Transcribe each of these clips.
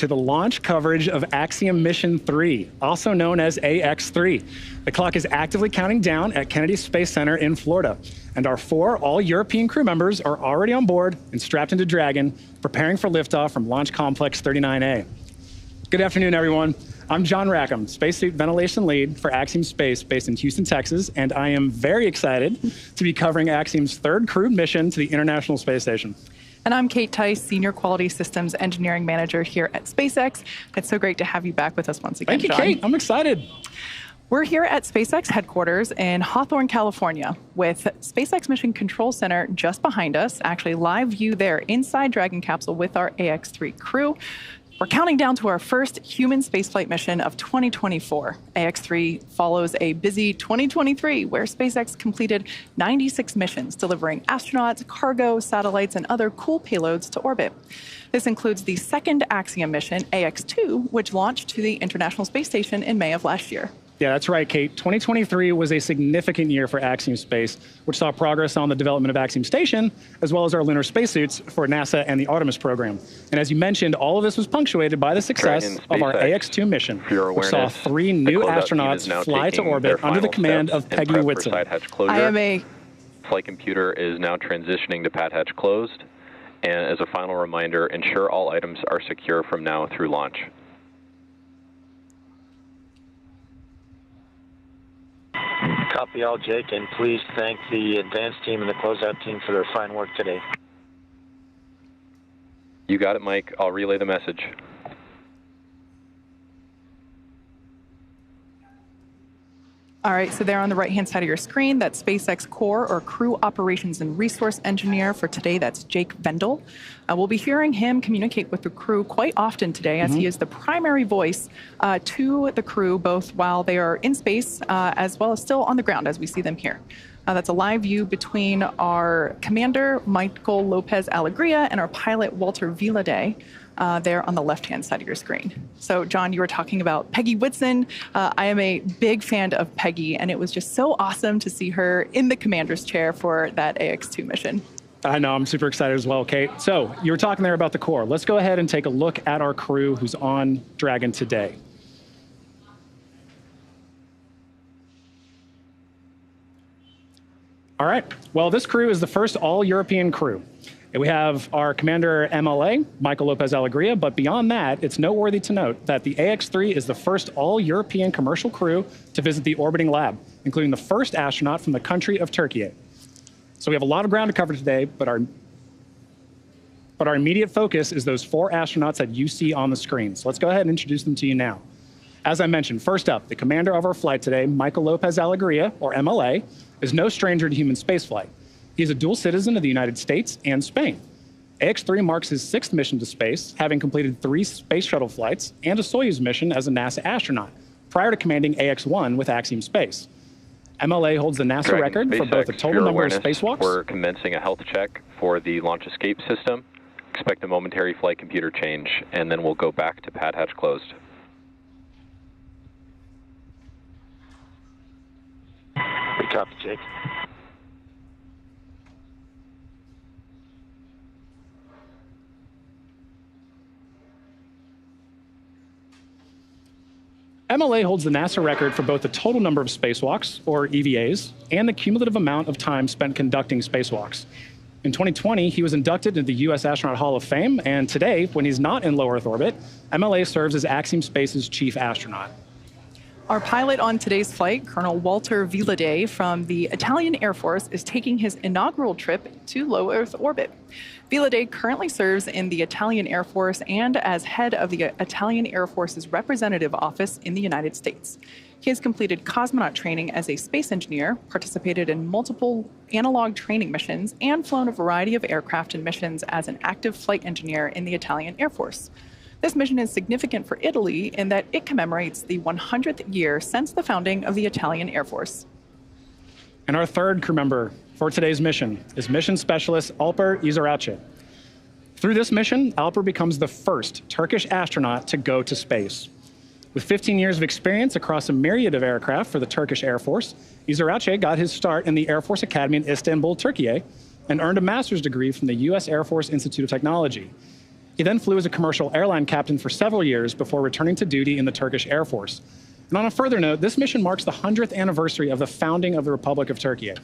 to the launch coverage of Axiom Mission 3, also known as AX3. The clock is actively counting down at Kennedy Space Center in Florida, and our 4 all-European crew members are already on board and strapped into Dragon, preparing for liftoff from Launch Complex 39A. Good afternoon, everyone. I'm John Rackham, Spacesuit Ventilation Lead for Axiom Space based in Houston, Texas, and I am very excited to be covering Axiom's 3rd crewed mission to the International Space Station. And I'm Kate Tice, Senior Quality Systems Engineering Manager here at SpaceX. It's so great to have you back with us once again, Thank you, John. Kate. I'm excited. We're here at SpaceX headquarters in Hawthorne, California, with SpaceX Mission Control Center just behind us, actually live view there inside Dragon capsule with our AX3 crew. We're counting down to our first human spaceflight mission of 2024. AX3 follows a busy 2023 where SpaceX completed 96 missions, delivering astronauts, cargo, satellites, and other cool payloads to orbit. This includes the 2nd Axiom mission, AX2, which launched to the International Space Station in May of last year. Yeah, that's right, Kate. 2023 was a significant year for Axiom Space, which saw progress on the development of Axiom Station, as well as our lunar spacesuits for NASA and the Artemis program. And as you mentioned, all of this was punctuated by the success of our AX2 mission, which saw 3 new astronauts fly to orbit under the command of Peggy Whitson. Flight computer is now transitioning to pad hatch closed. And as a final reminder, ensure all items are secure from now through launch. Copy all, Jake, and please thank the advance team and the closeout team for their fine work today. You got it, Mike. I'll relay the message. All right, so there on the right-hand side of your screen, that's SpaceX Core or Crew Operations and Resource Engineer for today. That's Jake Vendel. We'll be hearing him communicate with the crew quite often today, as he is the primary voice to the crew, both while they are in space as well as still on the ground, as we see them here. That's a live view between our commander, Michael Lopez Alegria, and our pilot, Walter Villaday, there on the left-hand side of your screen. So, John, you were talking about Peggy Whitson. I am a big fan of Peggy, and it was just so awesome to see her in the commander's chair for that AX2 mission. I know, I'm super excited as well, Kate. So, you were talking there about the core. Let's go ahead and take a look at our crew who's on Dragon today. All right, well, this crew is the first all-European crew. We have our commander MLA, Michael Lopez Alegria, but beyond that, it's noteworthy to note that the AX3 is the first all-European commercial crew to visit the orbiting lab, including the first astronaut from the country of Turkey. So we have a lot of ground to cover today, but our immediate focus is those 4 astronauts that you see on the screen. So let's go ahead and introduce them to you now. As I mentioned, first up, the commander of our flight today, Michael Lopez Alegria, or MLA, is no stranger to human spaceflight. He is a dual citizen of the United States and Spain. AX3 marks his 6th mission to space, having completed 3 space shuttle flights and a Soyuz mission as a NASA astronaut, prior to commanding AX1 with Axiom Space. MLA holds the NASA record for both the total number of spacewalks. We're commencing a health check for the launch escape system. Expect a momentary flight computer change, and then we'll go back to pad hatch closed. We copy, Jake. MLA holds the NASA record for both the total number of spacewalks, or EVAs, and the cumulative amount of time spent conducting spacewalks. In 2020, he was inducted into the U.S. Astronaut Hall of Fame, and today, when he's not in low Earth orbit, MLA serves as Axiom Space's chief astronaut. Our pilot on today's flight, Colonel Walter Villaday from the Italian Air Force, is taking his inaugural trip to low Earth orbit. Villaday currently serves in the Italian Air Force and as head of the Italian Air Force's representative office in the United States. He has completed cosmonaut training as a space engineer, participated in multiple analog training missions, and flown a variety of aircraft and missions as an active flight engineer in the Italian Air Force. This mission is significant for Italy in that it commemorates the 100th year since the founding of the Italian Air Force. And our 3rd crew member for today's mission is Mission Specialist Alper Izarace. Through this mission, Alper becomes the first Turkish astronaut to go to space. With 15 years of experience across a myriad of aircraft for the Turkish Air Force, Izarace got his start in the Air Force Academy in Istanbul, Turkey, and earned a master's degree from the U.S. Air Force Institute of Technology. He then flew as a commercial airline captain for several years before returning to duty in the Turkish Air Force. And on a further note, this mission marks the 100th anniversary of the founding of the Republic of Turkey.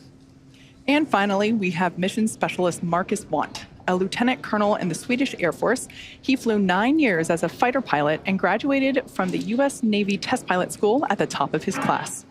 And finally, we have mission specialist Marcus Want, a lieutenant colonel in the Swedish Air Force. He flew 9 years as a fighter pilot and graduated from the U.S. Navy Test Pilot School at the top of his class.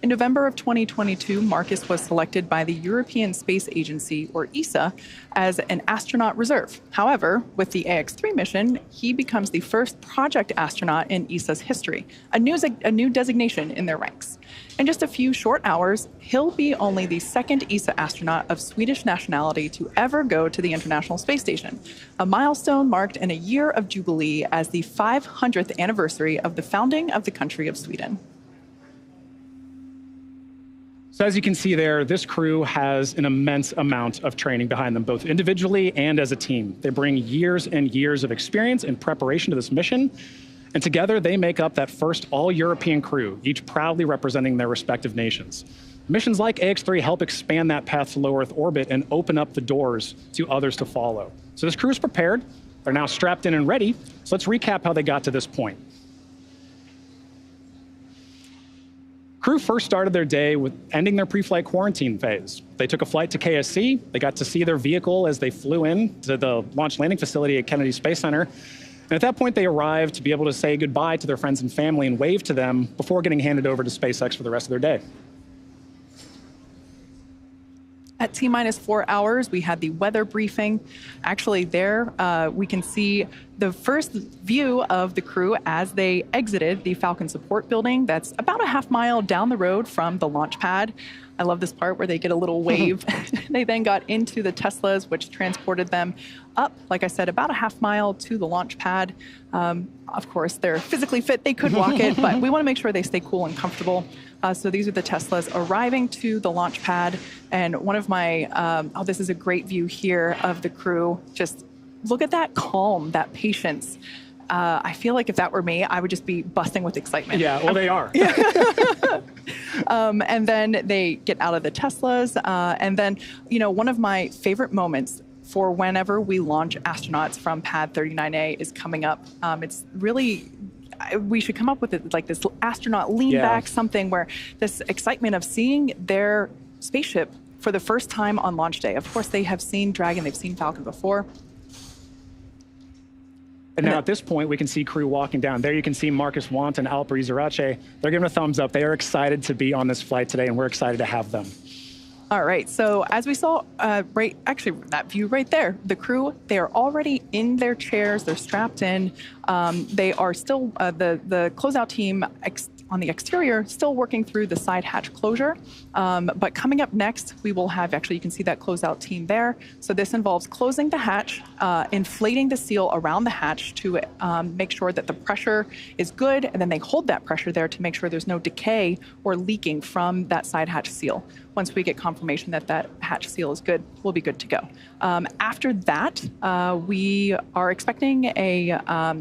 In November of 2022, Marcus was selected by the European Space Agency, or ESA, as an astronaut reserve. However, with the AX-3 mission, he becomes the first project astronaut in ESA's history, a new designation in their ranks. In just a few short hours, he'll be only the second ESA astronaut of Swedish nationality to ever go to the International Space Station, a milestone marked in a year of jubilee as the 500th anniversary of the founding of the country of Sweden. So as you can see there, this crew has an immense amount of training behind them, both individually and as a team. They bring years and years of experience and preparation to this mission, and together they make up that first all-European crew, each proudly representing their respective nations. Missions like AX-3 help expand that path to low Earth orbit and open up the doors to others to follow. So this crew is prepared, they're now strapped in and ready, so let's recap how they got to this point. Crew first started their day with ending their pre-flight quarantine phase. They took a flight to KSC. They got to see their vehicle as they flew in to the launch landing facility at Kennedy Space Center. And at that point, they arrived to be able to say goodbye to their friends and family and wave to them before getting handed over to SpaceX for the rest of their day. At T-minus 4 hours, we had the weather briefing. Actually, there we can see the first view of the crew as they exited the Falcon support building. That's about a half-mile down the road from the launch pad. I love this part where they get a little wave. They then got into the Teslas, which transported them up, like I said, about a half-mile to the launch pad. Of course, they're physically fit. They could walk it, but we want to make sure they stay cool and comfortable. So these are the Teslas arriving to the launch pad. And one of my, this is a great view here of the crew. Just look at that calm, that patience. I feel like if that were me, I would just be busting with excitement. Yeah, well, they are. And then they get out of the Teslas. And then, you know, one of my favorite moments for whenever we launch astronauts from Pad 39A is coming up. It's really, we should come up with it like this astronaut lean back, something where this excitement of seeing their spaceship for the first time on launch day. Of course, they have seen Dragon, they've seen Falcon before. And now at this point, we can see crew walking down. There you can see Marcus Want and Alper Izarace. They're giving a thumbs up. They are excited to be on this flight today, and we're excited to have them. All right, so as we saw, actually that view right there, the crew, they are already in their chairs, they're strapped in. They are still, the closeout team on the exterior, still working through the side hatch closure. But coming up next, we will have, actually you can see that closeout team there. So this involves closing the hatch, inflating the seal around the hatch to make sure that the pressure is good, and then they hold that pressure there to make sure there's no decay or leaking from that side hatch seal. Once we get confirmation that that hatch seal is good, we'll be good to go. After that, we are expecting a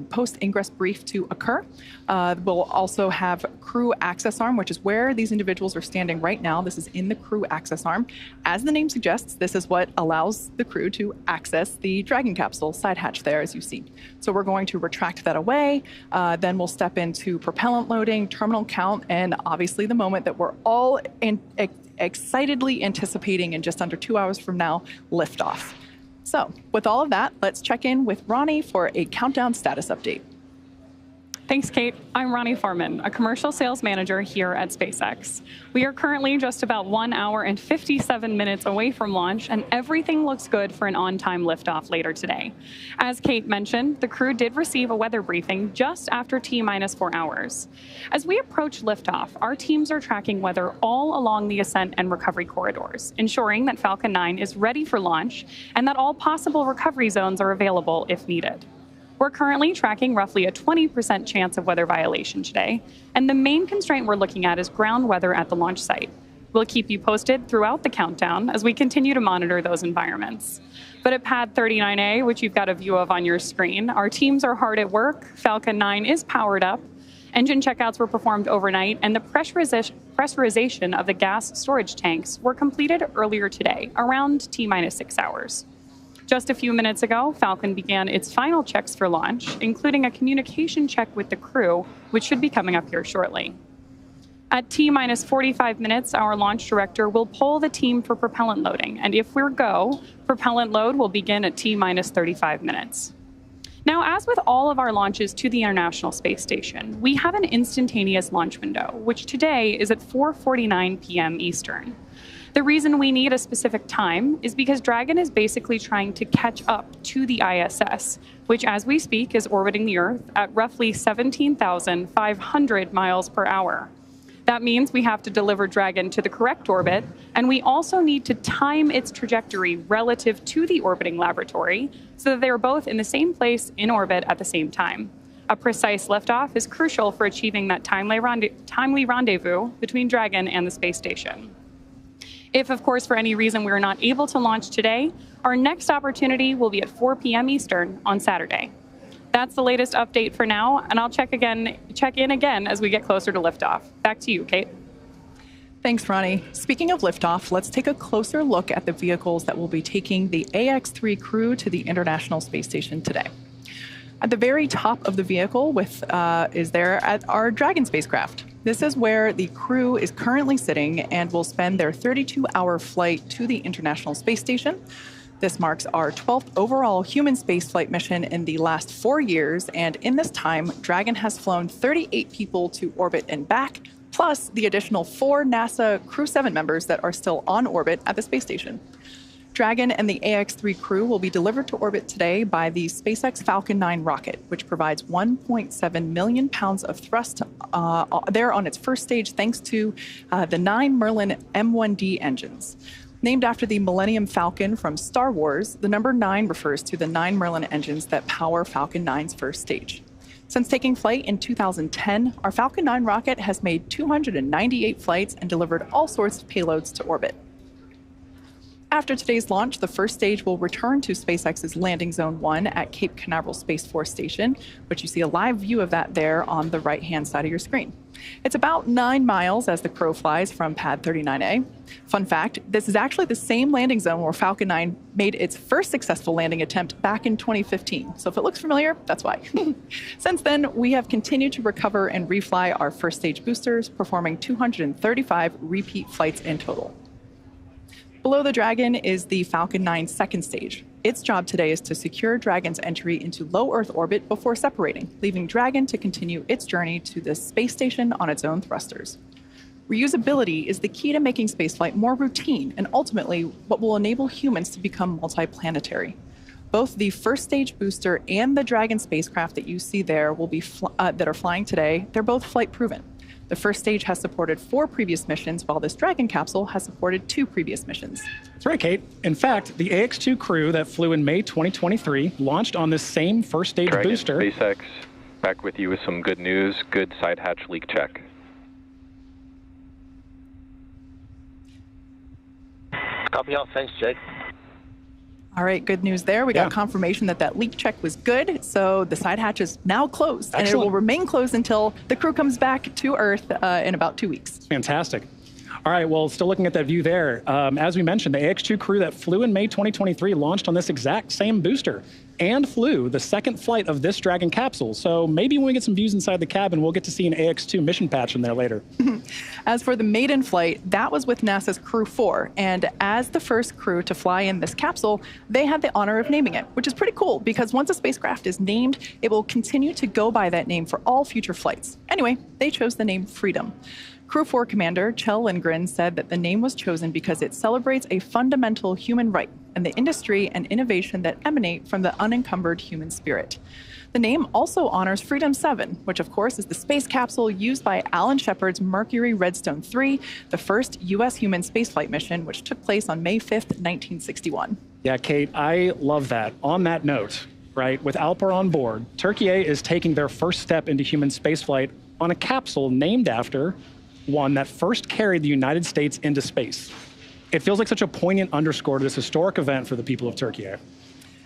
post-ingress brief to occur. We'll also have crew access arm, which is where these individuals are standing right now. This is in the crew access arm. As the name suggests, this is what allows the crew to access the Dragon capsule side hatch there, as you see. So we're going to retract that away. Then we'll step into propellant loading, terminal count, and obviously the moment that we're all excitedly anticipating in just under 2 hours from now, liftoff. So with all of that, let's check in with Ronnie for a countdown status update. Thanks, Kate. I'm Ronnie Foreman, a commercial sales manager here at SpaceX. We are currently just about 1 hour and 57 minutes away from launch, and everything looks good for an on-time liftoff later today. As Kate mentioned, the crew did receive a weather briefing just after T-minus 4 hours. As we approach liftoff, our teams are tracking weather all along the ascent and recovery corridors, ensuring that Falcon 9 is ready for launch and that all possible recovery zones are available if needed. We're currently tracking roughly a 20% chance of weather violation today, and the main constraint we're looking at is ground weather at the launch site. We'll keep you posted throughout the countdown as we continue to monitor those environments. But at Pad 39A, which you've got a view of on your screen, our teams are hard at work, Falcon 9 is powered up, engine checkouts were performed overnight, and the pressurization of the gas storage tanks were completed earlier today, around T-minus 6 hours. Just a few minutes ago, Falcon began its final checks for launch, including a communication check with the crew, which should be coming up here shortly. At T-minus 45 minutes, our launch director will poll the team for propellant loading, and if we're go, propellant load will begin at T-minus 35 minutes. Now, as with all of our launches to the International Space Station, we have an instantaneous launch window, which today is at 4:49 p.m. Eastern. The reason we need a specific time is because Dragon is basically trying to catch up to the ISS, which as we speak is orbiting the Earth at roughly 17,500 miles per hour. That means we have to deliver Dragon to the correct orbit, and we also need to time its trajectory relative to the orbiting laboratory so that they are both in the same place in orbit at the same time. A precise liftoff is crucial for achieving that timely rendezvous between Dragon and the space station. If, of course, for any reason we are not able to launch today, our next opportunity will be at 4 p.m. Eastern on Saturday. That's the latest update for now, and I'll check in again as we get closer to liftoff. Back to you, Kate. Thanks, Ronnie. Speaking of liftoff, let's take a closer look at the vehicles that will be taking the AX-3 crew to the International Space Station today. At the very top of the vehicle is there at our Dragon spacecraft. This is where the crew is currently sitting and will spend their 32-hour flight to the International Space Station. This marks our 12th overall human spaceflight mission in the last 4 years, and in this time, Dragon has flown 38 people to orbit and back, plus the additional 4 NASA Crew 7 members that are still on orbit at the space station. Dragon and the AX-3 crew will be delivered to orbit today by the SpaceX Falcon 9 rocket, which provides 1.7 million pounds of thrust there on its first stage thanks to the 9 Merlin M1D engines. Named after the Millennium Falcon from Star Wars, the number 9 refers to the 9 Merlin engines that power Falcon 9's first stage. Since taking flight in 2010, our Falcon 9 rocket has made 298 flights and delivered all sorts of payloads to orbit. After today's launch, the first stage will return to SpaceX's Landing Zone 1 at Cape Canaveral Space Force Station, which you see a live view of that there on the right-hand side of your screen. It's about 9 miles as the crow flies from Pad 39A. Fun fact, this is actually the same landing zone where Falcon 9 made its first successful landing attempt back in 2015. So if it looks familiar, that's why. Since then, we have continued to recover and refly our first stage boosters, performing 235 repeat flights in total. Below the Dragon is the Falcon 9 second stage. Its job today is to secure Dragon's entry into low Earth orbit before separating, leaving Dragon to continue its journey to the space station on its own thrusters. Reusability is the key to making spaceflight more routine and ultimately what will enable humans to become multiplanetary. Both the first stage booster and the Dragon spacecraft that you see there will be that are flying today, they're both flight proven. The first stage has supported 4 previous missions, while this Dragon capsule has supported 2 previous missions. That's right, Kate. In fact, the AX-2 crew that flew in May 2023 launched on this same first stage Dragon, booster. SpaceX, back with you with some good news. Good side hatch leak check. Copy all. Thanks, Jake. All right, good news there. We got confirmation that that leak check was good, so the side hatch is now closed, and it will remain closed until the crew comes back to Earth in about 2 weeks. Fantastic. All right, well, still looking at that view there. As we mentioned, the AX-2 crew that flew in May 2023 launched on this exact same booster and flew the second flight of this Dragon capsule. So maybe when we get some views inside the cabin, we'll get to see an AX-2 mission patch in there later. As for the maiden flight, that was with NASA's Crew 4. And as the first crew to fly in this capsule, they had the honor of naming it, which is pretty cool because once a spacecraft is named, it will continue to go by that name for all future flights. Anyway, they chose the name Freedom. Crew 4 Commander Kjell Lindgren said that the name was chosen because it celebrates a fundamental human right and the industry and innovation that emanate from the unencumbered human spirit. The name also honors Freedom 7, which of course is the space capsule used by Alan Shepard's Mercury Redstone 3, the first U.S. human spaceflight mission, which took place on May 5th, 1961. Yeah, Kate, I love that. On that note, right, with Alper on board, Turkey is taking their first step into human spaceflight on a capsule named after one that first carried the United States into space. It feels like such a poignant underscore to this historic event for the people of Turkey.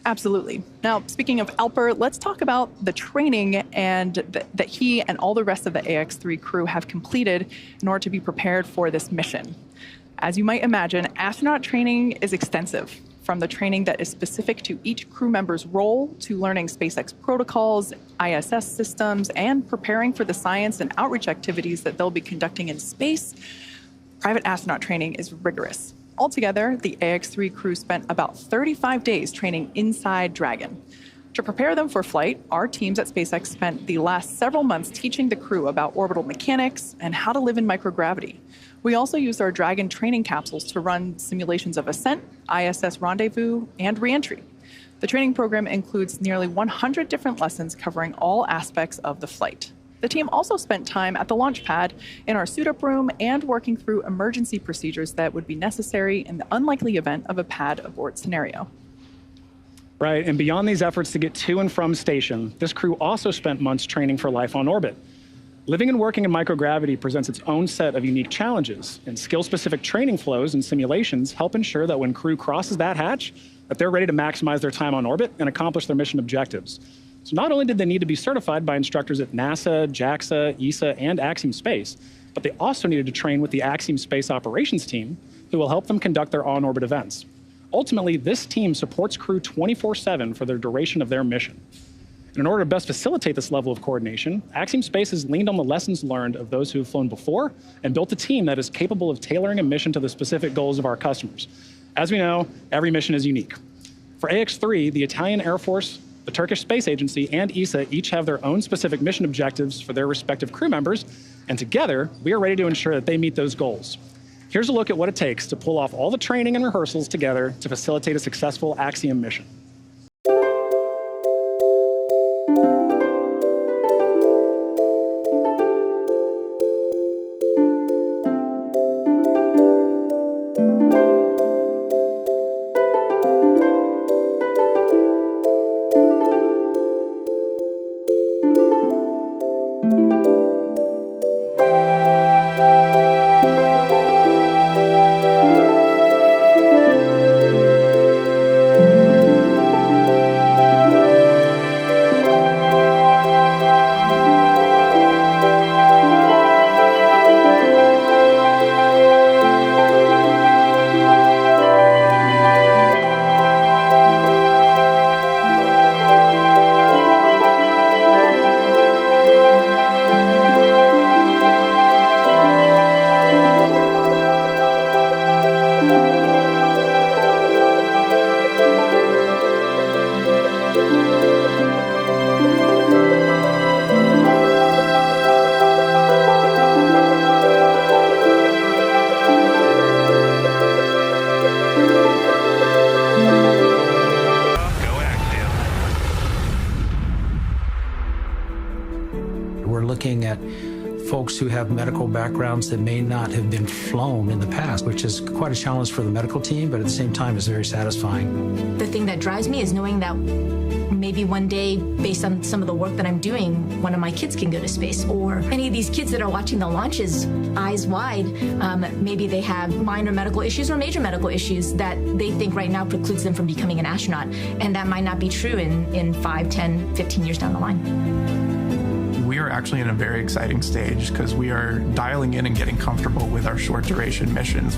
Absolutely. Now, speaking of Alper, let's talk about the training and that he and all the rest of the AX-3 crew have completed in order to be prepared for this mission. As you might imagine, astronaut training is extensive. from the training that is specific to each crew member's role to learning SpaceX protocols, ISS systems, and preparing for the science and outreach activities that they'll be conducting in space. Private astronaut training is rigorous. Altogether, the AX-3 crew spent about 35 days training inside Dragon. To prepare them for flight, our teams at SpaceX spent the last several months teaching the crew about orbital mechanics and how to live in microgravity. We also used our Dragon training capsules to run simulations of ascent, ISS rendezvous, and reentry. The training program includes nearly 100 different lessons covering all aspects of the flight. The team also spent time at the launch pad, in our suit-up room, and working through emergency procedures that would be necessary in the unlikely event of a pad abort scenario. Right, and beyond these efforts to get to and from station, this crew also spent months training for life on orbit. Living and working in microgravity presents its own set of unique challenges, and skill-specific training flows and simulations help ensure that when crew crosses that hatch, that they're ready to maximize their time on orbit and accomplish their mission objectives. So not only did they need to be certified by instructors at NASA, JAXA, ESA, and Axiom Space, but they also needed to train with the Axiom Space operations team, who will help them conduct their on-orbit events. Ultimately, this team supports crew 24/7 for the duration of their mission. And in order to best facilitate this level of coordination, Axiom Space has leaned on the lessons learned of those who have flown before and built a team that is capable of tailoring a mission to the specific goals of our customers. As we know, every mission is unique. For AX-3, the Italian Air Force, the Turkish Space Agency, and ESA each have their own specific mission objectives for their respective crew members, and together, we are ready to ensure that they meet those goals. Here's a look at what it takes to pull off all the training and rehearsals together to facilitate a successful Axiom mission. We're looking at folks who have medical backgrounds that may not have been flown in the past, which is quite a challenge for the medical team, but at the same time is very satisfying. The thing that drives me is knowing that maybe one day, based on some of the work that I'm doing, one of my kids can go to space. Or any of these kids that are watching the launches, eyes wide, maybe they have minor medical issues or major medical issues that they think right now precludes them from becoming an astronaut. And that might not be true in 5, 10, 15 years down the line. We are actually in a very exciting stage because we are dialing in and getting comfortable with our short duration missions.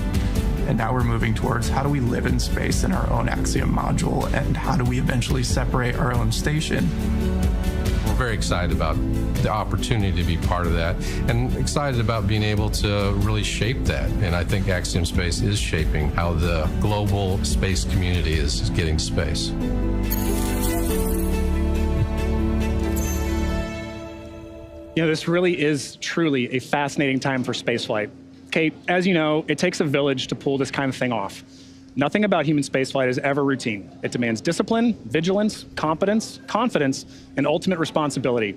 And now we're moving towards how do we live in space in our own Axiom module, and how do we eventually separate our own station. We're very excited about the opportunity to be part of that, and excited about being able to really shape that. And I think Axiom Space is shaping how the global space community is getting space. You know, this really is truly a fascinating time for spaceflight. Kate, as you know, it takes a village to pull this kind of thing off. Nothing about human spaceflight is ever routine. It demands discipline, vigilance, competence, confidence, and ultimate responsibility.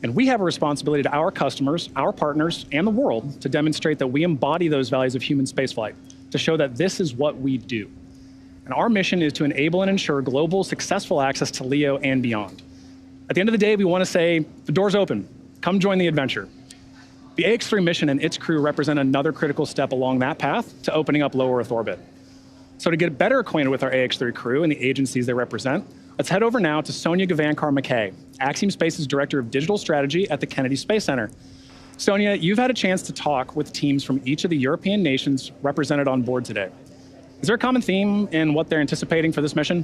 And we have a responsibility to our customers, our partners, and the world to demonstrate that we embody those values of human spaceflight, to show that this is what we do. And our mission is to enable and ensure global, successful access to LEO and beyond. At the end of the day, we want to say, the door's open. Come join the adventure. The AX-3 mission and its crew represent another critical step along that path to opening up low Earth orbit. So to get better acquainted with our AX-3 crew and the agencies they represent, let's head over now to Sonia Gavankar-McKay, Axiom Space's Director of Digital Strategy at the Kennedy Space Center. Sonia, you've had a chance to talk with teams from each of the European nations represented on board today. Is there a common theme in what they're anticipating for this mission?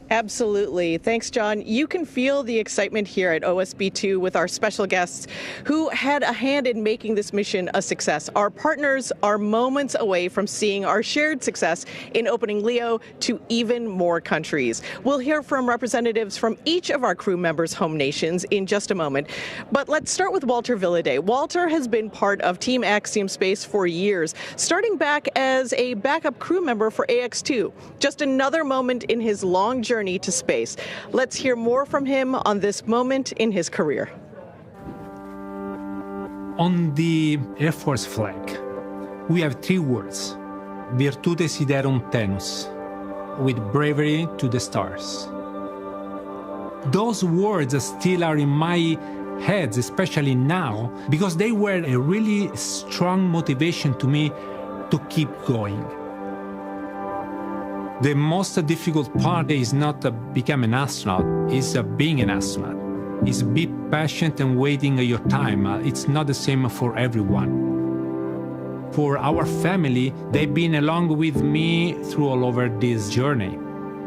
Absolutely. Thanks, John. You can feel the excitement here at OSB2 with our special guests who had a hand in making this mission a success. Our partners are moments away from seeing our shared success in opening LEO to even more countries. We'll hear from representatives from each of our crew members' home nations in just a moment. But let's start with Walter Villaday. Walter has been part of Team Axiom Space for years, starting back as a backup crew member for AX2. Just another moment in his long journey to space. Let's hear more from him on this moment in his career. On the Air Force flag, we have 3 words: Virtute Siderum Tenus, with bravery to the stars. Those words still are in my head, especially now, because they were a really strong motivation to me to keep going. The most difficult part is not become an astronaut, it's being an astronaut. It's be patient and waiting your time. It's not the same for everyone. For our family, they've been along with me through all over this journey.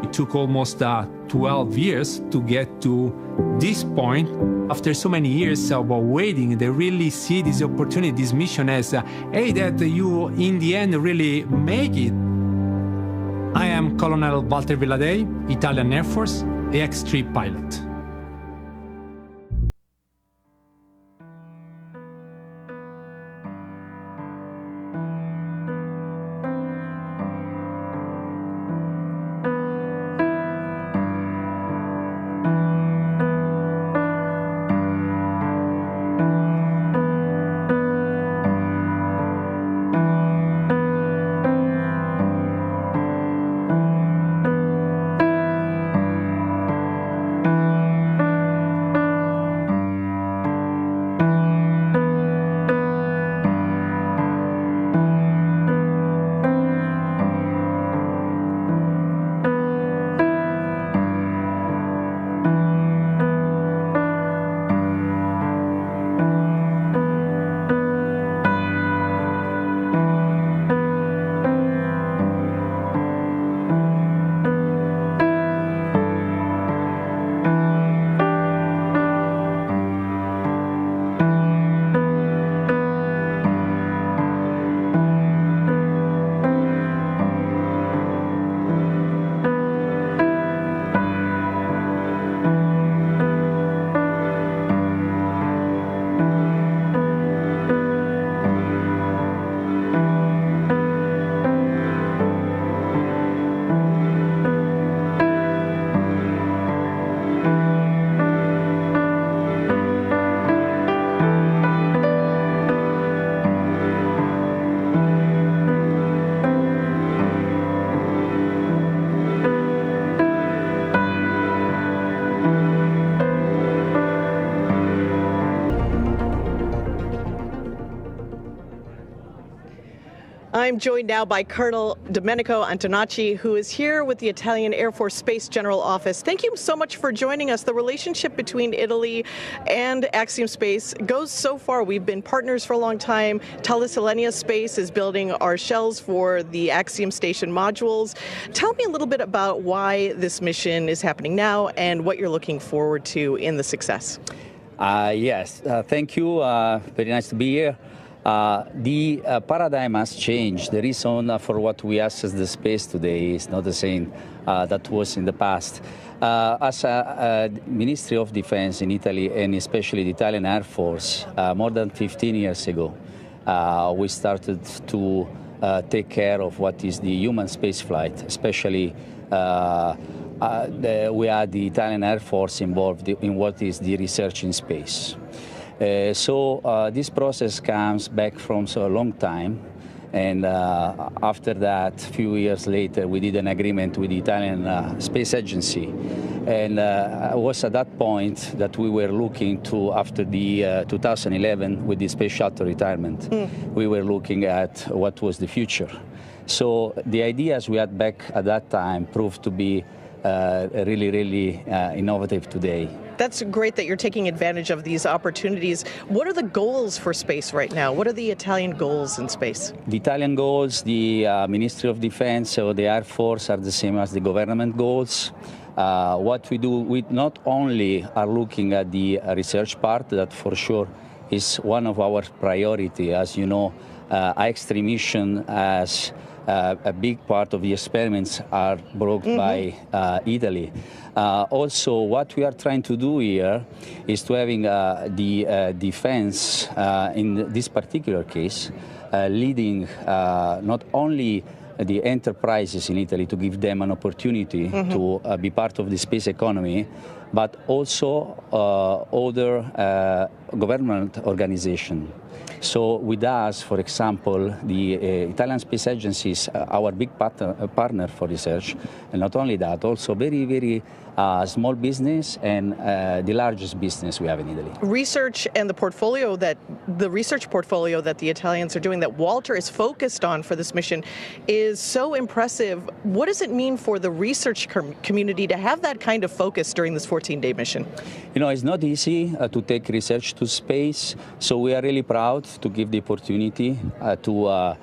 It took almost 12 years to get to this point. After so many years of waiting, they really see this opportunity, this mission as, hey, that you in the end really make it. I am Colonel Walter Villaday, Italian Air Force, AX3 pilot. I'm joined now by Colonel Domenico Antonacci, who is here with the Italian Air Force Space General Office. Thank you so much for joining us. The relationship between Italy and Axiom Space goes so far. We've been partners for a long time. Thales Alenia Space is building our shells for the Axiom Station modules. Tell me a little bit about why this mission is happening now and what you're looking forward to in the success. Yes, thank you. Very nice to be here. The paradigm has changed. The reason for what we access the space today is not the same that was in the past. As a Ministry of Defense in Italy, and especially the Italian Air Force, more than 15 years ago, we started to take care of what is the human space flight, especially we had the Italian Air Force involved in what is the research in space. So this process comes back from so a long time, and after that, a few years later, we did an agreement with the Italian Space Agency, and it was at that point that we were looking to, after the 2011 with the space shuttle retirement, we were looking at what was the future. So the ideas we had back at that time proved to be really innovative today. That's great that you're taking advantage of these opportunities. What are the goals for space right now? What are the Italian goals in space? The Italian goals, the Ministry of Defense or the Air Force are the same as the government goals. What we do, we not only are looking at the research part, that for sure is one of our priority. As you know, X3 mission as a big part of the experiments are brought by Italy. Also, what we are trying to do here is to having the defense, in this particular case, leading not only the enterprises in Italy to give them an opportunity to be part of the space economy, but also other government organizations. So with us, for example, the Italian Space Agency is our big partner for research, and not only that, also very small business and the largest business we have in Italy. Research and the research portfolio that the Italians are doing, that Walter is focused on for this mission, is so impressive. What does it mean for the research community to have that kind of focus during this 14-day mission? You know, it's not easy to take research to space, so we are really proud to give the opportunity to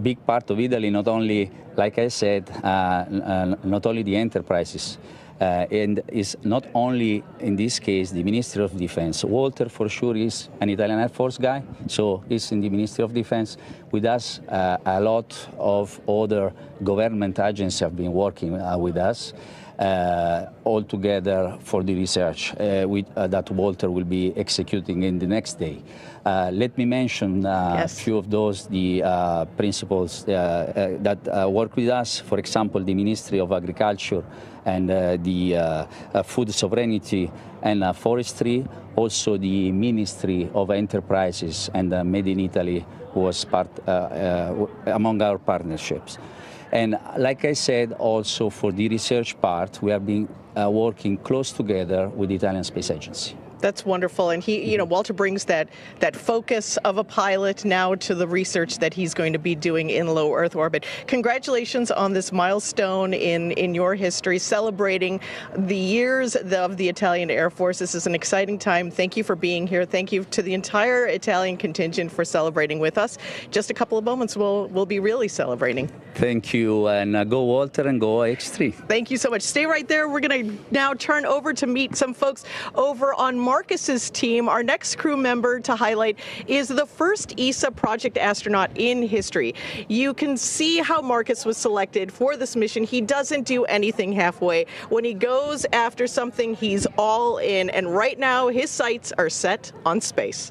big part of Italy, not only, like I said, not only the enterprises, and is not only, in this case, the Ministry of Defense. Walter, for sure, is an Italian Air Force guy, so he's in the Ministry of Defense. With us, a lot of other government agencies have been working with us. All together for the research that Walter will be executing in the next day. Let me mention a few of those, the principals that work with us. For example, the Ministry of Agriculture and the Food Sovereignty and Forestry. Also the Ministry of Enterprises and Made in Italy was part among our partnerships. And like I said, also for the research part, we have been working close together with the Italian Space Agency. That's wonderful. And he, Walter brings that focus of a pilot now to the research that he's going to be doing in low Earth orbit. Congratulations on this milestone in your history, celebrating the years of the Italian Air Force. This is an exciting time. Thank you for being here. Thank you to the entire Italian contingent for celebrating with us. Just a couple of moments, we'll be really celebrating. Thank you, and go Walter and go X3. Thank you so much. Stay right there. We're going to now turn over to meet some folks over on Marcus's team. Our next crew member to highlight is the first ESA project astronaut in history. You can see how Marcus was selected for this mission. He doesn't do anything halfway. When he goes after something, he's all in. And right now, his sights are set on space.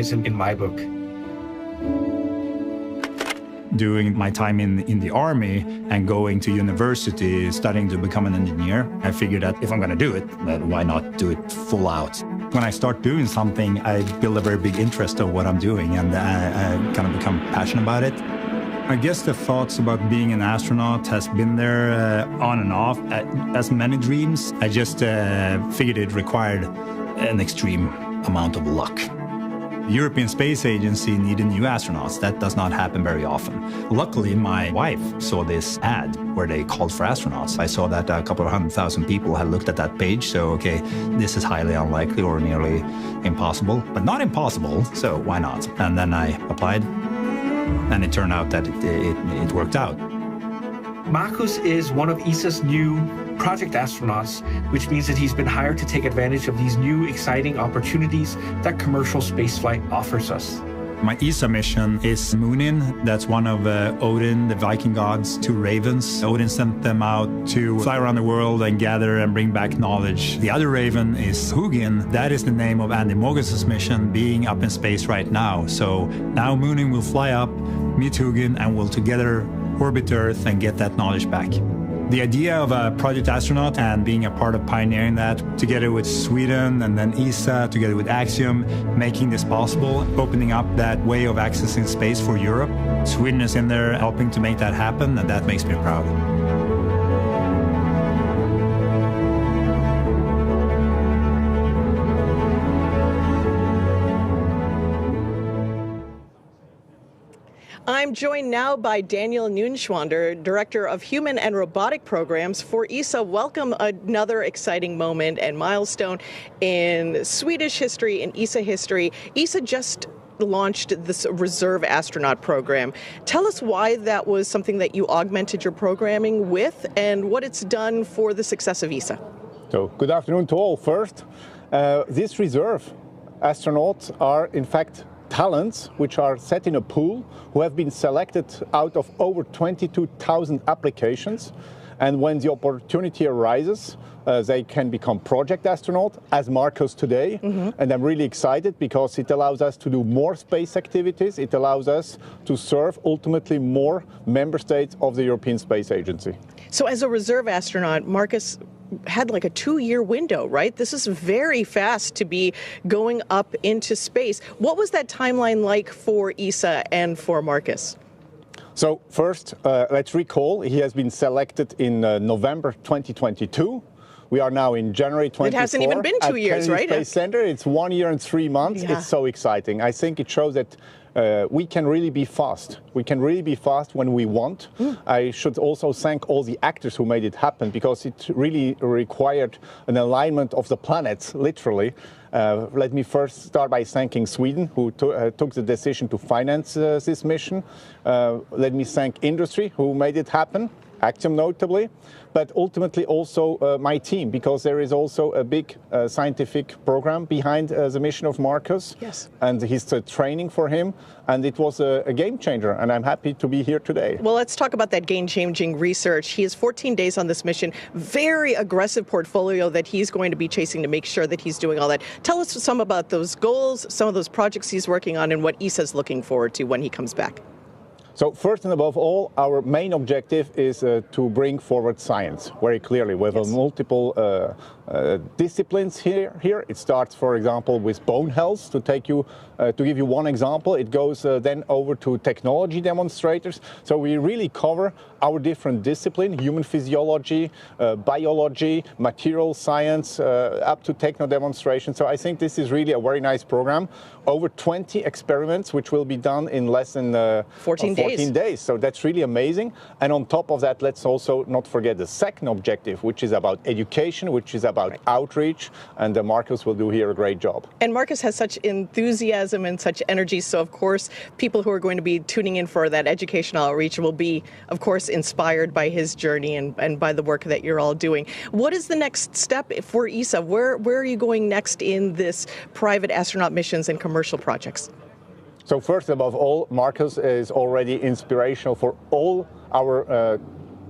In my book. Doing my time in the army and going to university, studying to become an engineer, I figured that if I'm going to do it, then why not do it full out? When I start doing something, I build a very big interest of what I'm doing, and I kind of become passionate about it. I guess the thoughts about being an astronaut has been there on and off. As many dreams, I just figured it required an extreme amount of luck. The European Space Agency needed new astronauts. That does not happen very often. Luckily, my wife saw this ad where they called for astronauts. I saw that a couple of 100,000 people had looked at that page, so okay, this is highly unlikely or nearly impossible, but not impossible, so why not? And then I applied, and it turned out that it worked out. Marcus is one of ESA's new project astronauts, which means that he's been hired to take advantage of these new exciting opportunities that commercial spaceflight offers us. My ESA mission is Moonin. That's one of Odin, the Viking gods, two ravens. Odin sent them out to fly around the world and gather and bring back knowledge. The other raven is Hugin. That is the name of Andy Mogus's mission, being up in space right now. So now Moonin will fly up, meet Hugin, and will together orbit Earth and get that knowledge back. The idea of a project astronaut and being a part of pioneering that, together with Sweden and then ESA, together with Axiom, making this possible, opening up that way of accessing space for Europe. Sweden is in there helping to make that happen, and that makes me proud. I'm joined now by Daniel Nunschwander, Director of Human and Robotic Programs for ESA. Welcome, another exciting moment and milestone in Swedish history and ESA history. ESA just launched this reserve astronaut program. Tell us why that was something that you augmented your programming with and what it's done for the success of ESA. So, good afternoon to all. First, these reserve astronauts are in fact talents which are set in a pool who have been selected out of over 22,000 applications. And when the opportunity arises, they can become project astronaut, as Marcus today. And I'm really excited because it allows us to do more space activities. It allows us to serve ultimately more member states of the European Space Agency. So as a reserve astronaut, Marcus had like a 2-year window, right? This is very fast to be going up into space. What was that timeline like for ESA and for Marcus? So first, let's recall, he has been selected in November 2022. We are now in January 24. It hasn't even been 2 years, right? Space Center. It's 1 year and 3 months. Yeah. It's so exciting. I think it shows that we can really be fast. We can really be fast when we want. I should also thank all the actors who made it happen, because it really required an alignment of the planets, literally. Let me first start by thanking Sweden, who took the decision to finance this mission. Let me thank industry, who made it happen, Axiom notably, but ultimately also my team, because there is also a big scientific program behind the mission of Marcus. Yes. And his training for him, and it was a game changer, and I'm happy to be here today. Well, let's talk about that game-changing research. He has 14 days on this mission, very aggressive portfolio that he's going to be chasing to make sure that he's doing all that. Tell us some about those goals, some of those projects he's working on, and what ESA's looking forward to when he comes back. So first and above all, our main objective is to bring forward science very clearly. We have multiple disciplines here. It starts, for example, with bone health. To give you one example, it goes then over to technology demonstrators. So we really cover our different disciplines: human physiology, biology, material science, up to techno demonstration. So I think this is really a very nice program. Over 20 experiments, which will be done in less than 14 days. So that's really amazing. And on top of that, let's also not forget the second objective, which is about education, which is about outreach. And Marcus will do here a great job. And Marcus has such enthusiasm and such energy. So, of course, people who are going to be tuning in for that educational outreach will be, of course, inspired by his journey and by the work that you're all doing. What is the next step for ESA? Where are you going next in this private astronaut missions and commercial projects? So first above all, Marcus is already inspirational for all our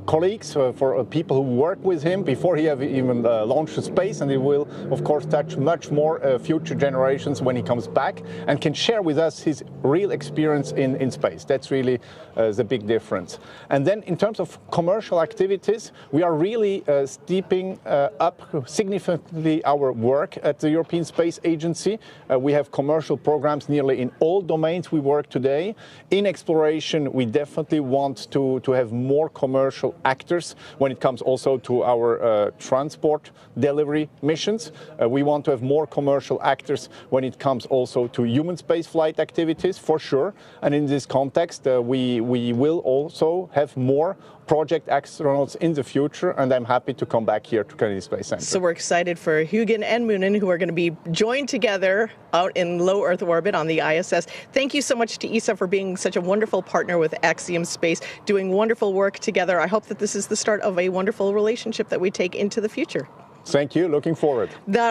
colleagues, for people who work with him before he have even launched to space, and it will of course touch much more future generations when he comes back and can share with us his real experience in space. That's really the big difference. And then in terms of commercial activities, we are really stepping up significantly our work at the European Space Agency. We have commercial programs nearly in all domains we work today. In exploration, we definitely want to have more commercial commercial actors when it comes also to our transport delivery missions. We want to have more commercial actors when it comes also to human space flight activities, for sure. And in this context, we will also have more project astronauts in the future, and I'm happy to come back here to Kennedy Space Center. So we're excited for Hugin and Moonen, who are going to be joined together out in low Earth orbit on the ISS. Thank you so much to ESA for being such a wonderful partner with Axiom Space, doing wonderful work together. I hope that this is the start of a wonderful relationship that we take into the future. Thank you. Looking forward.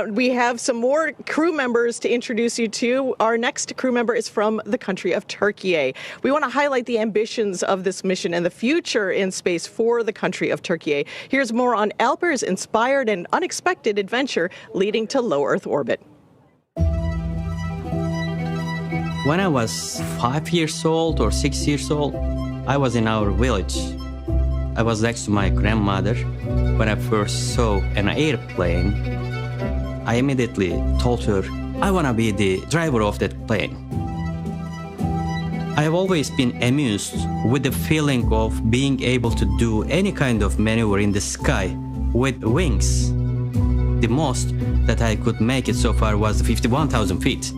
We have some more crew members to introduce you to. Our next crew member is from the country of Turkey. We want to highlight the ambitions of this mission and the future in space for the country of Turkey. Here's more on Alper's inspired and unexpected adventure leading to low Earth orbit. When I was 5 years old or 6 years old, I was in our village. I was next to my grandmother. When I first saw an airplane, I immediately told her, I want to be the driver of that plane. I have always been amused with the feeling of being able to do any kind of maneuver in the sky with wings. The most that I could make it so far was 51,000 feet.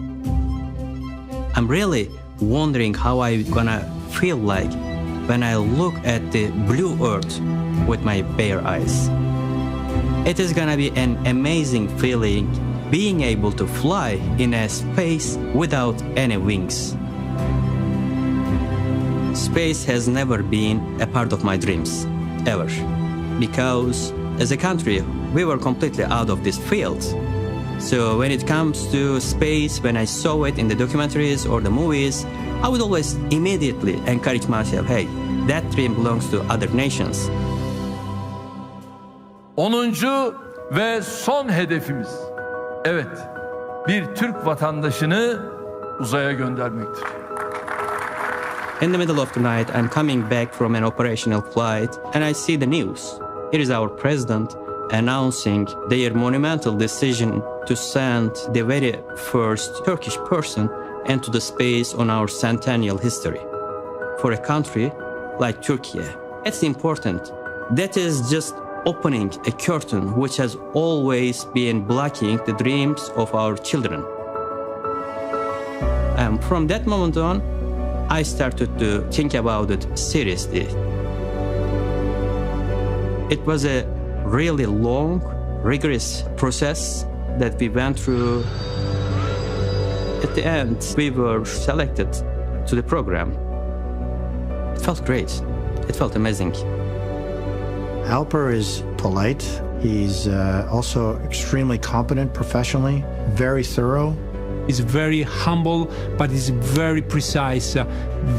I'm really wondering how I'm gonna feel like when I look at the blue Earth with my bare eyes. It is gonna be an amazing feeling being able to fly in a space without any wings. Space has never been a part of my dreams, ever. Because as a country, we were completely out of this field. So when it comes to space, when I saw it in the documentaries or the movies, I would always immediately encourage myself, hey, that dream belongs to other nations. 10. ve son hedefimiz, evet, bir Türk vatandaşını uzaya göndermektir. In the middle of the night, I'm coming back from an operational flight and I see the news. It is our president announcing their monumental decision to send the very first Turkish person into the space on our centennial history. For a country like Turkey, it's important. That is just opening a curtain which has always been blocking the dreams of our children. And from that moment on, I started to think about it seriously. It was a really long, rigorous process that we went through. At the end, we were selected to the program. It felt great. It felt amazing. Alper is polite. He's also extremely competent professionally, very thorough. He's very humble, but he's very precise,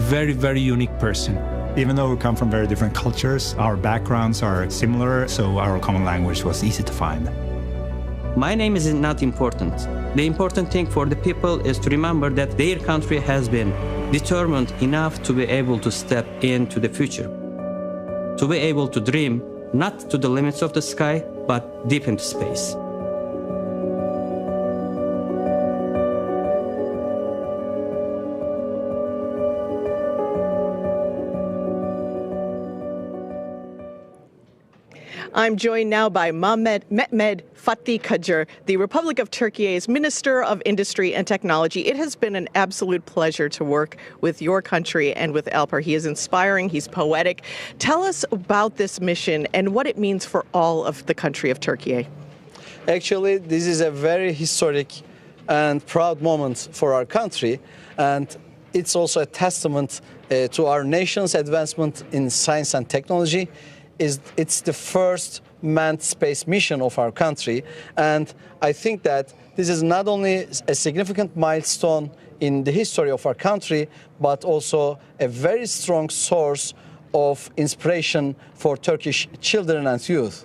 very, very unique person. Even though we come from very different cultures, our backgrounds are similar, so our common language was easy to find. My name is not important. The important thing for the people is to remember that their country has been determined enough to be able to step into the future, to be able to dream not to the limits of the sky, but deep into space. I'm joined now by Mehmet Fatih Kajar, the Republic of Turkey's Minister of Industry and Technology. It has been an absolute pleasure to work with your country and with Alper. He is inspiring, he's poetic. Tell us about this mission and what it means for all of the country of Turkey. Actually, this is a very historic and proud moment for our country, and it's also a testament to our nation's advancement in science and technology. It's the first manned space mission of our country, and I think that this is not only a significant milestone in the history of our country, but also a very strong source of inspiration for Turkish children and youth.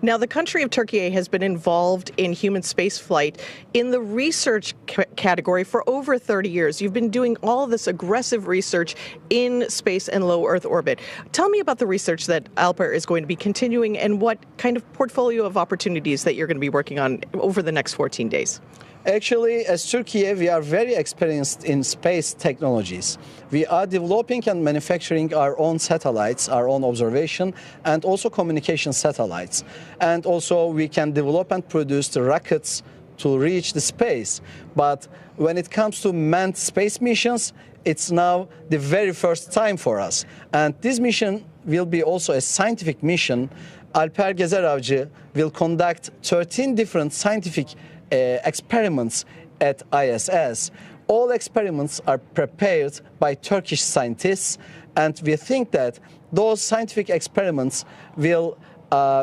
Now, the country of Turkey has been involved in human spaceflight in the research category for over 30 years. You've been doing all this aggressive research in space and low Earth orbit. Tell me about the research that Alper is going to be continuing and what kind of portfolio of opportunities that you're going to be working on over the next 14 days. Actually, as Turkey, we are very experienced in space technologies. We are developing and manufacturing our own satellites, our own observation, and also communication satellites. And also we can develop and produce the rockets to reach the space. But when it comes to manned space missions, it's now the very first time for us. And this mission will be also a scientific mission. Alper Gezer Avcı will conduct 13 different scientific experiments at ISS. All experiments are prepared by Turkish scientists, and we think that those scientific experiments will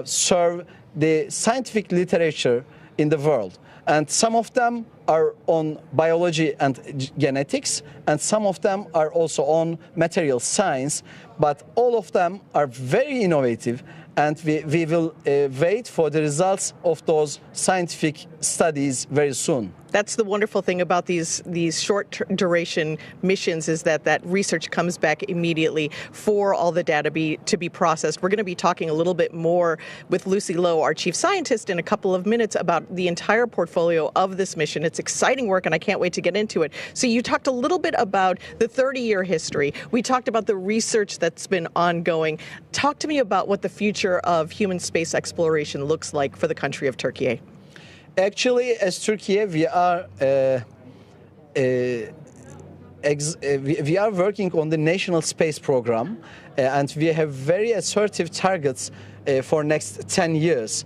serve the scientific literature in the world. And some of them are on biology and genetics, and some of them are also on material science, but all of them are very innovative, and we will wait for the results of those scientific studies very soon. That's the wonderful thing about these short duration missions, is that research comes back immediately for all the data to be processed. We're going to be talking a little bit more with Lucy Lowe, our chief scientist, in a couple of minutes about the entire portfolio of this mission. It's exciting work, and I can't wait to get into it. So you talked a little bit about the 30-year history. We talked about the research that's been ongoing. Talk to me about what the future of human space exploration looks like for the country of Turkey. Actually, as Turkey, we are working on the national space program, and we have very assertive targets for next 10 years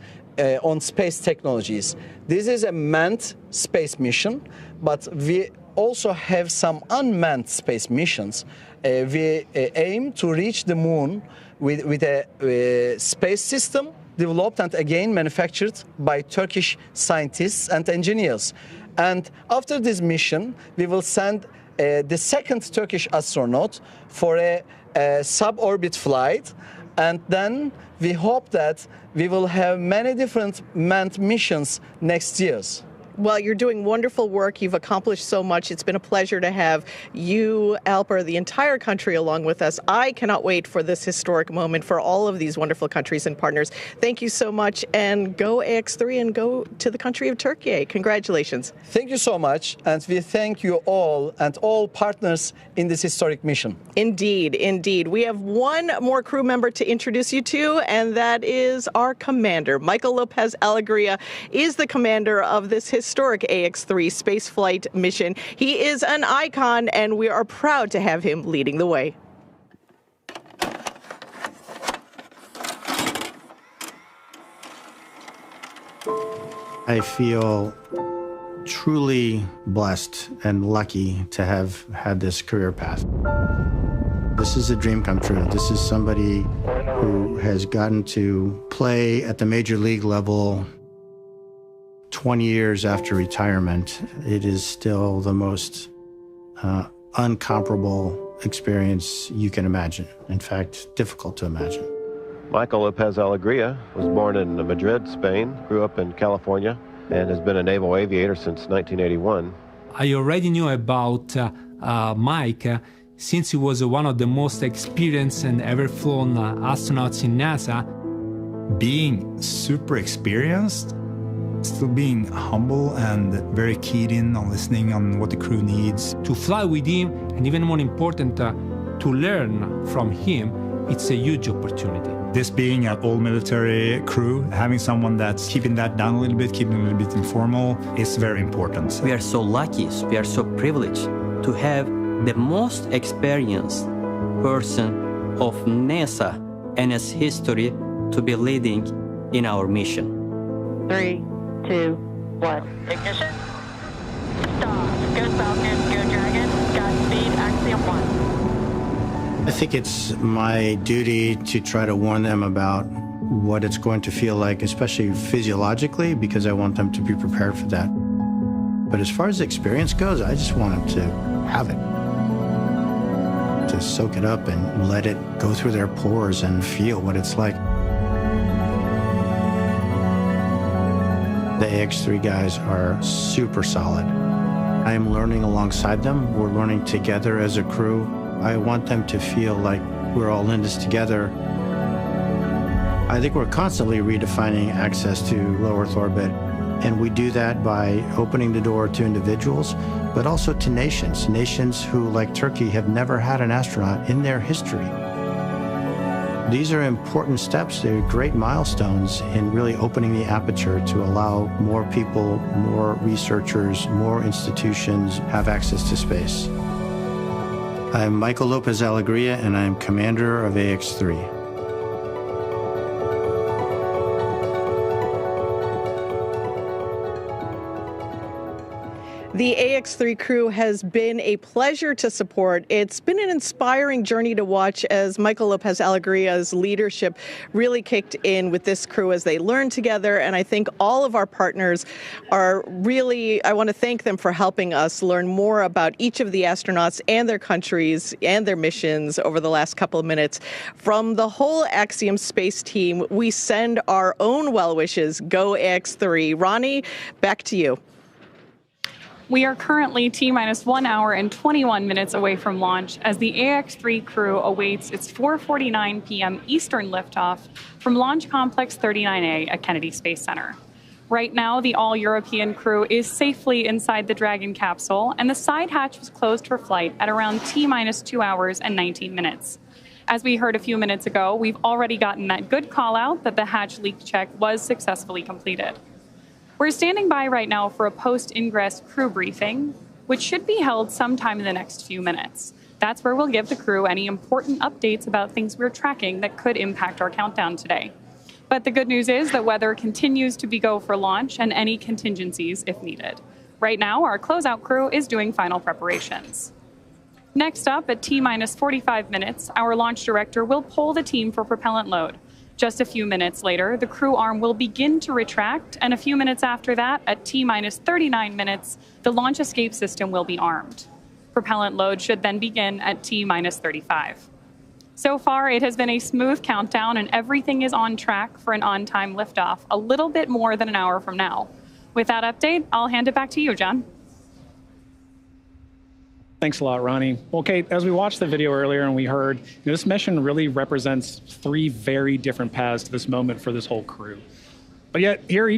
on space technologies. This is a manned space mission, but we also have some unmanned space missions. We aim to reach the moon with a space system developed and again manufactured by Turkish scientists and engineers. And after this mission, we will send the second Turkish astronaut for a suborbit flight, and then we hope that we will have many different manned missions next year. Well, you're doing wonderful work. You've accomplished so much. It's been a pleasure to have you, Alper, the entire country along with us. I cannot wait for this historic moment for all of these wonderful countries and partners. Thank you so much, and go AX3 and go to the country of Turkey. Congratulations. Thank you so much, and we thank you all and all partners in this historic mission. Indeed, indeed. We have one more crew member to introduce you to, and that is our commander. Michael Lopez Alegria is the commander of this historic AX3 spaceflight mission. He is an icon, and we are proud to have him leading the way. I feel truly blessed and lucky to have had this career path. This is a dream come true. This is somebody who has gotten to play at the major league level 20 years after retirement. It is still the most uncomparable experience you can imagine. In fact, difficult to imagine. Michael Lopez Alegria was born in Madrid, Spain, grew up in California, and has been a naval aviator since 1981. I already knew about Mike since he was one of the most experienced and ever flown astronauts in NASA. Being super experienced, still being humble and very keyed in on listening on what the crew needs. To fly with him, and even more important, to learn from him, it's a huge opportunity. This being an all-military crew, having someone that's keeping that down a little bit, keeping it a little bit informal, is very important. We are so lucky, we are so privileged to have the most experienced person of NASA and its history to be leading in our mission. 3, 2, 1. Ignition. Stop. Go Falcon, go Dragon. Godspeed, Axiom 1. I think it's my duty to try to warn them about what it's going to feel like, especially physiologically, because I want them to be prepared for that. But as far as the experience goes, I just want them to have it, to soak it up and let it go through their pores and feel what it's like. The AX3 guys are super solid. I am learning alongside them. We're learning together as a crew. I want them to feel like we're all in this together. I think we're constantly redefining access to low Earth orbit. And we do that by opening the door to individuals, but also to nations. Nations who, like Turkey, have never had an astronaut in their history. These are important steps. They're great milestones in really opening the aperture to allow more people, more researchers, more institutions have access to space. I'm Michael Lopez Alegria, and I'm commander of AX-3. The AX-3 crew has been a pleasure to support. It's been an inspiring journey to watch as Michael Lopez Alegria's leadership really kicked in with this crew as they learned together. And I think all of our partners are really, I want to thank them for helping us learn more about each of the astronauts and their countries and their missions over the last couple of minutes. From the whole Axiom Space team, we send our own well wishes. Go AX-3. Ronnie, back to you. We are currently T-minus 1 hour and 21 minutes away from launch as the AX-3 crew awaits its 4:49 p.m. Eastern liftoff from Launch Complex 39A at Kennedy Space Center. Right now, the all-European crew is safely inside the Dragon capsule, and the side hatch was closed for flight at around T-minus 2 hours and 19 minutes. As we heard a few minutes ago, we've already gotten that good call-out that the hatch leak check was successfully completed. We're standing by right now for a post-ingress crew briefing, which should be held sometime in the next few minutes. That's where we'll give the crew any important updates about things we're tracking that could impact our countdown today. But the good news is that weather continues to be go for launch and any contingencies if needed. Right now, our closeout crew is doing final preparations. Next up, at T-minus 45 minutes, our launch director will poll the team for propellant load. Just a few minutes later, the crew arm will begin to retract, and a few minutes after that, at T-minus 39 minutes, the launch escape system will be armed. Propellant load should then begin at T-minus 35. So far, it has been a smooth countdown, and everything is on track for an on-time liftoff a little bit more than an hour from now. With that update, I'll hand it back to you, John. Thanks a lot, Ronnie. Well, Kate, as we watched the video earlier and we heard, this mission really represents 3 very different paths to this moment for this whole crew. But yet, here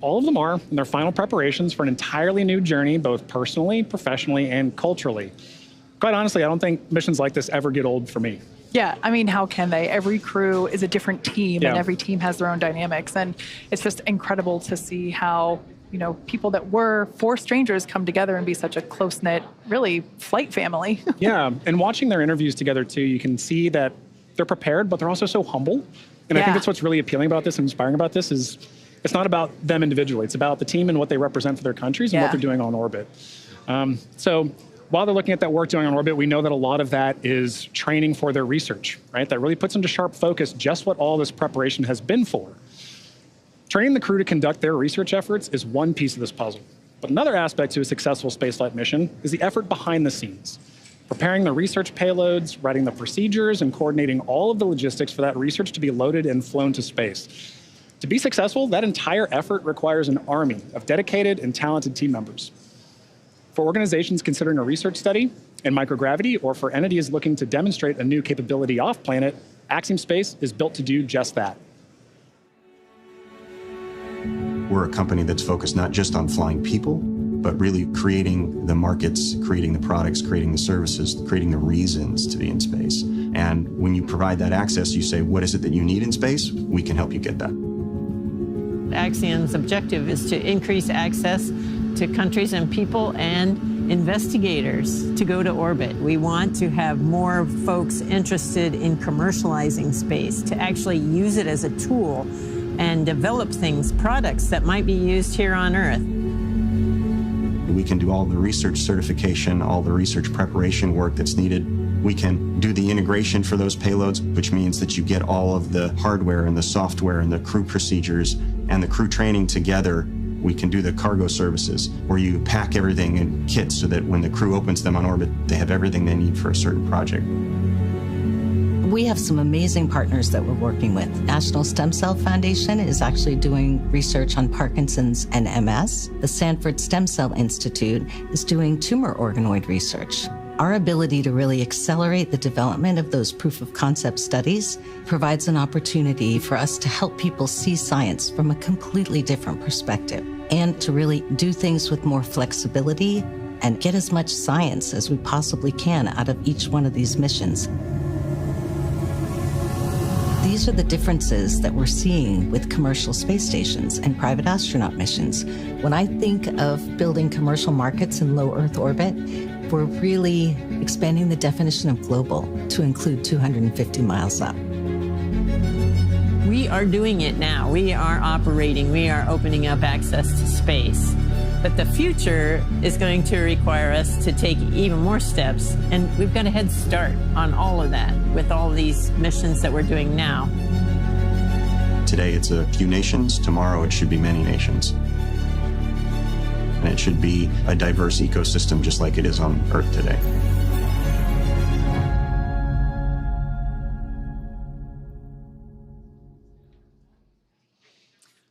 all of them are in their final preparations for an entirely new journey, both personally, professionally, and culturally. Quite honestly, I don't think missions like this ever get old for me. Yeah, I mean, how can they? Every crew is a different team, and every team has their own dynamics. And it's just incredible to see how people that were 4 strangers come together and be such a close-knit, really, flight family. Yeah, and watching their interviews together, too, you can see that they're prepared, but they're also so humble. And I think that's what's really appealing about this and inspiring about this is it's not about them individually. It's about the team and what they represent for their countries and what they're doing on orbit. So while they're looking at that work doing on orbit, we know that a lot of that is training for their research, right? That really puts into sharp focus just what all this preparation has been for. Training the crew to conduct their research efforts is one piece of this puzzle. But another aspect to a successful spaceflight mission is the effort behind the scenes. Preparing the research payloads, writing the procedures, and coordinating all of the logistics for that research to be loaded and flown to space. To be successful, that entire effort requires an army of dedicated and talented team members. For organizations considering a research study in microgravity, or for entities looking to demonstrate a new capability off-planet, Axiom Space is built to do just that. We're a company that's focused not just on flying people, but really creating the markets, creating the products, creating the services, creating the reasons to be in space. And when you provide that access, you say, what is it that you need in space? We can help you get that. Axiom's objective is to increase access to countries and people and investigators to go to orbit. We want to have more folks interested in commercializing space, to actually use it as a tool and develop products that might be used here on Earth. We can do all the research certification, all the research preparation work that's needed. We can do the integration for those payloads, which means that you get all of the hardware and the software and the crew procedures and the crew training together. We can do the cargo services, where you pack everything in kits so that when the crew opens them on orbit, they have everything they need for a certain project. We have some amazing partners that we're working with. National Stem Cell Foundation is actually doing research on Parkinson's and MS. The Sanford Stem Cell Institute is doing tumor organoid research. Our ability to really accelerate the development of those proof of concept studies provides an opportunity for us to help people see science from a completely different perspective. and to really do things with more flexibility and get as much science as we possibly can out of each one of these missions. These are the differences that we're seeing with commercial space stations and private astronaut missions. When I think of building commercial markets in low Earth orbit, we're really expanding the definition of global to include 250 miles up. We are doing it now. We are operating. We are opening up access to space. But the future is going to require us to take even more steps, and we've got a head start on all of that with all these missions that we're doing now. Today it's a few nations, tomorrow it should be many nations. And it should be a diverse ecosystem just like it is on Earth today.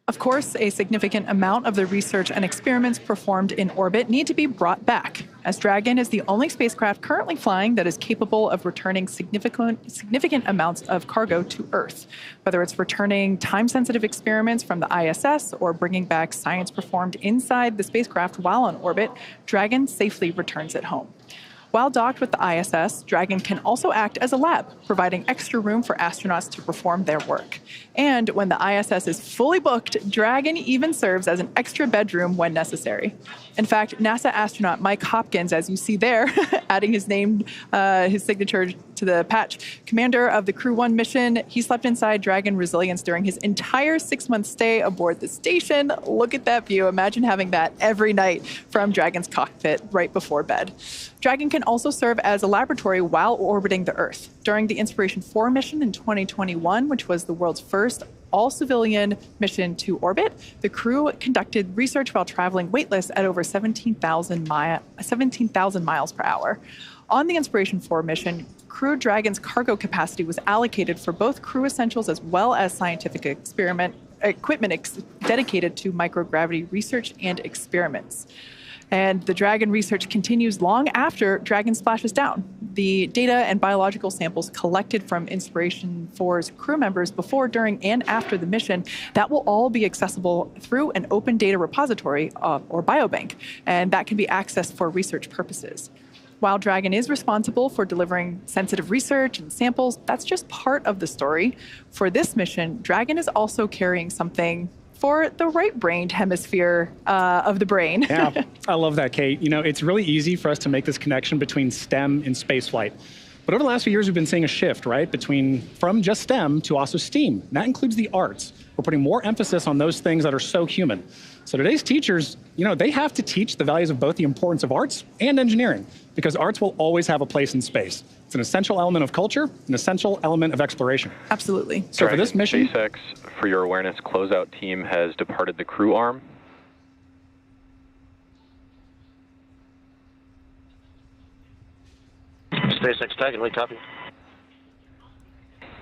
Of course, a significant amount of the research and experiments performed in orbit need to be brought back, as Dragon is the only spacecraft currently flying that is capable of returning significant amounts of cargo to Earth. Whether it's returning time-sensitive experiments from the ISS or bringing back science performed inside the spacecraft while on orbit, Dragon safely returns it home. While docked with the ISS, Dragon can also act as a lab, providing extra room for astronauts to perform their work. And when the ISS is fully booked, Dragon even serves as an extra bedroom when necessary. In fact, NASA astronaut Mike Hopkins, as you see there, adding his name, his signature to the patch, commander of the Crew 1 mission, he slept inside Dragon Resilience during his entire 6-month stay aboard the station. Look at that view. Imagine having that every night from Dragon's cockpit right before bed. Dragon can also serve as a laboratory while orbiting the Earth. During the Inspiration 4 mission in 2021, which was the world's first all-civilian mission to orbit, the crew conducted research while traveling weightless at over 17,000 miles per hour. On the Inspiration 4 mission, Crew Dragon's cargo capacity was allocated for both crew essentials as well as scientific equipment dedicated to microgravity research and experiments. And the Dragon research continues long after Dragon splashes down. The data and biological samples collected from Inspiration 4's crew members before, during, and after the mission, that will all be accessible through an open data repository or biobank, and that can be accessed for research purposes. While Dragon is responsible for delivering sensitive research and samples, that's just part of the story. For this mission, Dragon is also carrying something for the right-brained hemisphere of the brain. Yeah, I love that, Kate. You know, it's really easy for us to make this connection between STEM and spaceflight. But over the last few years, we've been seeing a shift, right, from just STEM to also STEAM. And that includes the arts. We're putting more emphasis on those things that are so human. So today's teachers, you know, they have to teach the values of both the importance of arts and engineering, because arts will always have a place in space. It's an essential element of culture, an essential element of exploration. Absolutely. So for this mission, SpaceX, for your awareness, closeout team has departed the crew arm. SpaceX Dragon, we copy.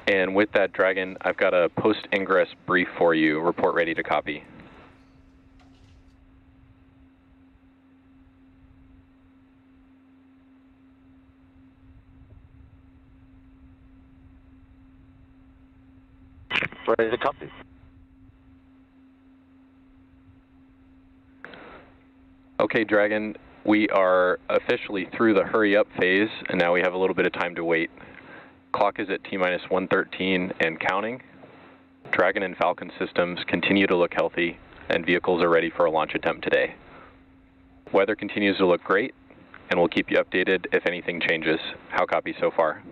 And with that, Dragon, I've got a post-ingress brief for you. Report ready to copy. Ready to copy. Okay, Dragon, we are officially through the hurry up phase, and now we have a little bit of time to wait. Clock is at T-minus 113 and counting. Dragon and Falcon systems continue to look healthy, and vehicles are ready for a launch attempt today. Weather continues to look great, and we'll keep you updated if anything changes. How copy so far?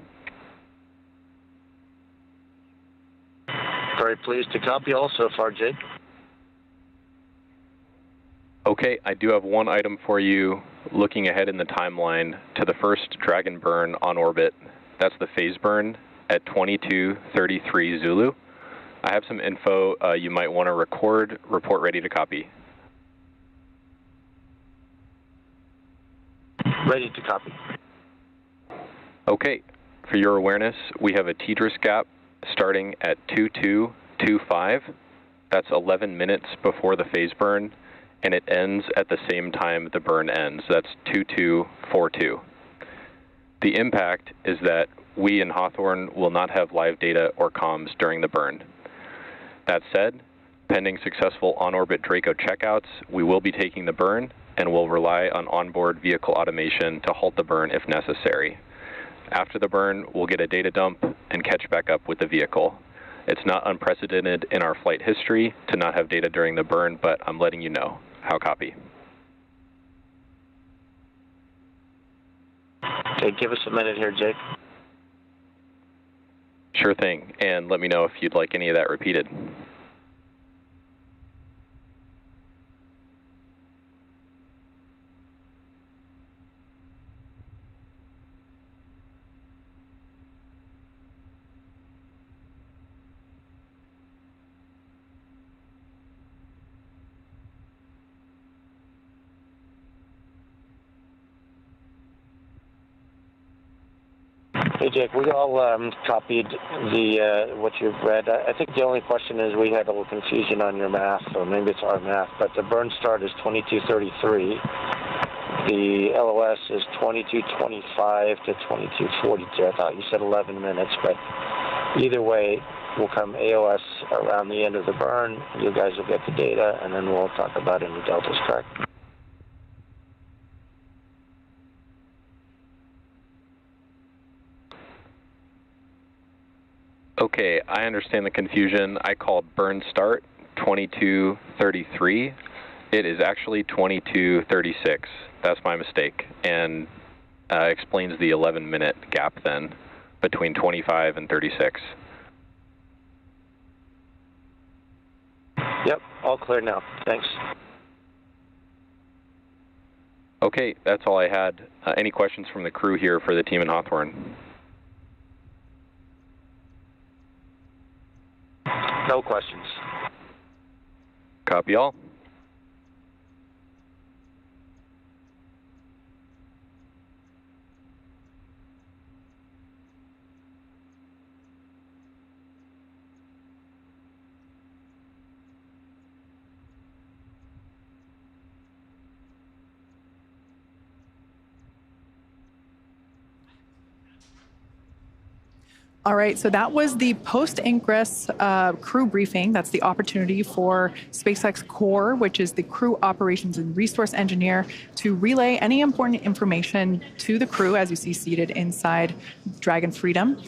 Very pleased to copy all so far, Jake. Okay, I do have one item for you looking ahead in the timeline to the first Dragon burn on orbit. That's the phase burn at 22:33 Zulu. I have some info you might want to record. Report ready to copy. Ready to copy. Okay, for your awareness, we have a TDRS gap starting at 2225. That's 11 minutes before the phase burn, and it ends at the same time the burn ends. That's 2242. The impact is that we in Hawthorne will not have live data or comms during the burn. That said, Pending successful on-orbit Draco checkouts, we will be taking the burn and will rely on onboard vehicle automation to halt the burn if necessary. After the burn, we'll get a data dump and catch back up with the vehicle. It's not unprecedented in our flight history to not have data during the burn, but I'm letting you know. How copy? Okay, give us a minute here, Jake. Sure thing, and let me know if you'd like any of that repeated. Hey, Jake, we all copied what you've read. I think the only question is we had a little confusion on your math, or maybe it's our math, but the burn start is 22:33. The LOS is 22:25 to 22:42. I thought you said 11 minutes, but either way, we'll come AOS around the end of the burn. You guys will get the data, and then we'll talk about any deltas, correct? Okay, I understand the confusion. I called burn start 22:33. It is actually 22:36. That's my mistake, and explains the 11-minute gap then between 25 and 36. Yep, all clear now. Thanks. Okay, that's all I had. Any questions from the crew here for the team in Hawthorne? No questions. Copy all. All right, so that was the post-ingress crew briefing. That's the opportunity for SpaceX Core, which is the crew operations and resource engineer, to relay any important information to the crew, as you see seated inside Dragon Freedom.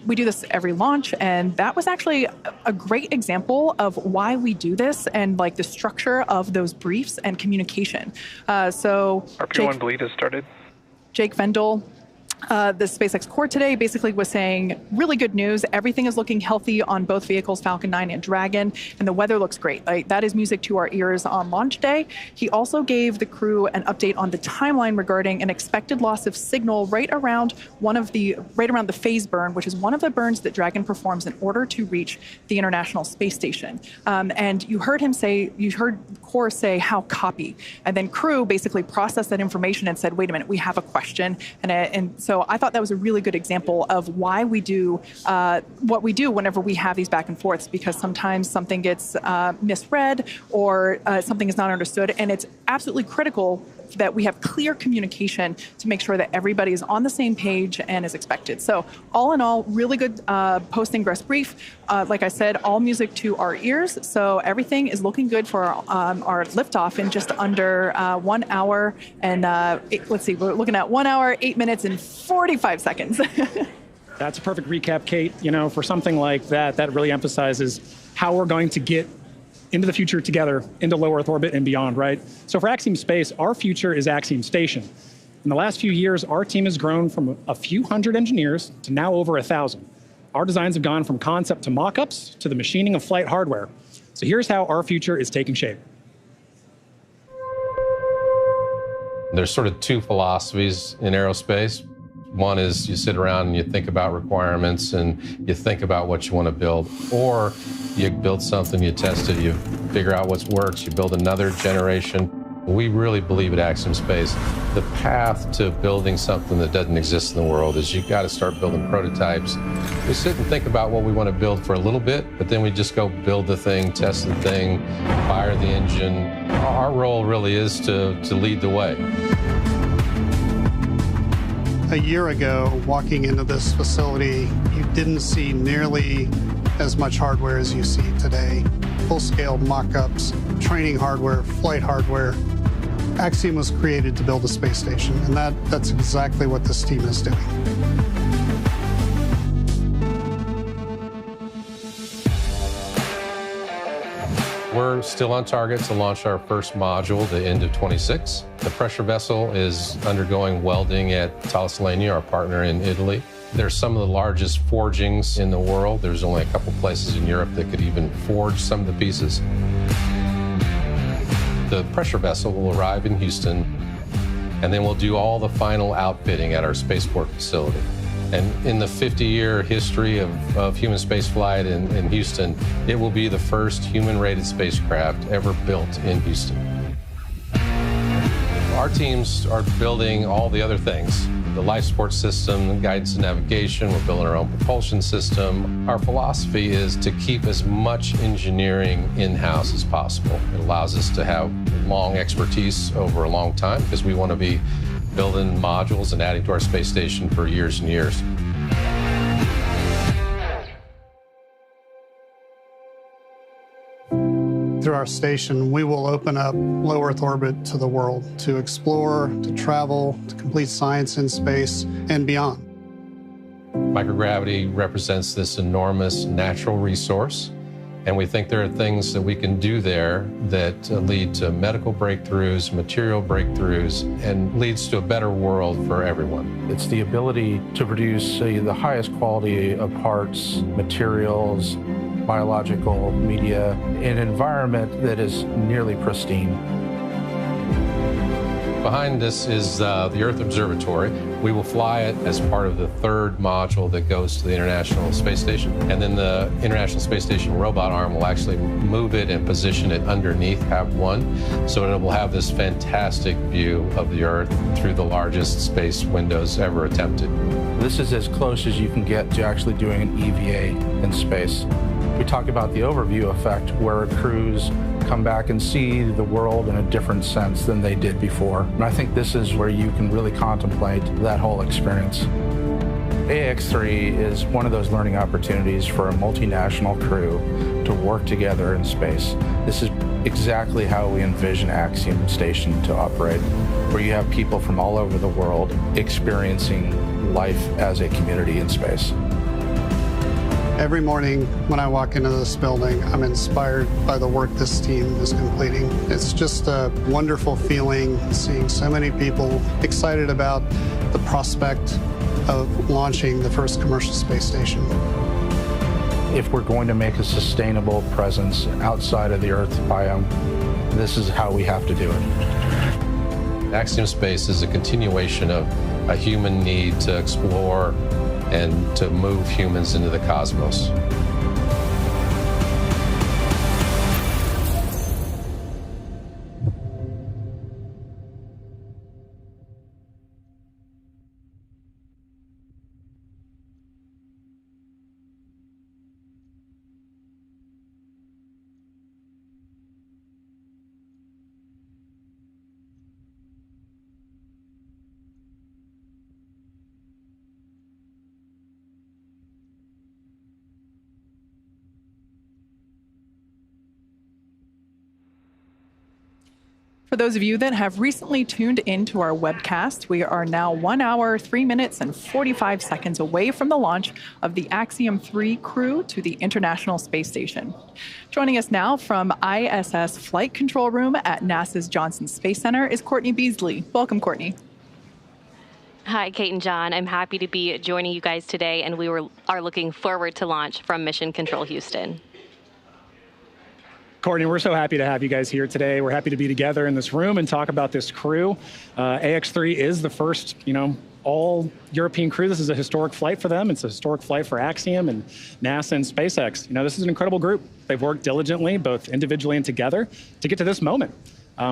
We do this every launch, and that was actually a great example of why we do this and like the structure of those briefs and communication. So RP1 bleed has started. Jake Vendel, the SpaceX Core today basically was saying really good news. Everything is looking healthy on both vehicles, Falcon 9 and Dragon, and the weather looks great. Like, that is music to our ears on launch day. He also gave the crew an update on the timeline regarding an expected loss of signal right around the phase burn, which is one of the burns that Dragon performs in order to reach the International Space Station. And you heard Core say how copy, and then crew basically processed that information and said, wait a minute, we have a question, and so I thought that was a really good example of why we do what we do whenever we have these back and forths, because sometimes something gets misread or something is not understood, and it's absolutely critical that we have clear communication to make sure that everybody is on the same page and is expected. So all in all, really good post-ingress brief. Like I said, all music to our ears. So everything is looking good for our liftoff in just under 1 hour and let's see, we're looking at 1 hour, 8 minutes and 45 seconds. That's a perfect recap, Kate. You know, for something like that, that really emphasizes how we're going to get into the future together, into low Earth orbit and beyond, right? So for Axiom Space, our future is Axiom Station. In the last few years, our team has grown from a few hundred engineers to now over 1,000. Our designs have gone from concept to mock-ups to the machining of flight hardware. So here's how our future is taking shape. There's sort of two philosophies in aerospace. One is you sit around and you think about requirements and you think about what you want to build, or you build something, you test it, you figure out what works, you build another generation. We really believe at Axiom Space, the path to building something that doesn't exist in the world is you've got to start building prototypes. We sit and think about what we want to build for a little bit, but then we just go build the thing, test the thing, fire the engine. Our role really is to lead the way. A year ago, walking into this facility, you didn't see nearly as much hardware as you see today. Full-scale mock-ups, training hardware, flight hardware. Axiom was created to build a space station, and that's exactly what this team is doing. We're still on target to launch our first module the end of 26. The pressure vessel is undergoing welding at Talassalenia, our partner in Italy. There's some of the largest forgings in the world. There's only a couple places in Europe that could even forge some of the pieces. The pressure vessel will arrive in Houston, and then we'll do all the final outfitting at our spaceport facility. And in the 50-year history of human spaceflight in Houston, it will be the first human-rated spacecraft ever built in Houston. Our teams are building all the other things. The life support system, guidance and navigation, we're building our own propulsion system. Our philosophy is to keep as much engineering in-house as possible. It allows us to have long expertise over a long time because we want to be building modules and adding to our space station for years and years. Through our station, we will open up low Earth orbit to the world, to explore, to travel, to complete science in space and beyond. Microgravity represents this enormous natural resource, and we think there are things that we can do there that lead to medical breakthroughs, material breakthroughs, and leads to a better world for everyone. It's the ability to produce the highest quality of parts, materials, biological media, in an environment that is nearly pristine. Behind this is the Earth Observatory. We will fly it as part of the third module that goes to the International Space Station. And then the International Space Station robot arm will actually move it and position it underneath HAB-1, so it will have this fantastic view of the Earth through the largest space windows ever attempted. This is as close as you can get to actually doing an EVA in space. We talk about the overview effect, where crews come back and see the world in a different sense than they did before. And I think this is where you can really contemplate that whole experience. AX3 is one of those learning opportunities for a multinational crew to work together in space. This is exactly how we envision Axiom Station to operate, where you have people from all over the world experiencing life as a community in space. Every morning when I walk into this building, I'm inspired by the work this team is completing. It's just a wonderful feeling seeing so many people excited about the prospect of launching the first commercial space station. If we're going to make a sustainable presence outside of the Earth biome, this is how we have to do it. Axiom Space is a continuation of a human need to explore and to move humans into the cosmos. For those of you that have recently tuned into our webcast, we are now 1 hour, 3 minutes, and 45 seconds away from the launch of the Axiom 3 crew to the International Space Station. Joining us now from ISS Flight Control Room at NASA's Johnson Space Center is Courtney Beasley. Welcome, Courtney. Hi, Kate and John. I'm happy to be joining you guys today, and we are looking forward to launch from Mission Control Houston. Courtney, we're so happy to have you guys here today. We're happy to be together in this room and talk about this crew. AX3 is the first, all European crew. This is a historic flight for them. It's a historic flight for Axiom and NASA and SpaceX. This is an incredible group. They've worked diligently, both individually and together, to get to this moment.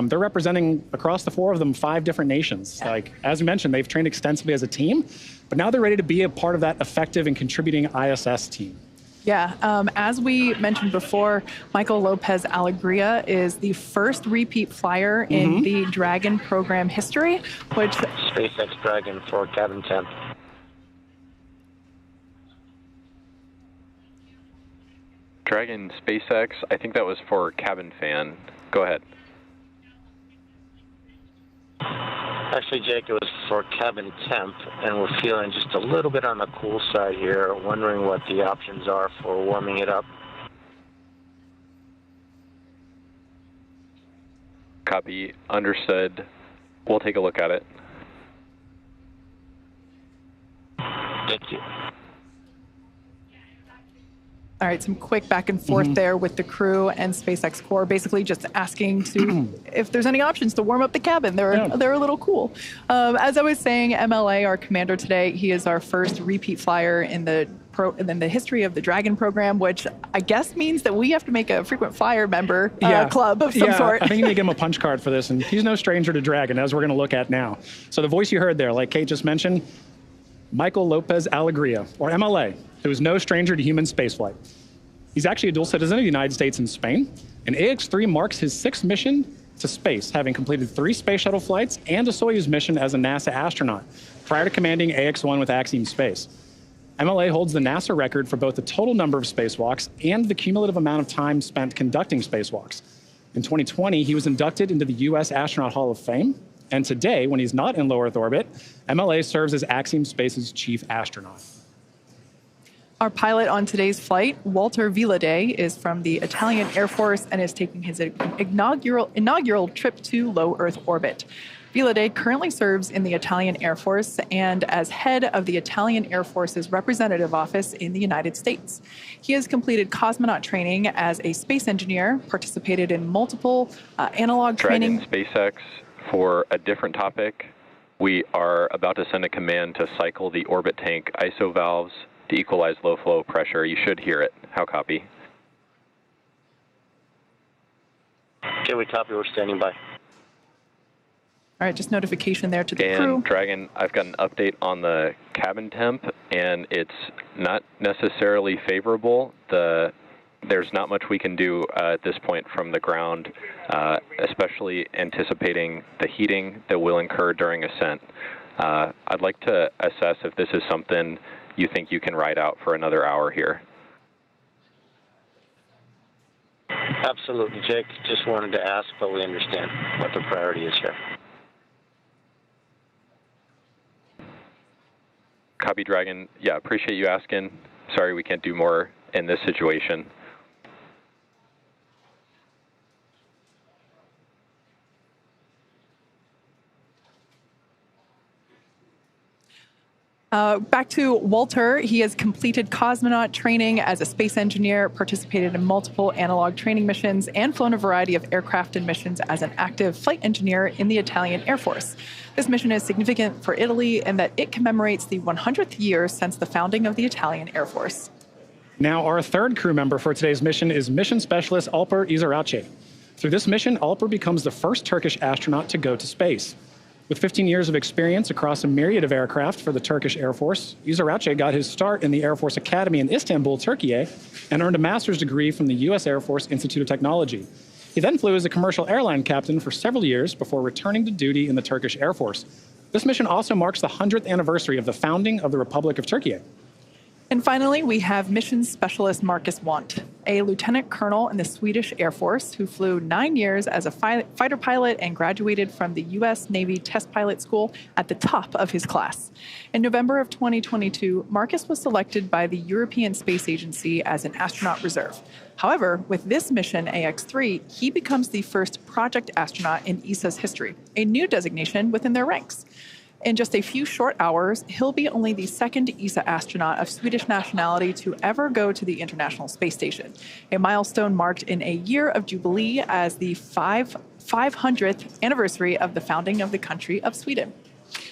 They're representing, across the four of them, 5 different nations. As you mentioned, they've trained extensively as a team, but now they're ready to be a part of that effective and contributing ISS team. Yeah, as we mentioned before, Michael Lopez Alegria is the first repeat flyer in the Dragon program history, which... SpaceX Dragon for cabin temp. Dragon, SpaceX, I think that was for cabin fan. Go ahead. Actually, Jake, it was for cabin temp, and we're feeling just a little bit on the cool side here, wondering what the options are for warming it up. Copy, understood. We'll take a look at it. Thank you. All right, some quick back and forth there with the crew and SpaceX core, basically just asking to if there's any options to warm up the cabin. They're a little cool. As I was saying, MLA, our commander today, he is our first repeat flyer in the history of the Dragon program, which I guess means that we have to make a frequent flyer member club of some sort. I think you need to give him a punch card for this, and he's no stranger to Dragon, as we're going to look at now. So the voice you heard there, like Kate just mentioned, Michael Lopez Alegria, or MLA, who is no stranger to human spaceflight. He's actually a dual citizen of the United States and Spain, and AX-3 marks his 6th mission to space, having completed 3 space shuttle flights and a Soyuz mission as a NASA astronaut, prior to commanding AX-1 with Axiom Space. MLA holds the NASA record for both the total number of spacewalks and the cumulative amount of time spent conducting spacewalks. In 2020, he was inducted into the U.S. Astronaut Hall of Fame, and today, when he's not in low Earth orbit, MLA serves as Axiom Space's chief astronaut. Our pilot on today's flight, Walter Villade, is from the Italian Air Force and is taking his inaugural trip to low Earth orbit. Villade currently serves in the Italian Air Force and as head of the Italian Air Force's representative office in the United States. He has completed cosmonaut training as a space engineer, participated in multiple analog training. SpaceX, for a different topic, we are about to send a command to cycle the orbit tank ISO valves to equalize low flow pressure. You should hear it. How copy? Okay, we copy. We're standing by. All right, just notification there to the and crew. Dragon, I've got an update on the cabin temp, and it's not necessarily favorable. There's not much we can do at this point from the ground, especially anticipating the heating that will incur during ascent. I'd like to assess if this is something you think you can ride out for another hour here. Absolutely, Jake. Just wanted to ask, but we understand what the priority is here. Copy, Dragon. Yeah, appreciate you asking. Sorry we can't do more in this situation. Back to Walter. He has completed cosmonaut training as a space engineer, participated in multiple analog training missions, and flown a variety of aircraft and missions as an active flight engineer in the Italian Air Force. This mission is significant for Italy in that it commemorates the 100th year since the founding of the Italian Air Force. Now, our third crew member for today's mission is Mission Specialist Alper Izirace. Through this mission, Alper becomes the first Turkish astronaut to go to space. With 15 years of experience across a myriad of aircraft for the Turkish Air Force, Izirace got his start in the Air Force Academy in Istanbul, Turkey, and earned a master's degree from the U.S. Air Force Institute of Technology. He then flew as a commercial airline captain for several years before returning to duty in the Turkish Air Force. This mission also marks the 100th anniversary of the founding of the Republic of Turkey. And finally, we have Mission Specialist Marcus Want, a lieutenant colonel in the Swedish Air Force who flew 9 years as a fighter pilot and graduated from the U.S. Navy Test Pilot School at the top of his class. In November of 2022, Marcus was selected by the European Space Agency as an astronaut reserve. However, with this mission, AX-3, he becomes the first project astronaut in ESA's history, a new designation within their ranks. In just a few short hours, he'll be only the second ESA astronaut of Swedish nationality to ever go to the International Space Station, a milestone marked in a year of jubilee as the 500th anniversary of the founding of the country of Sweden.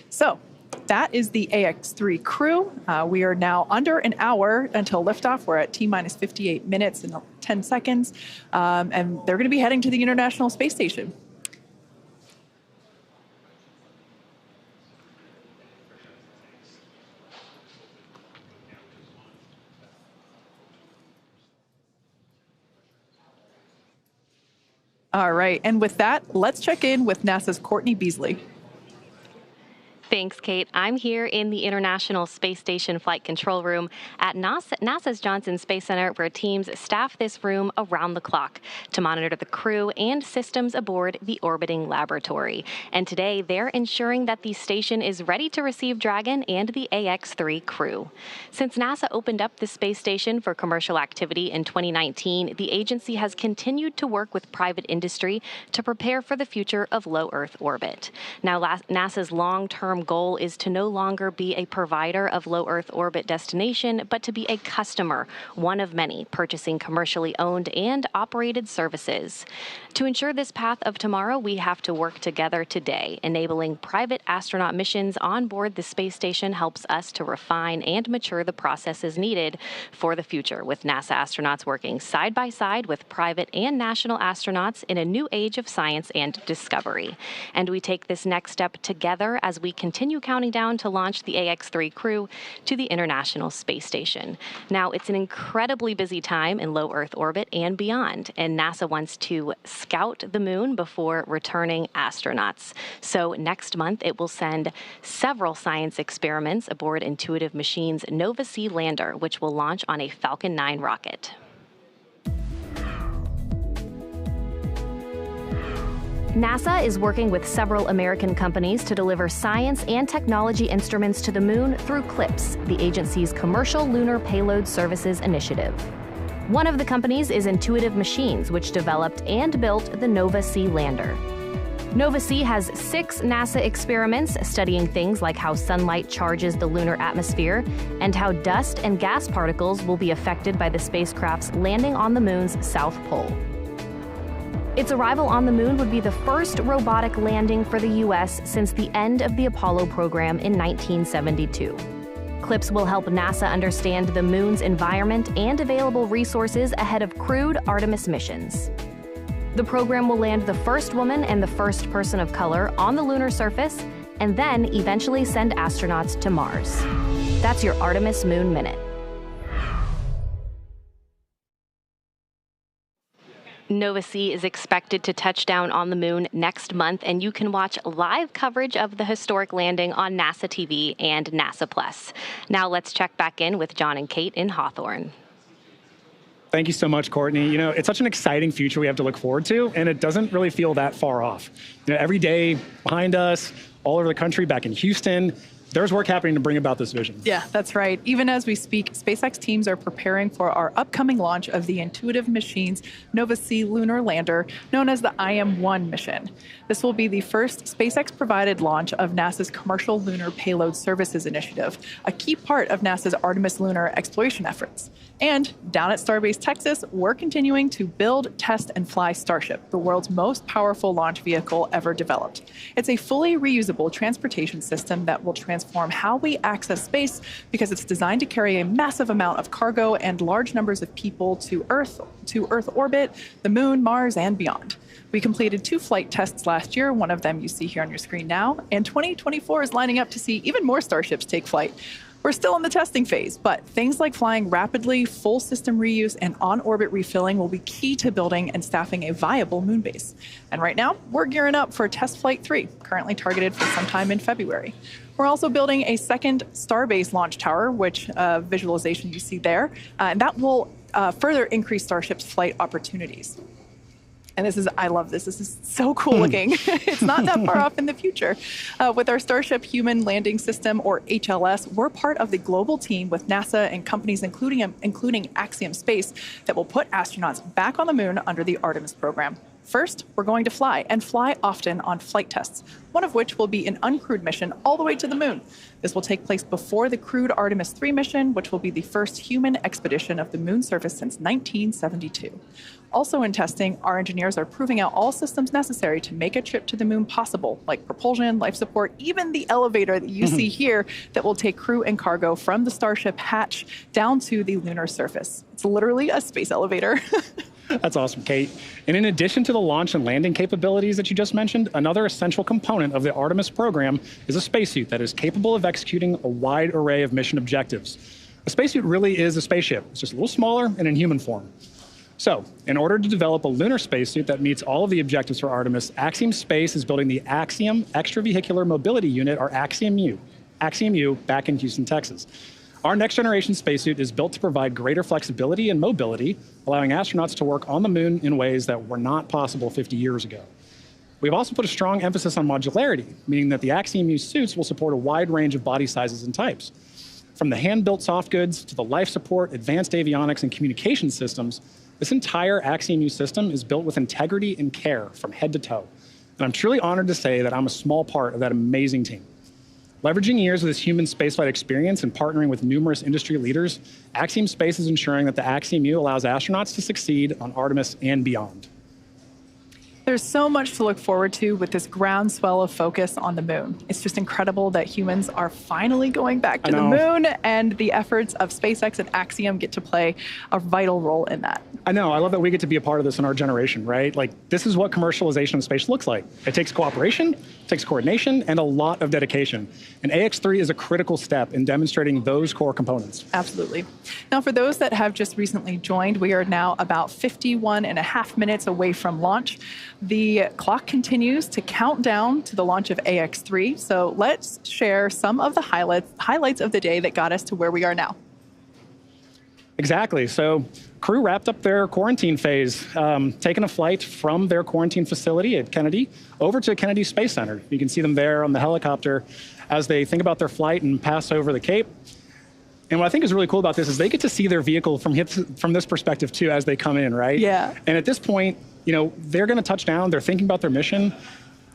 So that is the AX-3 crew. We are now under an hour until liftoff. We're at T-minus 58 minutes and 10 seconds, and they're going to be heading to the International Space Station. All right, and with that, let's check in with NASA's Courtney Beasley. Thanks, Kate. I'm here in the International Space Station Flight Control Room at NASA's Johnson Space Center, where teams staff this room around the clock to monitor the crew and systems aboard the orbiting laboratory. And today, they're ensuring that the station is ready to receive Dragon and the AX-3 crew. Since NASA opened up the space station for commercial activity in 2019, the agency has continued to work with private industry to prepare for the future of low Earth orbit. Now, NASA's long-term goal is to no longer be a provider of low Earth orbit destination, but to be a customer, one of many, purchasing commercially owned and operated services. To ensure this path of tomorrow, we have to work together today. Enabling private astronaut missions on board the space station helps us to refine and mature the processes needed for the future, with NASA astronauts working side by side with private and national astronauts in a new age of science and discovery. And we take this next step together as we continue counting down to launch the AX-3 crew to the International Space Station. Now, it's an incredibly busy time in low Earth orbit and beyond, and NASA wants to scout the moon before returning astronauts. So next month, it will send several science experiments aboard Intuitive Machines' Nova-C lander, which will launch on a Falcon 9 rocket. NASA is working with several American companies to deliver science and technology instruments to the moon through CLPS, the agency's Commercial Lunar Payload Services initiative. One of the companies is Intuitive Machines, which developed and built the Nova-C lander. Nova-C has 6 NASA experiments studying things like how sunlight charges the lunar atmosphere and how dust and gas particles will be affected by the spacecraft's landing on the moon's south pole. Its arrival on the moon would be the first robotic landing for the U.S. since the end of the Apollo program in 1972. CLPS will help NASA understand the moon's environment and available resources ahead of crewed Artemis missions. The program will land the first woman and the first person of color on the lunar surface, and then eventually send astronauts to Mars. That's your Artemis Moon Minute. Nova-C is expected to touch down on the moon next month, and you can watch live coverage of the historic landing on NASA TV and NASA Plus. Now let's check back in with John and Kate in Hawthorne. Thank you so much, Courtney. You know, it's such an exciting future we have to look forward to, and it doesn't really feel that far off. You know, every day behind us, all over the country, back in Houston, there's work happening to bring about this vision. Yeah, that's right. Even as we speak, SpaceX teams are preparing for our upcoming launch of the Intuitive Machines Nova-C lunar lander, known as the IM-1 mission. This will be the first SpaceX-provided launch of NASA's Commercial Lunar Payload Services initiative, a key part of NASA's Artemis lunar exploration efforts. And down at Starbase, Texas, we're continuing to build, test, and fly Starship, the world's most powerful launch vehicle ever developed. It's a fully reusable transportation system that will transform how we access space because it's designed to carry a massive amount of cargo and large numbers of people to Earth orbit, the moon, Mars, and beyond. We completed 2 flight tests last year, one of them you see here on your screen now, and 2024 is lining up to see even more Starships take flight. We're still in the testing phase, but things like flying rapidly, full system reuse, and on-orbit refilling will be key to building and staffing a viable moon base. And right now, we're gearing up for Test Flight 3, currently targeted for sometime in February. We're also building a second Starbase launch tower, which visualization you see there, and that will further increase Starship's flight opportunities. And I love this. This is so cool looking. It's not that far off in the future. With our Starship Human Landing System, or HLS, we're part of the global team with NASA and companies, including Axiom Space, that will put astronauts back on the moon under the Artemis program. First, we're going to fly, and fly often on flight tests, one of which will be an uncrewed mission all the way to the moon. This will take place before the crewed Artemis 3 mission, which will be the first human expedition of the moon's surface since 1972. Also in testing, our engineers are proving out all systems necessary to make a trip to the moon possible, like propulsion, life support, even the elevator that you see here that will take crew and cargo from the Starship hatch down to the lunar surface. It's literally a space elevator. That's awesome, Kate. And in addition to the launch and landing capabilities that you just mentioned, another essential component of the Artemis program is a spacesuit that is capable of executing a wide array of mission objectives. A spacesuit really is a spaceship. It's just a little smaller and in human form. So, in order to develop a lunar spacesuit that meets all of the objectives for Artemis, Axiom Space is building the Axiom Extravehicular Mobility Unit, or Axiom U, back in Houston, Texas. Our next generation spacesuit is built to provide greater flexibility and mobility, allowing astronauts to work on the moon in ways that were not possible 50 years ago. We've also put a strong emphasis on modularity, meaning that the Axiom U suits will support a wide range of body sizes and types. From the hand-built soft goods to the life support, advanced avionics, and communication systems, this entire Axiom U system is built with integrity and care from head to toe. And I'm truly honored to say that I'm a small part of that amazing team. Leveraging years of this human spaceflight experience and partnering with numerous industry leaders, Axiom Space is ensuring that the Axiom U allows astronauts to succeed on Artemis and beyond. There's so much to look forward to with this groundswell of focus on the moon. It's just incredible that humans are finally going back to the moon, and the efforts of SpaceX and Axiom get to play a vital role in that. I know. I love that we get to be a part of this in our generation, right? Like, this is what commercialization of space looks like. It takes cooperation, it takes coordination, and a lot of dedication. And AX3 is a critical step in demonstrating those core components. Absolutely. Now, for those that have just recently joined, we are now about 51.5 minutes away from launch. The clock continues to count down to the launch of AX3. So let's share some of the highlights of the day that got us to where we are now. Exactly. So crew wrapped up their quarantine phase, taking a flight from their quarantine facility at Kennedy over to Kennedy Space Center. You can see them there on the helicopter as they think about their flight and pass over the Cape. And what I think is really cool about this is they get to see their vehicle from this perspective too as they come in, right? Yeah. And at this point, you know, they're going to touch down, they're thinking about their mission,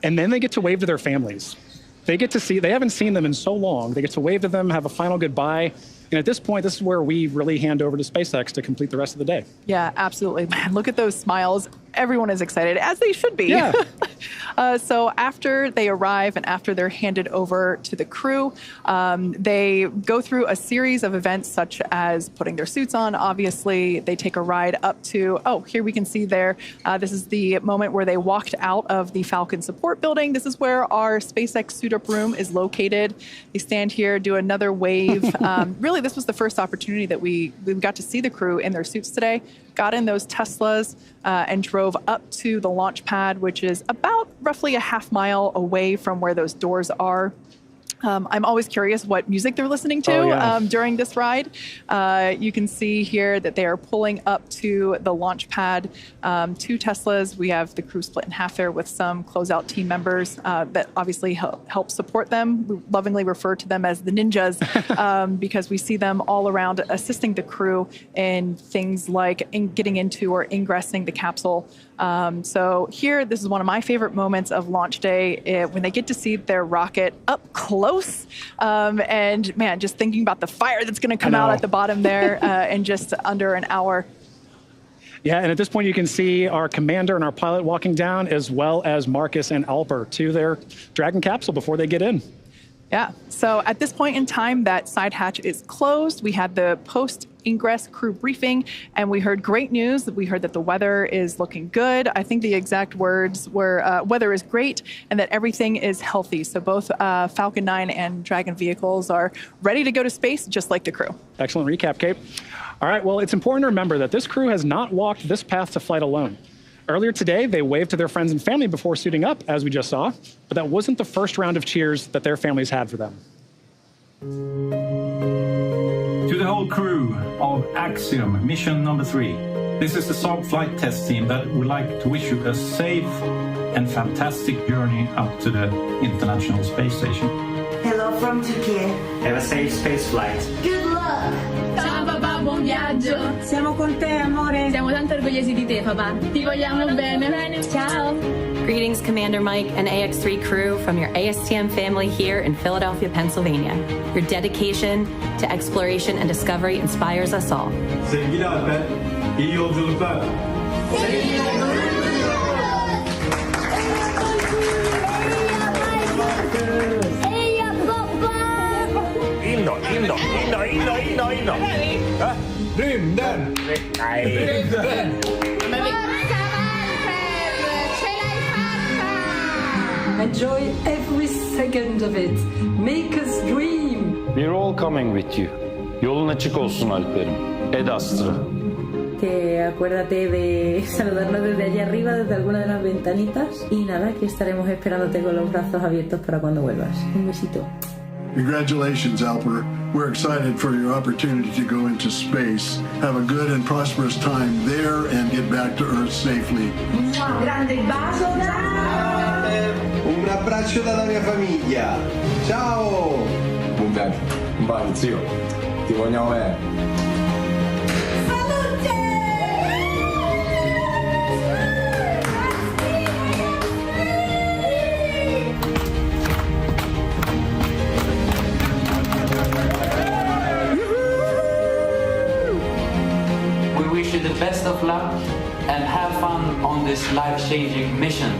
and then they get to wave to their families. They get to see, they haven't seen them in so long. They get to wave to them, have a final goodbye. And at this point, this is where we really hand over to SpaceX to complete the rest of the day. Yeah, absolutely. Man, look at those smiles. Everyone is excited, as they should be. Yeah. So after they arrive and after they're handed over to the crew, they go through a series of events such as putting their suits on. Obviously, they take a ride up to, here we can see there. This is the moment where they walked out of the Falcon support building. This is where our SpaceX suit-up room is located. They stand here, do another wave. Really, this was the first opportunity that we got to see the crew in their suits today. Got in those Teslas and drove up to the launch pad, which is about roughly a half mile away from where those doors are. I'm always curious what music they're listening to during this ride. You can see here that they are pulling up to the launch pad. 2 Teslas. We have the crew split in half there with some closeout team members that obviously help support them. We lovingly refer to them as the ninjas because we see them all around assisting the crew in things like getting into or ingressing the capsule. So here, this is one of my favorite moments of launch day when they get to see their rocket up close. And man, just thinking about the fire that's going to come out at the bottom there in just under an hour. Yeah, and at this point you can see our commander and our pilot walking down, as well as Marcus and Alper to their Dragon capsule before they get in. Yeah, so at this point in time, that side hatch is closed. We had the post-ingress crew briefing, and we heard great news. We heard that the weather is looking good. I think the exact words were, weather is great, and that everything is healthy. So both Falcon 9 and Dragon vehicles are ready to go to space, just like the crew. Excellent recap, Kate. All right, well, it's important to remember that this crew has not walked this path to flight alone. Earlier today, they waved to their friends and family before suiting up, as we just saw, but that wasn't the first round of cheers that their families had for them. To the whole crew of Axiom, mission number 3. This is the Saab flight test team that would like to wish you a safe and fantastic journey up to the International Space Station. Hello from Turkey. Have a safe space flight. Good luck! Ciao papà, buon viaggio! Siamo con te, amore! Siamo tanto orgogliosi di te, papà. Ti vogliamo bene. Ciao! Greetings, Commander Mike and AX3 crew from your ASTM family here in Philadelphia, Pennsylvania. Your dedication to exploration and discovery inspires us all. Sevgili Alper, iyi yolculuklar. Inno. Rymden! Enjoy every second of it. Make us dream. We're all coming with you. Yolun açık olsun Alper'im. Ed Astra. que acuérdate de saludarnos desde allí arriba, desde alguna de las ventanitas. Y nada, que estaremos esperándote con los brazos abiertos para cuando vuelvas. Un besito. Congratulations, Alper. We're excited for your opportunity to go into space. Have a good and prosperous time there and get back to Earth safely. Un grande bacio. Un abbraccio dalla mia famiglia. Ciao! Buon viaggio. Un bacio, zio. Ti vogliamo bene. The best of luck and have fun on this life-changing mission.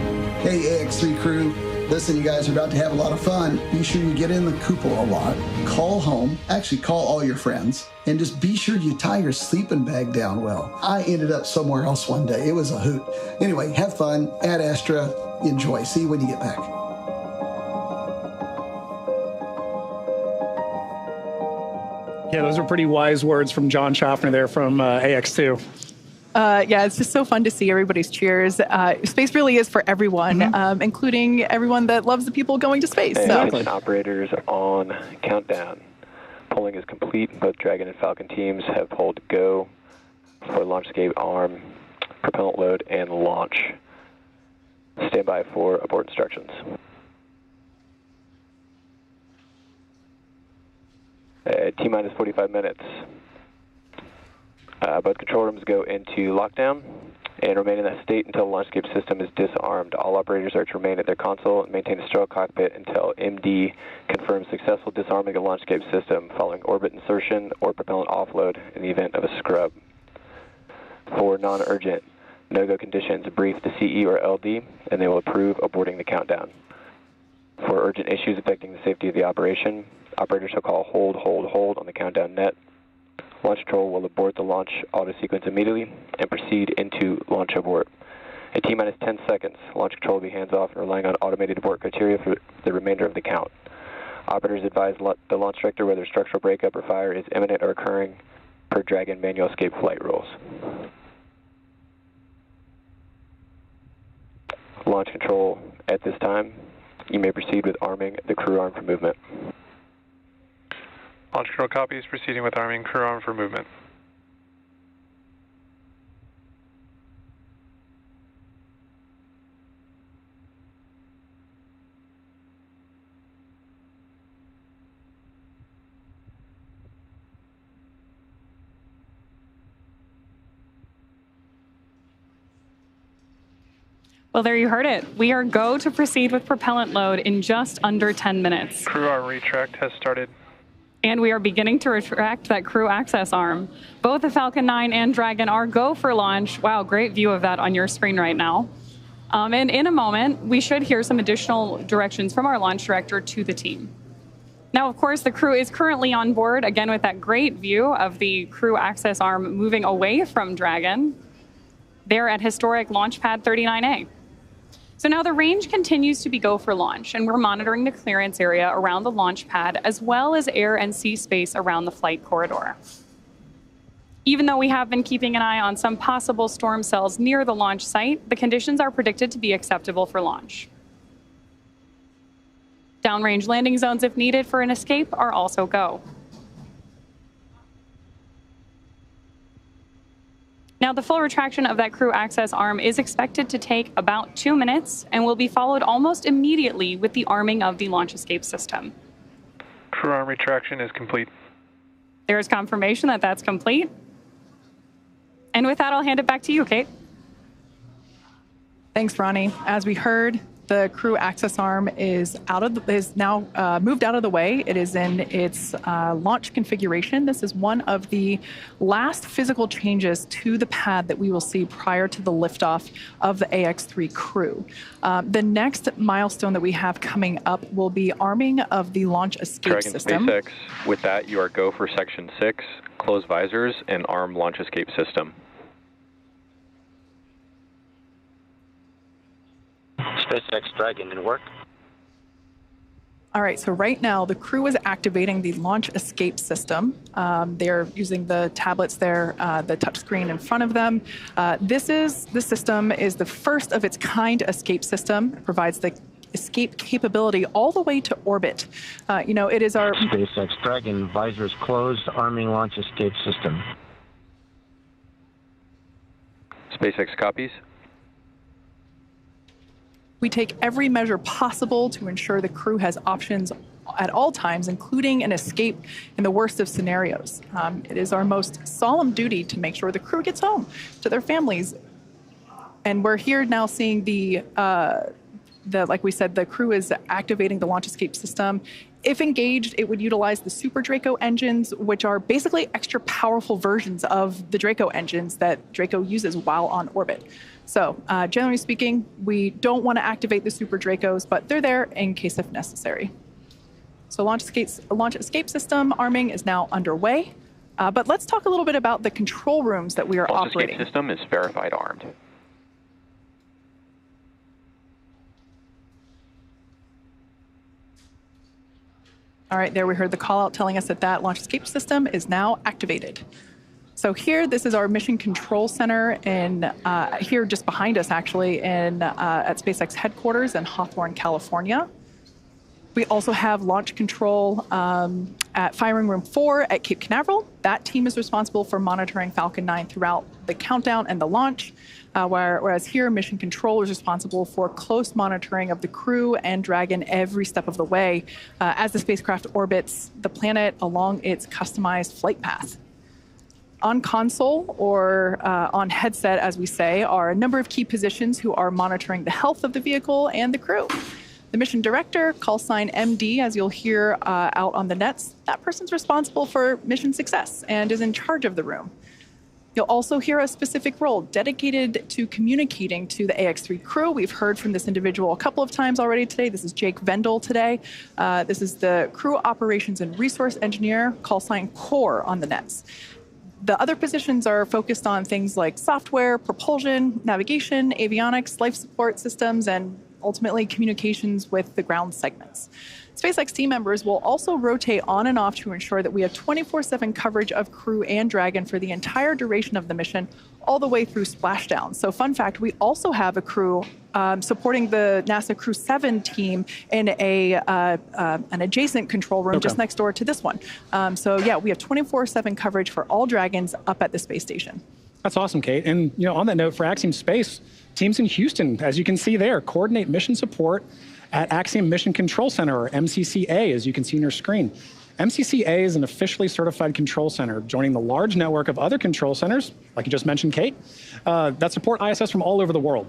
Hey AX3 crew, listen, you guys are about to have a lot of fun. Be sure you get in the cupola a lot, call home, actually call all your friends, and just be sure you tie your sleeping bag down well. I ended up somewhere else one day. It was a hoot. Anyway, have fun, Ad Astra, enjoy. See you when you get back. Yeah, those are pretty wise words from John Schaffner there from AX2. Yeah, it's just so fun to see everybody's cheers. Space really is for everyone, including everyone that loves the people going to space. And operators on countdown. Polling is complete. Both Dragon and Falcon teams have polled go for LaunchScape arm, propellant load, and launch. Stand by for abort instructions. T-minus 45 minutes. Both control rooms go into lockdown and remain in that state until the LaunchScape system is disarmed. All operators are to remain at their console and maintain a sterile cockpit until MD confirms successful disarming of the LaunchScape system following orbit insertion or propellant offload in the event of a scrub. For non-urgent no-go conditions, brief the CE or LD and they will approve aborting the countdown. For urgent issues affecting the safety of the operation, operators shall call hold, hold, hold on the countdown net. Launch control will abort the launch auto sequence immediately and proceed into launch abort. At T-minus 10 seconds, launch control will be hands-off and relying on automated abort criteria for the remainder of the count. Operators advise the launch director whether structural breakup or fire is imminent or occurring per Dragon manual escape flight rules. Launch control at this time. You may proceed with arming the crew arm for movement. Launch control copies, proceeding with arming crew arm for movement. Well, there you heard it. We are go to proceed with propellant load in just under 10 minutes. Crew arm retract has started. And we are beginning to retract that crew access arm. Both the Falcon 9 and Dragon are go for launch. Wow, great view of that on your screen right now. And in a moment, we should hear some additional directions from our launch director to the team. Now, of course, the crew is currently on board, again, with that great view of the crew access arm moving away from Dragon. They're at historic launch pad 39A. So now the range continues to be go for launch, and we're monitoring the clearance area around the launch pad, as well as air and sea space around the flight corridor. Even though we have been keeping an eye on some possible storm cells near the launch site, the conditions are predicted to be acceptable for launch. Downrange landing zones, if needed for an escape, are also go. Now, the full retraction of that crew access arm is expected to take about 2 minutes and will be followed almost immediately with the arming of the launch escape system. Crew arm retraction is complete. There is confirmation that that's complete. And with that, I'll hand it back to you, Kate. Thanks, Ronnie. As we heard, the crew access arm is now moved out of the way. It is in its launch configuration. This is one of the last physical changes to the pad that we will see prior to the liftoff of the AX3 crew. The next milestone that we have coming up will be arming of the launch escape Dragon system. SpaceX, with that, you are go for Section 6, close visors, and arm launch escape system. SpaceX Dragon in work. All right, so right now the crew is activating the launch escape system. They're using the tablets there, the touchscreen in front of them. This system is the first of its kind escape system. It provides the escape capability all the way to orbit. It is our SpaceX Dragon visors closed, arming launch escape system. SpaceX copies. We take every measure possible to ensure the crew has options at all times, including an escape in the worst of scenarios. It is our most solemn duty to make sure the crew gets home to their families. And we're here now seeing like we said, the crew is activating the launch escape system. If engaged, it would utilize the Super Draco engines, which are basically extra powerful versions of the Draco engines that Draco uses while on orbit. So generally speaking, we don't want to activate the Super Dracos, but they're there in case if necessary. So launch escape system arming is now underway. But let's talk a little bit about the control rooms that we are operating. Launch escape system is verified armed. All right, there we heard the call out telling us that launch escape system is now activated. So here, this is our mission control center, and here just behind us, actually, at SpaceX headquarters in Hawthorne, California. We also have launch control at Firing Room 4 at Cape Canaveral. That team is responsible for monitoring Falcon 9 throughout the countdown and the launch, whereas here, mission control is responsible for close monitoring of the crew and Dragon every step of the way as the spacecraft orbits the planet along its customized flight path. On console, or on headset, as we say, are a number of key positions who are monitoring the health of the vehicle and the crew. The mission director, call sign MD, as you'll hear out on the nets, that person's responsible for mission success and is in charge of the room. You'll also hear a specific role dedicated to communicating to the AX3 crew. We've heard from this individual a couple of times already today. This is Jake Vendel today. This is the crew operations and resource engineer, call sign core on the nets. The other positions are focused on things like software, propulsion, navigation, avionics, life support systems, and ultimately communications with the ground segments. SpaceX team members will also rotate on and off to ensure that we have 24/7 coverage of crew and Dragon for the entire duration of the mission, all the way through splashdown. So fun fact, we also have a crew supporting the NASA Crew 7 team in an adjacent control room just next door to this one. So yeah, we have 24/7 coverage for all Dragons up at the space station. That's awesome, Kate. And on that note, for Axiom Space, teams in Houston, as you can see there, coordinate mission support at Axiom Mission Control Center, or MCCA, as you can see on your screen. MCCA is an officially certified control center, joining the large network of other control centers, like you just mentioned, Kate, that support ISS from all over the world.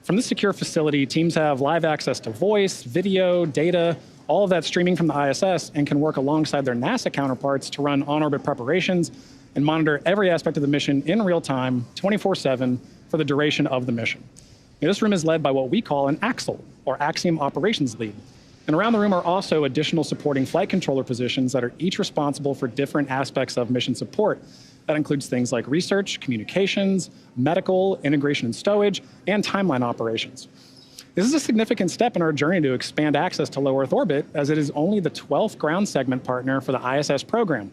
From this secure facility, teams have live access to voice, video, data, all of that streaming from the ISS, and can work alongside their NASA counterparts to run on-orbit preparations and monitor every aspect of the mission in real time, 24/7, for the duration of the mission. This room is led by what we call an AXL, or Axiom Operations Lead. And around the room are also additional supporting flight controller positions that are each responsible for different aspects of mission support. That includes things like research, communications, medical, integration and stowage, and timeline operations. This is a significant step in our journey to expand access to low Earth orbit, as it is only the 12th ground segment partner for the ISS program.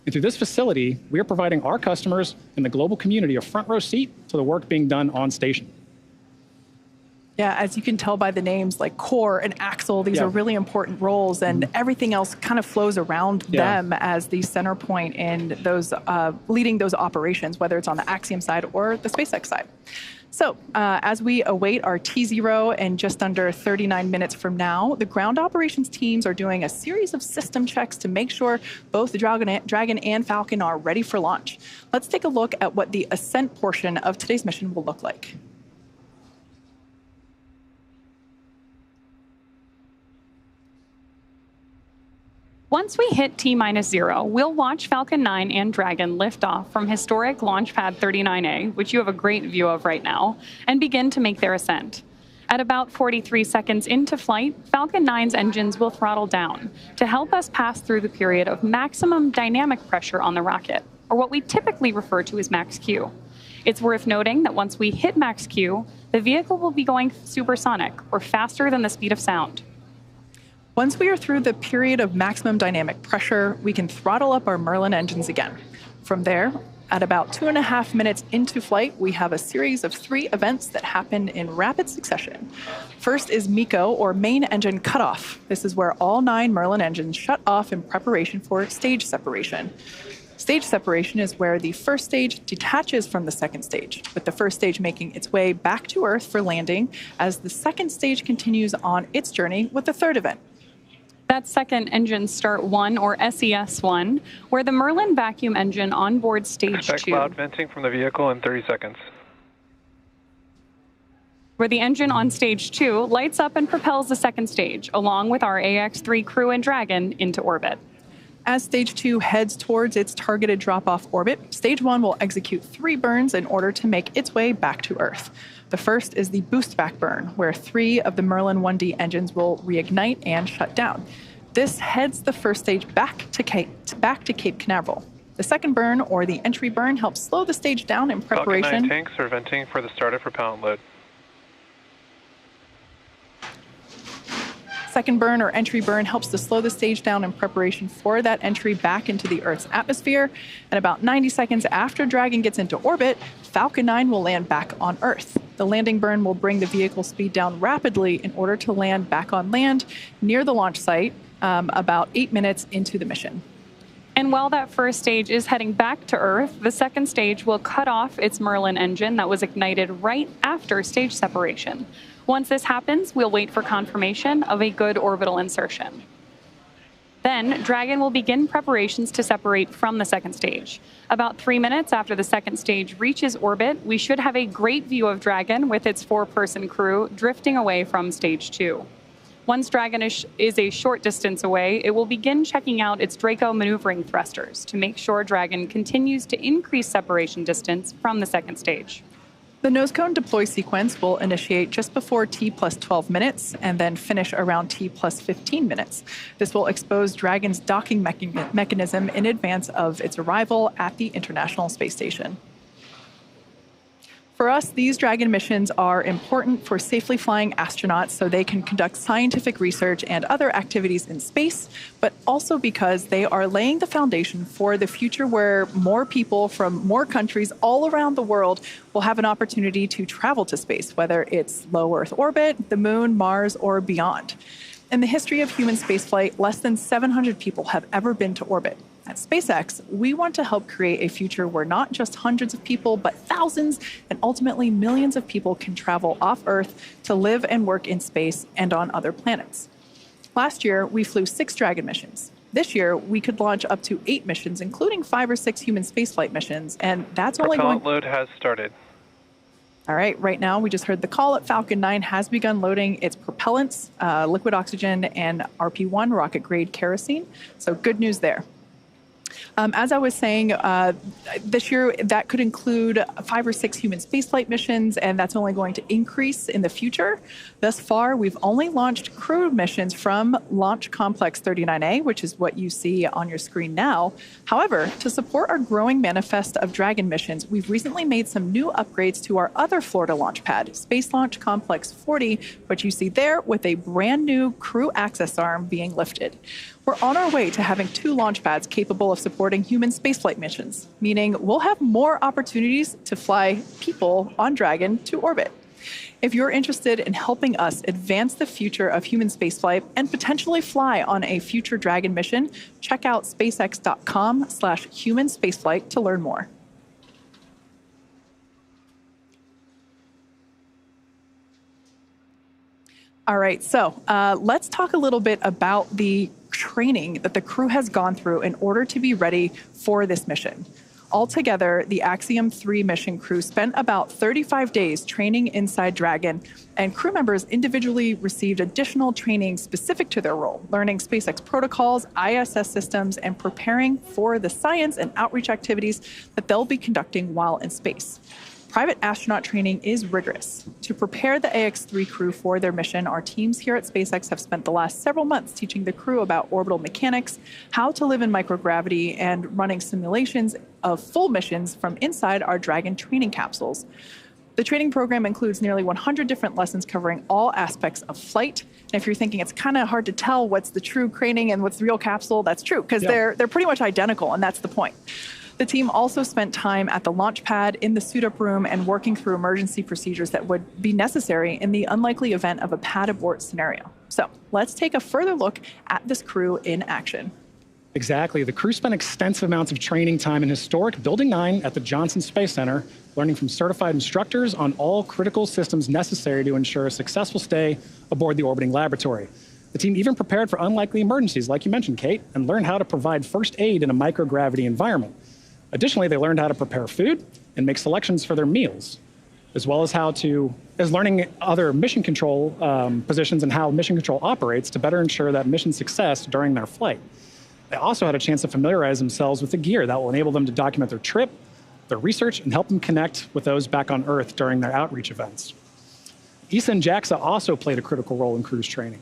And through this facility, we are providing our customers and the global community a front row seat to the work being done on station. Yeah, as you can tell by the names like Core and Axel, these are really important roles, and everything else kind of flows around them as the center point in those leading those operations, whether it's on the Axiom side or the SpaceX side. So as we await our T0 in just under 39 minutes from now, the ground operations teams are doing a series of system checks to make sure both the Dragon and Falcon are ready for launch. Let's take a look at what the ascent portion of today's mission will look like. Once we hit T-0, we'll watch Falcon 9 and Dragon lift off from historic Launch Pad 39A, which you have a great view of right now, and begin to make their ascent. At about 43 seconds into flight, Falcon 9's engines will throttle down to help us pass through the period of maximum dynamic pressure on the rocket, or what we typically refer to as max Q. It's worth noting that once we hit max Q, the vehicle will be going supersonic, or faster than the speed of sound. Once we are through the period of maximum dynamic pressure, we can throttle up our Merlin engines again. From there, at about 2.5 minutes into flight, we have a series of 3 events that happen in rapid succession. First is MECO, or main engine cutoff. This is where all 9 Merlin engines shut off in preparation for stage separation. Stage separation is where the first stage detaches from the second stage, with the first stage making its way back to Earth for landing as the second stage continues on its journey with the third event. That's second engine start 1, or SES1, where the Merlin vacuum engine on board stage Expect 2. cloud venting from the vehicle in 30 seconds. Where the engine on stage 2 lights up and propels the second stage, along with our AX3 crew and Dragon, into orbit. As stage 2 heads towards its targeted drop-off orbit, stage 1 will execute 3 burns in order to make its way back to Earth. The first is the boost back burn, where 3 of the Merlin 1D engines will reignite and shut down. This heads the first stage back to Cape Canaveral. The second burn, or the entry burn, helps slow the stage down in preparation. Falcon 9 tanks are venting for the start of propellant load. Second burn, or entry burn, helps to slow the stage down in preparation for that entry back into the Earth's atmosphere. And about 90 seconds after Dragon gets into orbit, Falcon 9 will land back on Earth. The landing burn will bring the vehicle speed down rapidly in order to land back on land near the launch site about 8 minutes into the mission. And while that first stage is heading back to Earth, the second stage will cut off its Merlin engine that was ignited right after stage separation. Once this happens, we'll wait for confirmation of a good orbital insertion. Then, Dragon will begin preparations to separate from the second stage. About 3 minutes after the second stage reaches orbit, we should have a great view of Dragon with its 4-person crew drifting away from stage 2. Once Dragon is a short distance away, it will begin checking out its Draco maneuvering thrusters to make sure Dragon continues to increase separation distance from the second stage. The nose cone deploy sequence will initiate just before T plus 12 minutes and then finish around T plus 15 minutes. This will expose Dragon's docking mechanism in advance of its arrival at the International Space Station. For us, these Dragon missions are important for safely flying astronauts so they can conduct scientific research and other activities in space, but also because they are laying the foundation for the future where more people from more countries all around the world will have an opportunity to travel to space, whether it's low Earth orbit, the moon, Mars, or beyond. In the history of human spaceflight, less than 700 people have ever been to orbit. At SpaceX, we want to help create a future where not just hundreds of people, but thousands and ultimately millions of people can travel off Earth to live and work in space and on other planets. Last year, we flew 6 Dragon missions. This year, we could launch up to 8 missions, including 5 or 6 human spaceflight missions, and that's only going... Propellant load has started. All right, right now we just heard the call at Falcon 9 has begun loading its propellants, liquid oxygen, and RP-1 rocket-grade kerosene, so good news there. As I was saying, this year that could include 5 or 6 human spaceflight missions, and that's only going to increase in the future. Thus far, we've only launched crew missions from Launch Complex 39A, which is what you see on your screen now. However, to support our growing manifest of Dragon missions, we've recently made some new upgrades to our other Florida launch pad, Space Launch Complex 40, which you see there with a brand new crew access arm being lifted. We're on our way to having 2 launch pads capable of supporting human spaceflight missions, meaning we'll have more opportunities to fly people on Dragon to orbit. If you're interested in helping us advance the future of human spaceflight and potentially fly on a future Dragon mission, check out spacex.com/human spaceflight to learn more. All right, so let's talk a little bit about the training that the crew has gone through in order to be ready for this mission. Altogether, the Axiom 3 mission crew spent about 35 days training inside Dragon, and crew members individually received additional training specific to their role, learning SpaceX protocols, ISS systems, and preparing for the science and outreach activities that they'll be conducting while in space. Private astronaut training is rigorous. To prepare the AX3 crew for their mission, our teams here at SpaceX have spent the last several months teaching the crew about orbital mechanics, how to live in microgravity, and running simulations of full missions from inside our Dragon training capsules. The training program includes nearly 100 different lessons covering all aspects of flight. And if you're thinking it's kind of hard to tell what's the true craning and what's the real capsule, that's true, because they're pretty much identical, and that's the point. The team also spent time at the launch pad, in the suit-up room, and working through emergency procedures that would be necessary in the unlikely event of a pad abort scenario. So let's take a further look at this crew in action. Exactly. The crew spent extensive amounts of training time in historic Building 9 at the Johnson Space Center, learning from certified instructors on all critical systems necessary to ensure a successful stay aboard the orbiting laboratory. The team even prepared for unlikely emergencies, like you mentioned, Kate, and learned how to provide first aid in a microgravity environment. Additionally, they learned how to prepare food and make selections for their meals, as well as learning other mission control positions and how mission control operates to better ensure that mission success during their flight. They also had a chance to familiarize themselves with the gear that will enable them to document their trip, their research, and help them connect with those back on Earth during their outreach events. ESA and JAXA also played a critical role in cruise training.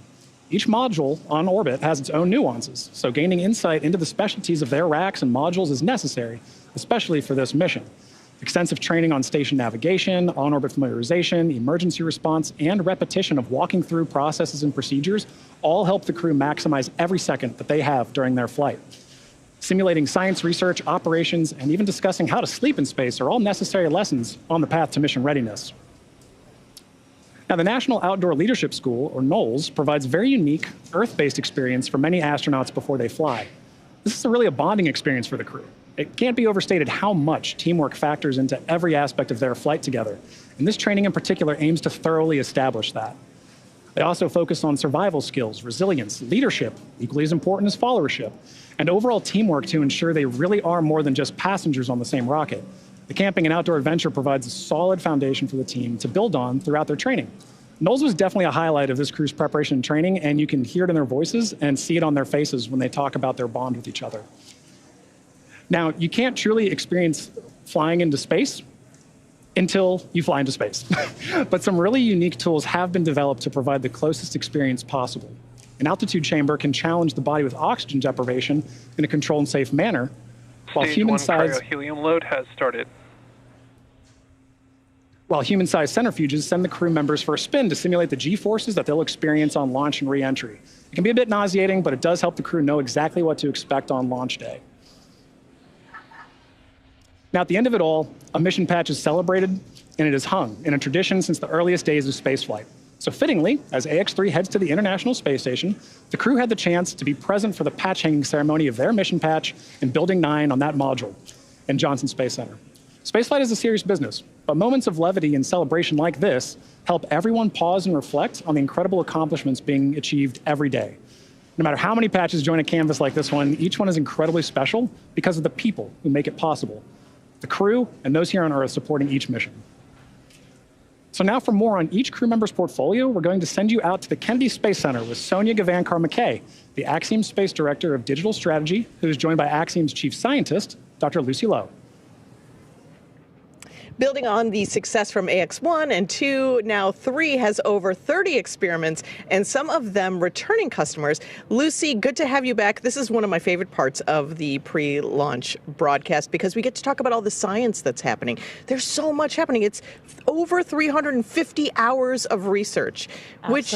Each module on orbit has its own nuances, so gaining insight into the specialties of their racks and modules is necessary, especially for this mission. Extensive training on station navigation, on-orbit familiarization, emergency response, and repetition of walking through processes and procedures all help the crew maximize every second that they have during their flight. Simulating science research, operations, and even discussing how to sleep in space are all necessary lessons on the path to mission readiness. Now, the National Outdoor Leadership School, or NOLS, provides very unique Earth-based experience for many astronauts before they fly. This is really a bonding experience for the crew. It can't be overstated how much teamwork factors into every aspect of their flight together, and this training in particular aims to thoroughly establish that. They also focus on survival skills, resilience, leadership, equally as important as followership, and overall teamwork to ensure they really are more than just passengers on the same rocket. The camping and outdoor adventure provides a solid foundation for the team to build on throughout their training. NOLS was definitely a highlight of this crew's preparation and training, and you can hear it in their voices and see it on their faces when they talk about their bond with each other. Now, you can't truly experience flying into space until you fly into space. But some really unique tools have been developed to provide the closest experience possible. An altitude chamber can challenge the body with oxygen deprivation in a controlled and safe manner, while Stage 1 cryo-helium load has started. While human-sized centrifuges send the crew members for a spin to simulate the G-forces that they'll experience on launch and re-entry. It can be a bit nauseating, but it does help the crew know exactly what to expect on launch day. Now, at the end of it all, a mission patch is celebrated, and it is hung in a tradition since the earliest days of spaceflight. So fittingly, as AX-3 heads to the International Space Station, the crew had the chance to be present for the patch hanging ceremony of their mission patch in Building 9 on that module in Johnson Space Center. Spaceflight is a serious business, but moments of levity and celebration like this help everyone pause and reflect on the incredible accomplishments being achieved every day. No matter how many patches join a canvas like this one, each one is incredibly special because of the people who make it possible, the crew and those here on Earth supporting each mission. So now for more on each crew member's portfolio, we're going to send you out to the Kennedy Space Center with Sonia Gavankar-McKay, the Axiom Space Director of Digital Strategy, who is joined by Axiom's Chief Scientist, Dr. Lucy Lowe. Building on the success from AX1 and 2, now 3 has over 30 experiments, and some of them returning customers. Lucy, good to have you back. This is one of my favorite parts of the pre-launch broadcast because we get to talk about all the science that's happening. There's so much happening. It's over 350 hours of research, which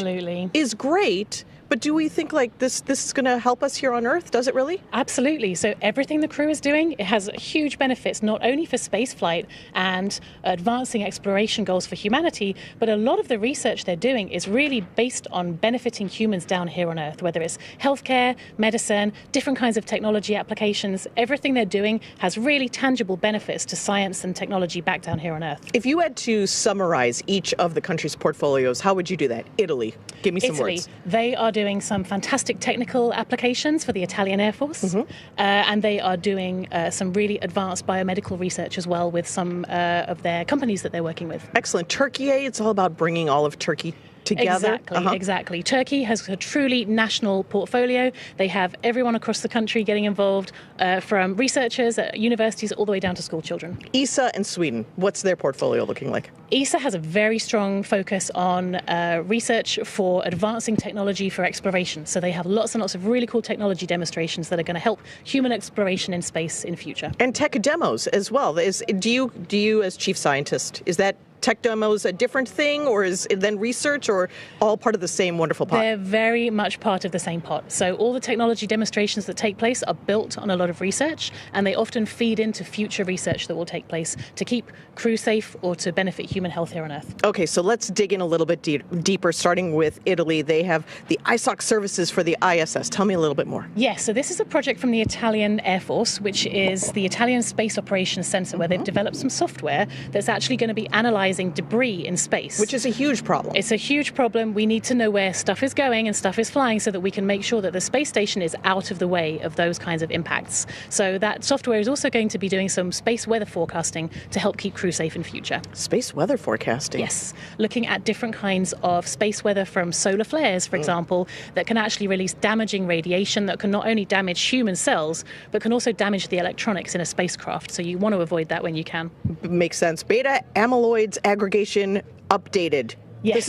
is great. But do we think like this is going to help us here on Earth? Does it really? Absolutely. So everything the crew is doing, it has huge benefits, not only for spaceflight and advancing exploration goals for humanity, but a lot of the research they're doing is really based on benefiting humans down here on Earth, whether it's healthcare, medicine, different kinds of technology applications. Everything they're doing has really tangible benefits to science and technology back down here on Earth. If you had to summarize each of the country's portfolios, how would you do that? Italy, give me some words. They are doing some fantastic technical applications for the Italian Air Force, and they are doing some really advanced biomedical research as well with some of their companies that they're working with. Excellent. Turkey, it's all about bringing all of Turkey together. Exactly. Turkey has a truly national portfolio. They have everyone across the country getting involved, from researchers at universities all the way down to school children. ESA and Sweden, what's their portfolio looking like? ESA has a very strong focus on research for advancing technology for exploration. So they have lots and lots of really cool technology demonstrations that are going to help human exploration in space in future. And tech demos as well. Do you as chief scientist, is that tech demos a different thing, or is it then research, or all part of the same wonderful pot? They're very much part of the same pot. So all the technology demonstrations that take place are built on a lot of research, and they often feed into future research that will take place to keep crew safe or to benefit human health here on Earth. Okay, so let's dig in a little bit deeper, starting with Italy. They have the ISOC services for the ISS. Tell me a little bit more. Yes, so this is a project from the Italian Air Force, which is the Italian Space Operations Center, where they've developed some software that's actually going to be analyzing debris in space. Which is a huge problem. It's a huge problem. We need to know where stuff is going and stuff is flying so that we can make sure that the space station is out of the way of those kinds of impacts. So that software is also going to be doing some space weather forecasting to help keep crew safe in future. Space weather forecasting? Yes. Looking at different kinds of space weather from solar flares, for example, that can actually release damaging radiation that can not only damage human cells, but can also damage the electronics in a spacecraft. So you want to avoid that when you can. Makes sense. Beta amyloids aggregation updated. Yes.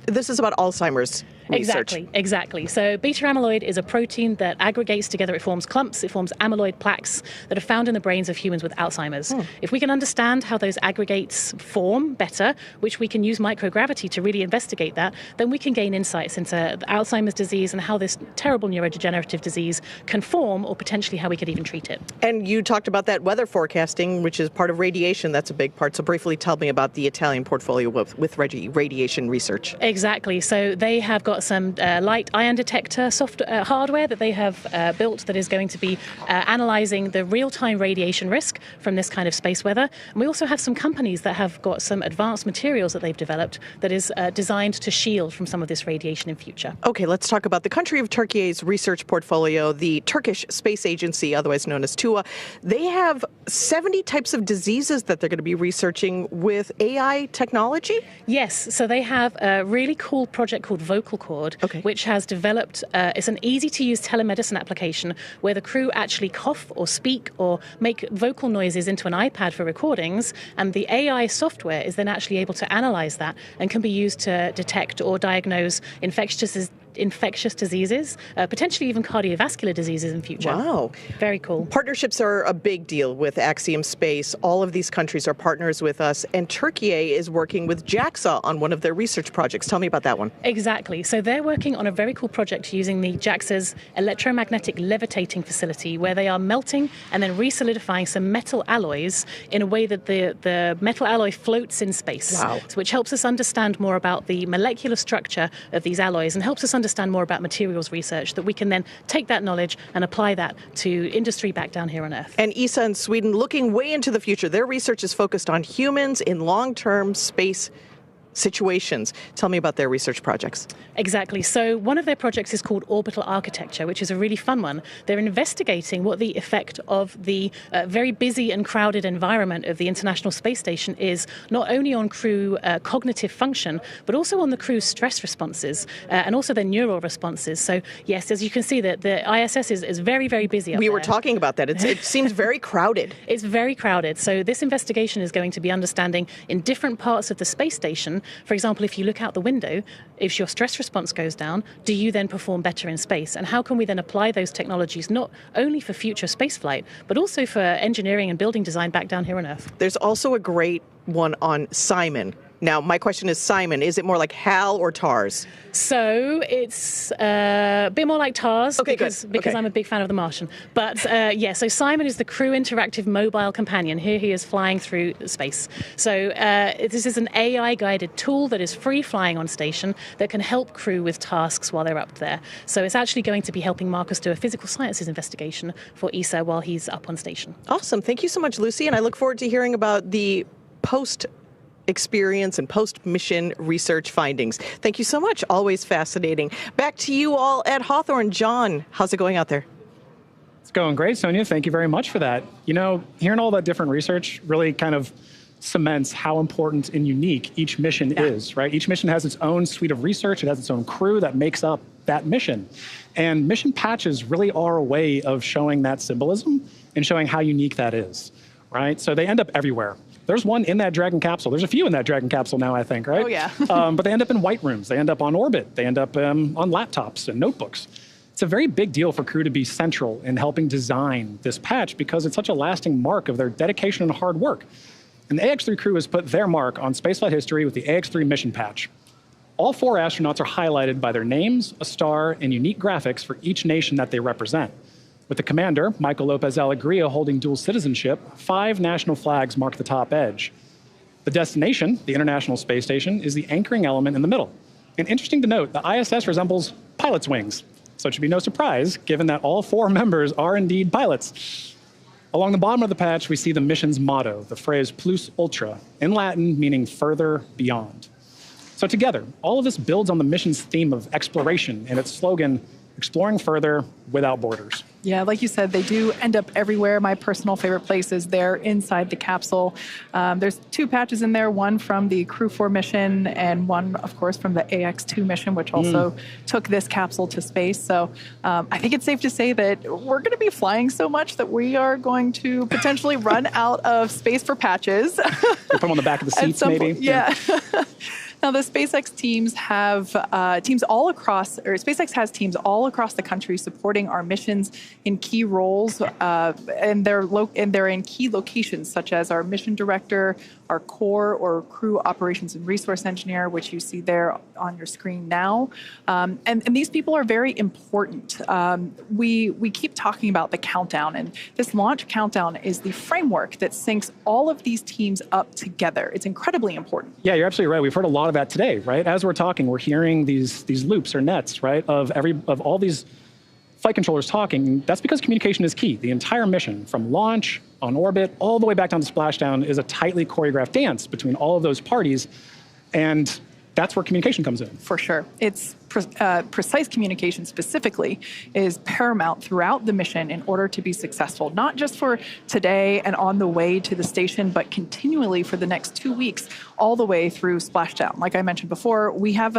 This is about Alzheimer's research. Exactly. So beta amyloid is a protein that aggregates together. It forms clumps. It forms amyloid plaques that are found in the brains of humans with Alzheimer's. If we can understand how those aggregates form better, which we can use microgravity to really investigate that, then we can gain insights into Alzheimer's disease and how this terrible neurodegenerative disease can form, or potentially how we could even treat it. And you talked about that weather forecasting, which is part of radiation. That's a big part. So briefly tell me about the Italian portfolio with radiation research. Exactly. So they have got some light ion detector hardware that they have built that is going to be analyzing the real-time radiation risk from this kind of space weather. And we also have some companies that have got some advanced materials that they've developed that is designed to shield from some of this radiation in future. Okay, let's talk about the country of Turkey's research portfolio, the Turkish Space Agency, otherwise known as TUA. They have 70 types of diseases that they're going to be researching with AI technology? Yes, so they have a really cool project called Vocal Cord, which has developed, it's an easy-to-use telemedicine application where the crew actually cough or speak or make vocal noises into an iPad for recordings, and the AI software is then actually able to analyze that and can be used to detect or diagnose infectious diseases, potentially even cardiovascular diseases in future. Wow. Very cool. Partnerships are a big deal with Axiom Space. All of these countries are partners with us, and Turkey is working with JAXA on one of their research projects. Tell me about that one. Exactly. So they're working on a very cool project using the JAXA's electromagnetic levitating facility, where they are melting and then re-solidifying some metal alloys in a way that the metal alloy floats in space. Wow. So which helps us understand more about the molecular structure of these alloys and helps us understand more about materials research that we can then take that knowledge and apply that to industry back down here on Earth. And ESA in Sweden, looking way into the future. Their research is focused on humans in long-term space situations. Tell me about their research projects. Exactly. So one of their projects is called Orbital Architecture, which is a really fun one. They're investigating what the effect of the very busy and crowded environment of the International Space Station is, not only on crew cognitive function, but also on the crew's stress responses and also their neural responses. So yes, as you can see, that the ISS is very, very busy up We there. were talking about that. It seems very crowded. It's very crowded. So this investigation is going to be understanding in different parts of the space station. For example, if you look out the window, if your stress response goes down, do you then perform better in space? And how can we then apply those technologies not only for future spaceflight, but also for engineering and building design back down here on Earth? There's also a great one on Simon. Now, my question is, Simon, is it more like HAL or TARS? So it's a bit more like TARS because I'm a big fan of The Martian. But so Simon is the crew interactive mobile companion. Here he is flying through space. So this is an AI-guided tool that is free flying on station that can help crew with tasks while they're up there. So it's actually going to be helping Marcus do a physical sciences investigation for ESA while he's up on station. Awesome. Thank you so much, Lucy. And I look forward to hearing about the post-experience and post-mission research findings. Thank you so much. Always fascinating. Back to you all at Hawthorne. John, how's it going out there? It's going great, Sonia. Thank you very much for that. You know, hearing all that different research really kind of cements how important and unique each mission is, right? Each mission has its own suite of research. It has its own crew that makes up that mission. And mission patches really are a way of showing that symbolism and showing how unique that is, right? So they end up everywhere. There's one in that Dragon capsule. There's a few in that Dragon capsule now, I think, right? Oh, yeah. But they end up in white rooms. They end up on orbit. They end up on laptops and notebooks. It's a very big deal for crew to be central in helping design this patch because it's such a lasting mark of their dedication and hard work. And the AX3 crew has put their mark on spaceflight history with the AX3 mission patch. All 4 astronauts are highlighted by their names, a star, and unique graphics for each nation that they represent. With the commander, Michael Lopez Alegria, holding dual citizenship, 5 national flags mark the top edge. The destination, the International Space Station, is the anchoring element in the middle. And interesting to note, the ISS resembles pilot's wings. So it should be no surprise, given that all 4 members are indeed pilots. Along the bottom of the patch, we see the mission's motto, the phrase plus ultra, in Latin meaning further beyond. So together, all of this builds on the mission's theme of exploration and its slogan, exploring further without borders. Yeah, like you said, they do end up everywhere. My personal favorite place is there inside the capsule. There's 2 patches in there, one from the Crew 4 mission and one, of course, from the AX2 mission, which also took this capsule to space. So I think it's safe to say that we're going to be flying so much that we are going to potentially run out of space for patches. You put them on the back of the seats, maybe? Yeah. Now, the SpaceX teams have teams all across, or SpaceX has teams all across the country supporting our missions in key roles, and they're in key locations such as our mission director, our core or crew operations and resource engineer, which you see there on your screen now. And these people are very important. We keep talking about the countdown, and this launch countdown is the framework that syncs all of these teams up together. It's incredibly important. Yeah, you're absolutely right. We've heard a lot of that today, right? As we're talking, we're hearing these loops or nets, right, of all these flight controllers talking. That's because communication is key. The entire mission, from launch, on orbit, all the way back down to splashdown, is a tightly choreographed dance between all of those parties, and that's where communication comes in. For sure. It's precise communication specifically is paramount throughout the mission in order to be successful, not just for today and on the way to the station, but continually for the next 2 weeks, all the way through splashdown. Like I mentioned before, we have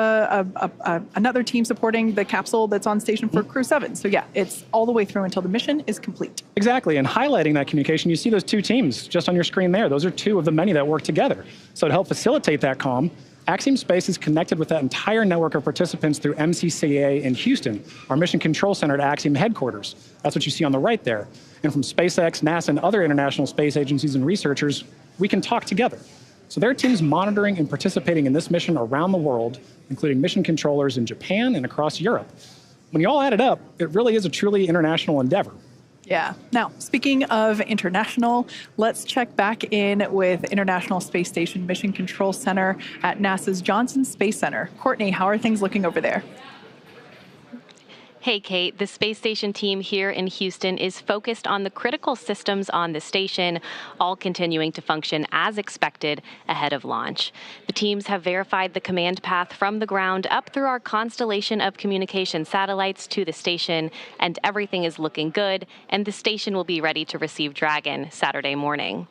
another team supporting the capsule that's on station for Crew 7. So yeah, it's all the way through until the mission is complete. Exactly, and highlighting that communication, you see those 2 teams just on your screen there. Those are 2 of the many that work together. So to help facilitate that comm, Axiom Space is connected with that entire network of participants through MCCA in Houston, our mission control center at Axiom headquarters. That's what you see on the right there. And from SpaceX, NASA, and other international space agencies and researchers, we can talk together. So there are teams monitoring and participating in this mission around the world, including mission controllers in Japan and across Europe. When you all add it up, it really is a truly international endeavor. Yeah. Now, speaking of international, let's check back in with International Space Station Mission Control Center at NASA's Johnson Space Center. Courtney, how are things looking over there? Hey, Kate. The space station team here in Houston is focused on the critical systems on the station, all continuing to function as expected ahead of launch. The teams have verified the command path from the ground up through our constellation of communication satellites to the station, and everything is looking good, and the station will be ready to receive Dragon Saturday morning.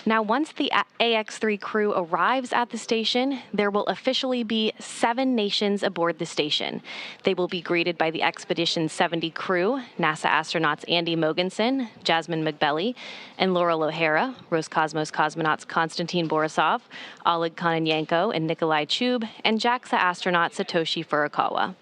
Now, once the AX3 crew arrives at the station, there will officially be 7 nations aboard the station. They will be greeted by the Expedition 70 crew, NASA astronauts Andy Mogensen, Jasmine McBelly, and Laurel O'Hara, Roscosmos cosmonauts Konstantin Borisov, Oleg Kononenko and Nikolai Chub, and JAXA astronaut Satoshi Furukawa.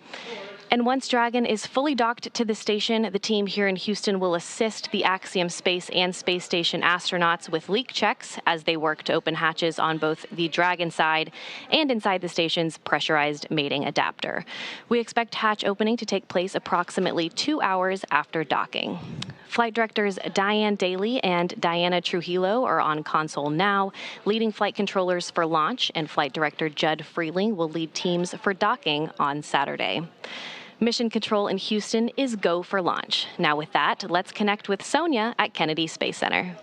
And once Dragon is fully docked to the station, the team here in Houston will assist the Axiom Space and Space Station astronauts with leak checks as they work to open hatches on both the Dragon side and inside the station's pressurized mating adapter. We expect hatch opening to take place approximately 2 hours after docking. Flight directors Diane Daly and Diana Trujillo are on console now, leading flight controllers for launch, and flight director Judd Freeling will lead teams for docking on Saturday. Mission control in Houston is go for launch. Now with that, let's connect with Sonia at Kennedy Space Center.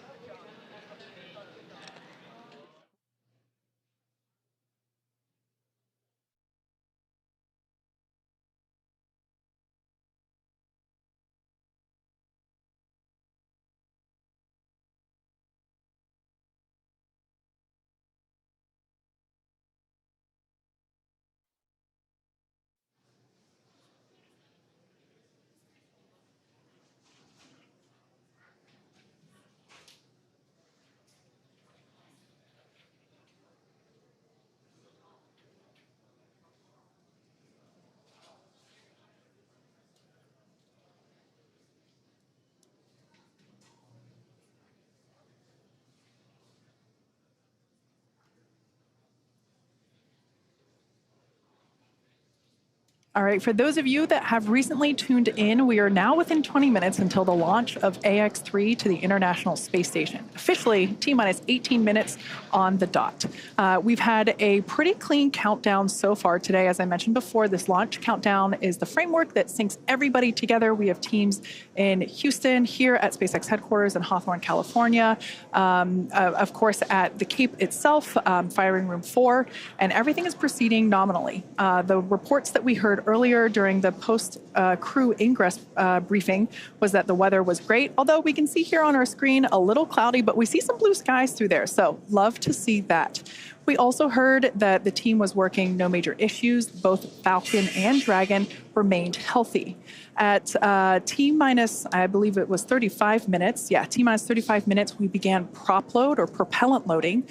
All right, for those of you that have recently tuned in, we are now within 20 minutes until the launch of AX-3 to the International Space Station. Officially, T-minus 18 minutes on the dot. We've had a pretty clean countdown so far today. As I mentioned before, this launch countdown is the framework that syncs everybody together. We have teams in Houston, here at SpaceX headquarters in Hawthorne, California, of course at the Cape itself, firing room 4, and everything is proceeding nominally. The reports that we heard earlier during the post-crew ingress briefing was that the weather was great, although we can see here on our screen a little cloudy, but we see some blue skies through there, so love to see that. We also heard that the team was working no major issues. Both Falcon and Dragon remained healthy. At T-minus, I believe it was 35 minutes. Yeah, T-minus 35 minutes, we began prop load or propellant loading.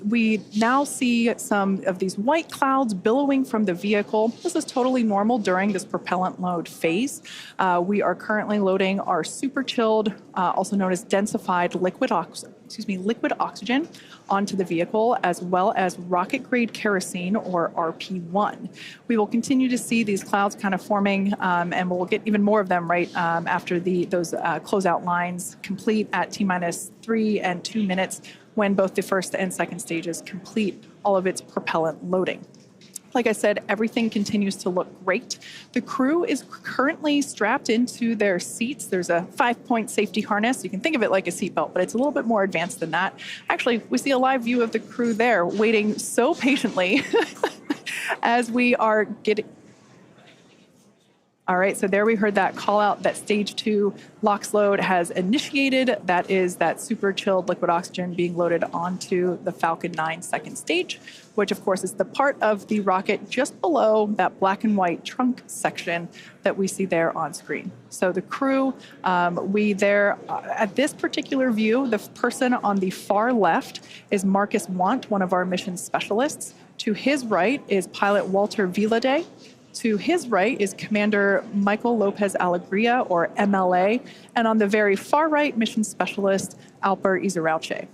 We now see some of these white clouds billowing from the vehicle. This is totally normal during this propellant load phase. We are currently loading our super chilled, also known as densified liquid oxygen onto the vehicle, as well as rocket-grade kerosene, or RP1. We will continue to see these clouds kind of forming, and we'll get even more of them right after those closeout lines complete at T-minus 3 and 2 minutes, when both the first and second stages complete all of its propellant loading. Like I said, everything continues to look great. The crew is currently strapped into their seats. There's a 5-point safety harness. You can think of it like a seatbelt, but it's a little bit more advanced than that. Actually, we see a live view of the crew there waiting so patiently as we are getting... All right, so there we heard that call out that stage 2 LOX load has initiated. That is that super chilled liquid oxygen being loaded onto the Falcon 9 second stage, which of course is the part of the rocket just below that black and white trunk section that we see there on screen. So the crew, at this particular view, the person on the far left is Marcus Want, one of our mission specialists. To his right is pilot Walter Vilade. To his right is Commander Michael Lopez Alegria, or MLA, and on the very far right, mission specialist Alper Izarauche.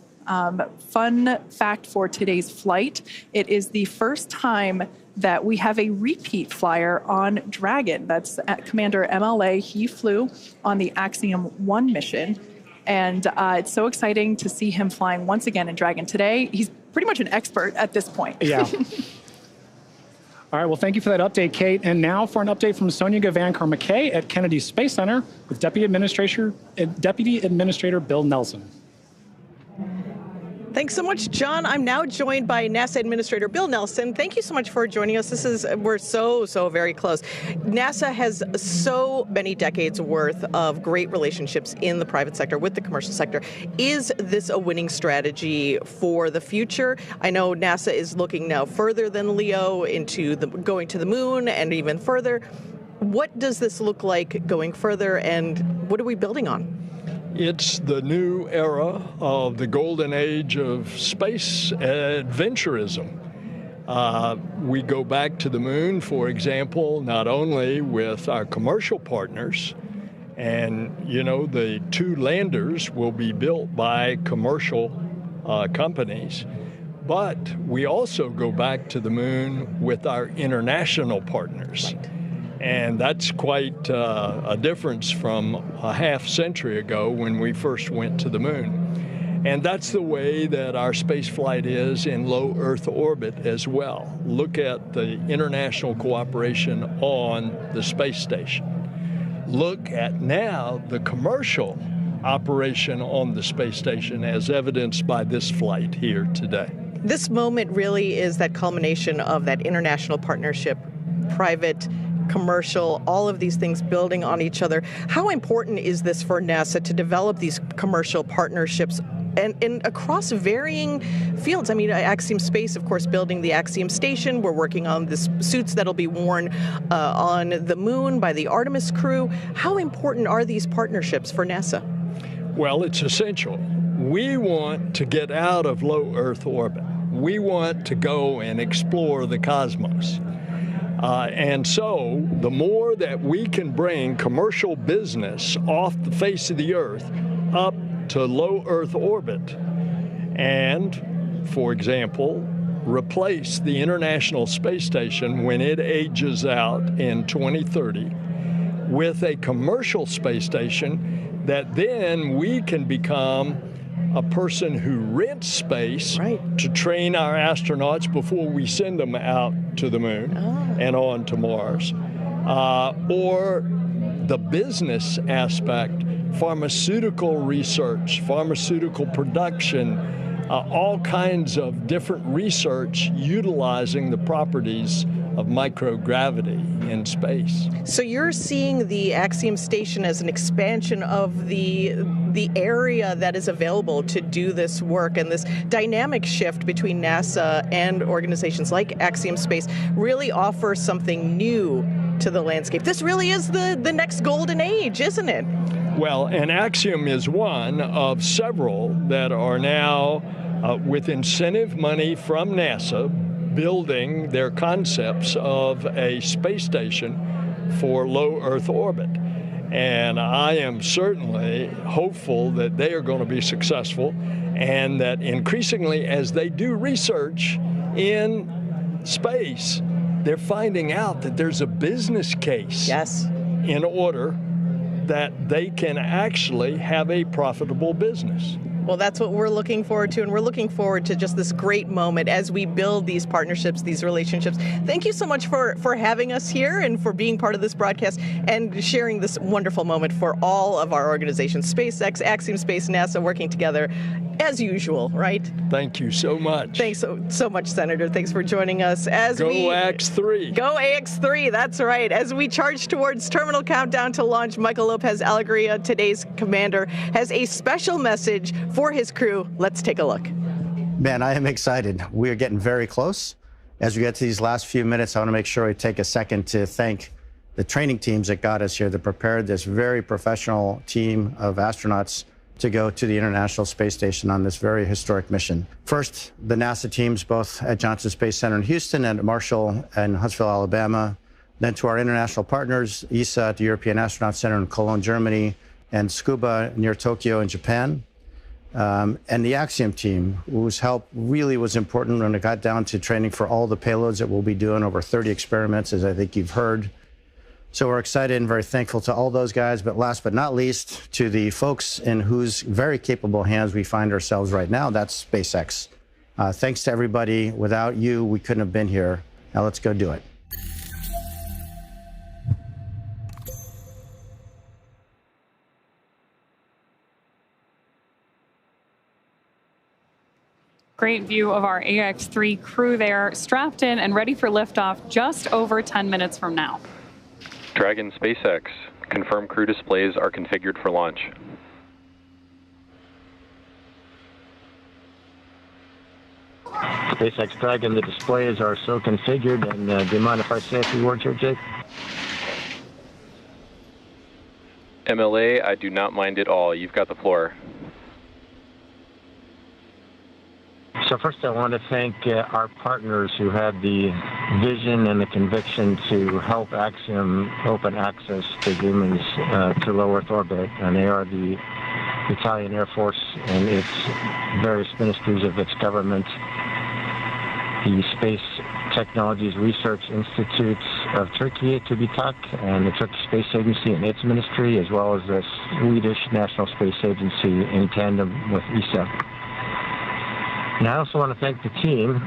Fun fact for today's flight, it is the first time that we have a repeat flyer on Dragon. That's Commander MLA. He flew on the Axiom 1 mission, and it's so exciting to see him flying once again in Dragon today. He's pretty much an expert at this point. Yeah. All right, well, thank you for that update, Kate. And now for an update from Sonia Gavankar-McKay at Kennedy Space Center with Deputy Administrator Bill Nelson. Thanks so much, John. I'm now joined by NASA Administrator Bill Nelson. Thank you so much for joining us. We're so very close. NASA has so many decades worth of great relationships in the private sector with the commercial sector. Is this a winning strategy for the future? I know NASA is looking now further than LEO into going to the moon and even further. What does this look like going further, and what are we building on? It's the new era of the golden age of space adventurism. We go back to the moon, for example, not only with our commercial partners, and the 2 landers will be built by commercial companies, but we also go back to the moon with our international partners. Right. And that's quite a difference from a half century ago when we first went to the moon. And that's the way that our space flight is in low Earth orbit as well. Look at the international cooperation on the space station. Look at now the commercial operation on the space station as evidenced by this flight here today. This moment really is that culmination of that international partnership, private, commercial, all of these things building on each other. How important is this for NASA to develop these commercial partnerships and across varying fields? I mean, Axiom Space, of course, building the Axiom Station. We're working on the suits that'll be worn on the moon by the Artemis crew. How important are these partnerships for NASA? Well, it's essential. We want to get out of low Earth orbit. We want to go and explore the cosmos. And so the more that we can bring commercial business off the face of the Earth up to low Earth orbit, and, for example, replace the International Space Station when it ages out in 2030 with a commercial space station that then we can become a person who rents space to train our astronauts before we send them out to the moon and on to Mars. Or the business aspect, pharmaceutical research, pharmaceutical production, all kinds of different research utilizing the properties of microgravity in space. So you're seeing the Axiom Station as an expansion of the area that is available to do this work, and this dynamic shift between NASA and organizations like Axiom Space really offers something new to the landscape. This really is the next golden age, isn't it? Well, and Axiom is one of several that are now, with incentive money from NASA, building their concepts of a space station for low Earth orbit. And I am certainly hopeful that they are going to be successful, and that increasingly as they do research in space, they're finding out that there's a business case in order that they can actually have a profitable business. Well, that's what we're looking forward to, and we're looking forward to just this great moment as we build these partnerships, these relationships. Thank you so much for having us here and for being part of this broadcast and sharing this wonderful moment for all of our organizations, SpaceX, Axiom Space, NASA, working together as usual, right? Thank you so much. Thanks so much, Senator. Thanks for joining us. Go AX3. Go AX3, that's right. As we charge towards terminal countdown to launch, Michael Lopez Alegria, today's commander, has a special message for his crew. Let's take a look. Man, I am excited. We are getting very close. As we get to these last few minutes, I want to make sure we take a second to thank the training teams that got us here, that prepared this very professional team of astronauts to go to the International Space Station on this very historic mission. First, the NASA teams, both at Johnson Space Center in Houston and at Marshall and Huntsville, Alabama. Then to our international partners, ESA at the European Astronaut Center in Cologne, Germany, and Scuba near Tokyo in Japan. And the Axiom team, whose help really was important when it got down to training for all the payloads that we'll be doing, over 30 experiments, as I think you've heard. So we're excited and very thankful to all those guys, but last but not least, to the folks in whose very capable hands we find ourselves right now, that's SpaceX. Thanks to everybody. Without you, we couldn't have been here. Now let's go do it. Great view of our AX3 crew there, strapped in and ready for liftoff just over 10 minutes from now. Dragon SpaceX, confirm crew displays are configured for launch. SpaceX Dragon, the displays are so configured, and do you mind if I say a few words here, Jake? MLA, I do not mind at all. You've got the floor. So first I want to thank our partners who had the vision and the conviction to help Axiom open access to humans to low Earth orbit, and they are the Italian Air Force and its various ministries of its government, the Space Technologies Research Institutes of Turkey, TÜBİTAK, and the Turkish Space Agency and its ministry, as well as the Swedish National Space Agency in tandem with ESA. And I also want to thank the team.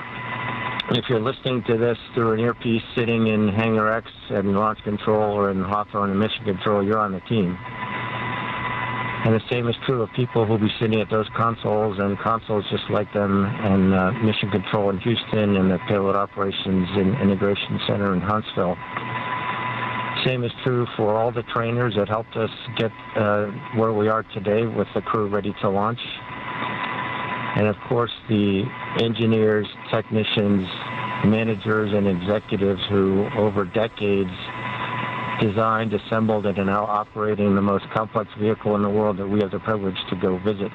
If you're listening to this through an earpiece sitting in Hangar X and Launch Control or in Hawthorne and Mission Control, you're on the team. And the same is true of people who'll be sitting at those consoles and consoles just like them, and Mission Control in Houston and the Payload Operations and Integration Center in Huntsville. Same is true for all the trainers that helped us get where we are today with the crew ready to launch. And of course, the engineers, technicians, managers, and executives who, over decades, designed, assembled, and are now operating the most complex vehicle in the world that we have the privilege to go visit.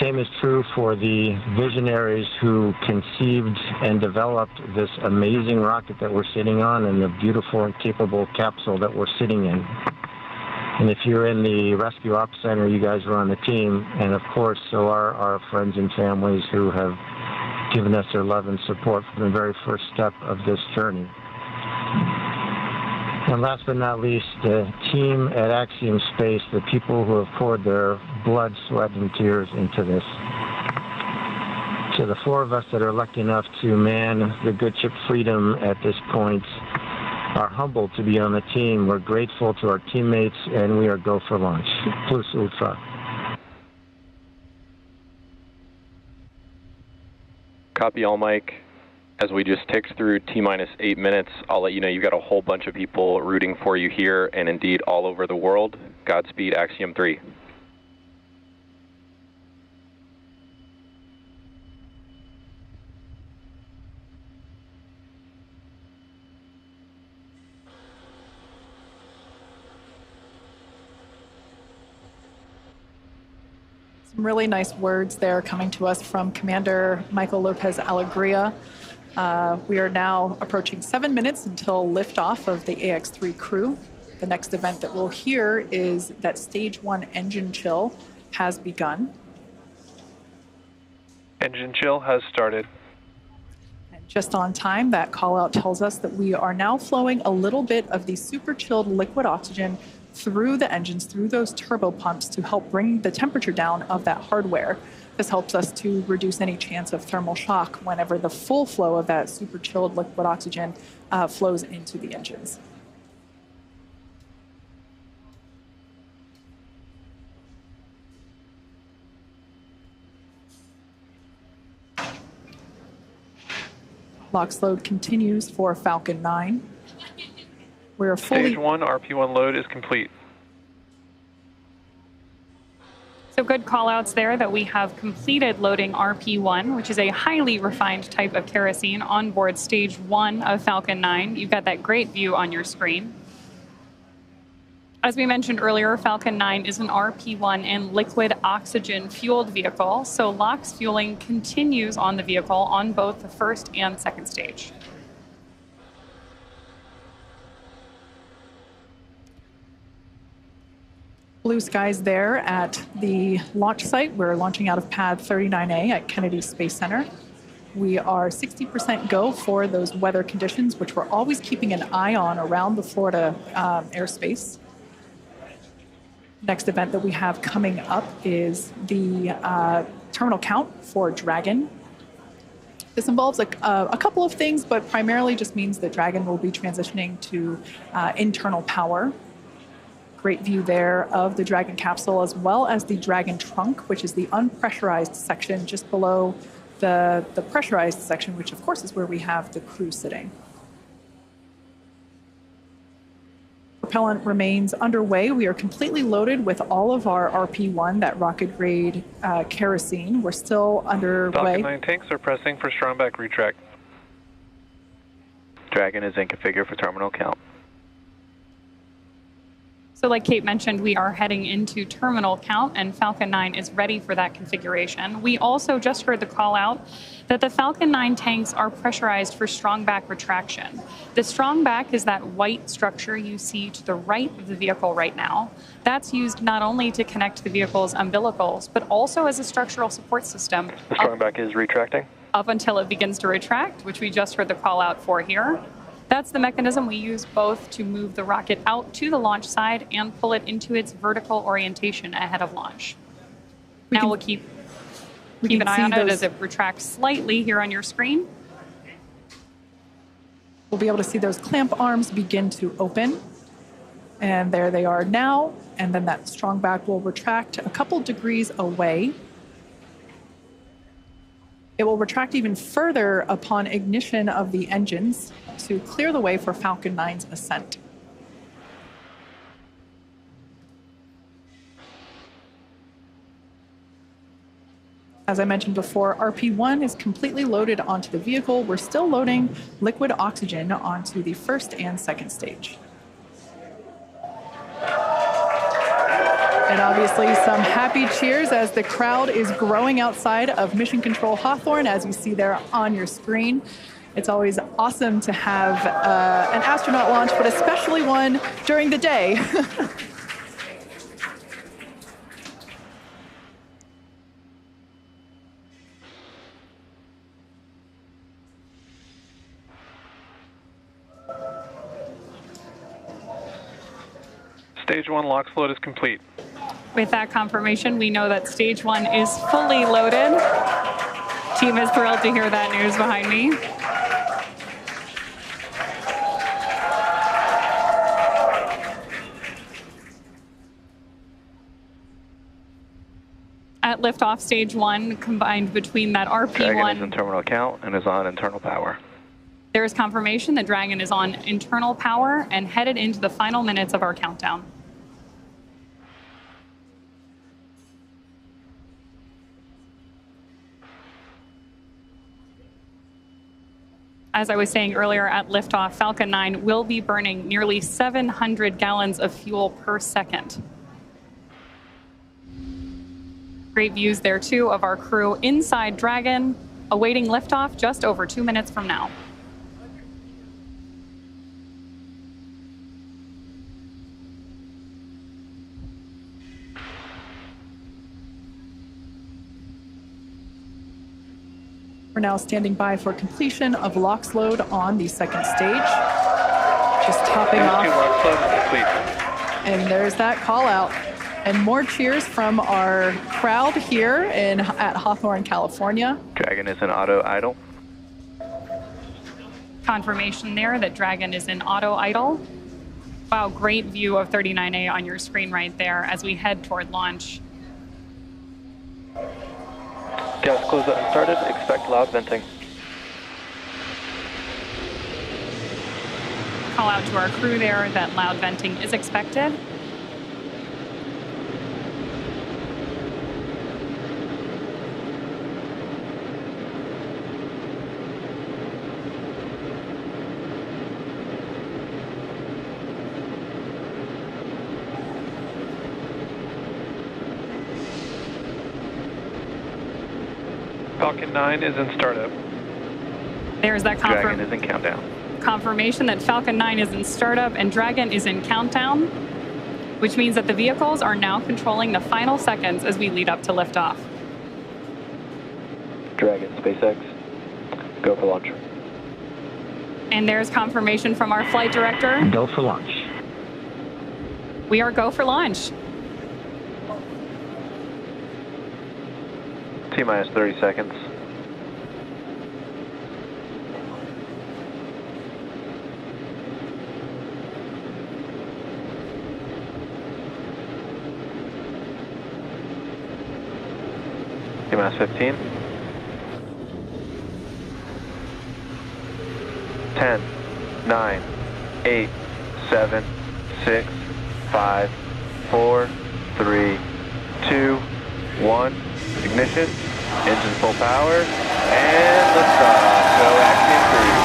Same is true for the visionaries who conceived and developed this amazing rocket that we're sitting on and the beautiful and capable capsule that we're sitting in. And if you're in the Rescue Ops Center, you guys are on the team. And of course, so are our friends and families who have given us their love and support from the very first step of this journey. And last but not least, the team at Axiom Space, the people who have poured their blood, sweat, and tears into this. To the four of us that are lucky enough to man the good ship Freedom at this point, are humbled to be on the team. We're grateful to our teammates, and we are go for launch. Plus ultra. Copy all, Mike. As we just ticked through T-minus 8 minutes, I'll let you know you've got a whole bunch of people rooting for you here and indeed all over the world. Godspeed, Axiom 3. Some really nice words there coming to us from Commander Michael Lopez Alegria. We are now approaching 7 minutes until liftoff of the AX-3 crew. The next event that we'll hear is that Stage 1 engine chill has begun. Engine chill has started. And just on time, that call out tells us that we are now flowing a little bit of the super chilled liquid oxygen through the engines, through those turbo pumps to help bring the temperature down of that hardware. This helps us to reduce any chance of thermal shock whenever the full flow of that super chilled liquid oxygen flows into the engines. LOX load continues for Falcon 9. We're fully... Stage 1 RP1 load is complete. So good call-outs there that we have completed loading RP1, which is a highly refined type of kerosene on board Stage 1 of Falcon 9. You've got that great view on your screen. As we mentioned earlier, Falcon 9 is an RP1 and liquid oxygen fueled vehicle, so LOX fueling continues on the vehicle on both the first and second stage. Blue skies there at the launch site. We're launching out of pad 39A at Kennedy Space Center. We are 60% go for those weather conditions, which we're always keeping an eye on around the Florida airspace. Next event that we have coming up is the terminal count for Dragon. This involves a couple of things, but primarily just means that Dragon will be transitioning to internal power. Great view there of the Dragon capsule, as well as the Dragon trunk, which is the unpressurized section just below the pressurized section, which of course is where we have the crew sitting. Propellant remains underway. We are completely loaded with all of our RP1, that rocket grade kerosene. We're still underway. Falcon 9 tanks are pressing for strong back retract. Dragon is in configure for terminal count. So like Kate mentioned, we are heading into terminal count, and Falcon 9 is ready for that configuration. We also just heard the call out that the Falcon 9 tanks are pressurized for strong back retraction. The strong back is that white structure you see to the right of the vehicle right now. That's used not only to connect the vehicle's umbilicals, but also as a structural support system. The strong back is retracting? Up until it begins to retract, which we just heard the call out for here. That's the mechanism we use both to move the rocket out to the launch side and pull it into its vertical orientation ahead of launch. Now we'll keep an eye on it as it retracts slightly here on your screen. We'll be able to see those clamp arms begin to open. And there they are now. And then that strong back will retract a couple degrees away. It will retract even further upon ignition of the engines to clear the way for Falcon 9's ascent. As I mentioned before, RP1 is completely loaded onto the vehicle. We're still loading liquid oxygen onto the first and second stage. And obviously some happy cheers as the crowd is growing outside of Mission Control Hawthorne, as you see there on your screen. It's always awesome to have an astronaut launch, but especially one during the day. Stage 1 LOX load is complete. With that confirmation, we know that stage 1 is fully loaded. Team is thrilled to hear that news behind me. At liftoff, stage 1 combined between that RP1. Dragon is in terminal count and is on internal power. There is confirmation that Dragon is on internal power and headed into the final minutes of our countdown. As I was saying earlier, at liftoff, Falcon 9 will be burning nearly 700 gallons of fuel per second. Great views there, too, of our crew inside Dragon, awaiting liftoff just over 2 minutes from now. We're now standing by for completion of LOX load on the second stage. Just topping off. LOX load complete. And there's that call out. And more cheers from our crowd here at Hawthorne, California. Dragon is in auto idle. Confirmation there that Dragon is in auto idle. Wow, great view of 39A on your screen right there as we head toward launch. Gas closeout and started. Expect loud venting. Call out to our crew there that loud venting is expected. Falcon 9 is in startup. There's that Dragon is in countdown. confirmation that Falcon 9 is in startup and Dragon is in countdown, which means that the vehicles are now controlling the final seconds as we lead up to liftoff. Dragon, SpaceX, go for launch. And there's confirmation from our flight director. Go for launch. We are go for launch. T-minus 30 seconds. T-minus 15. 10, 9, 8, 7, 6, 5, 4, 3, 2, 1. Ignition, engine full power, and liftoff. Go Axiom Space.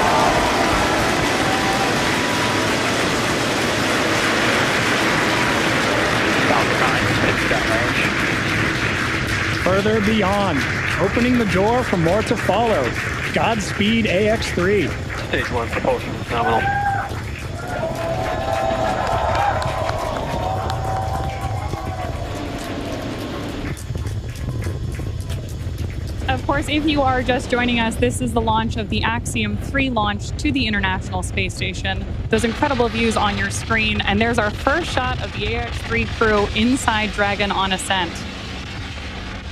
Further beyond, opening the door for more to follow. Godspeed AX3. Stage 1 propulsion is nominal. Of course, if you are just joining us, this is the launch of the Axiom 3 launch to the International Space Station. Those incredible views on your screen, and there's our first shot of the AX3 crew inside Dragon on ascent.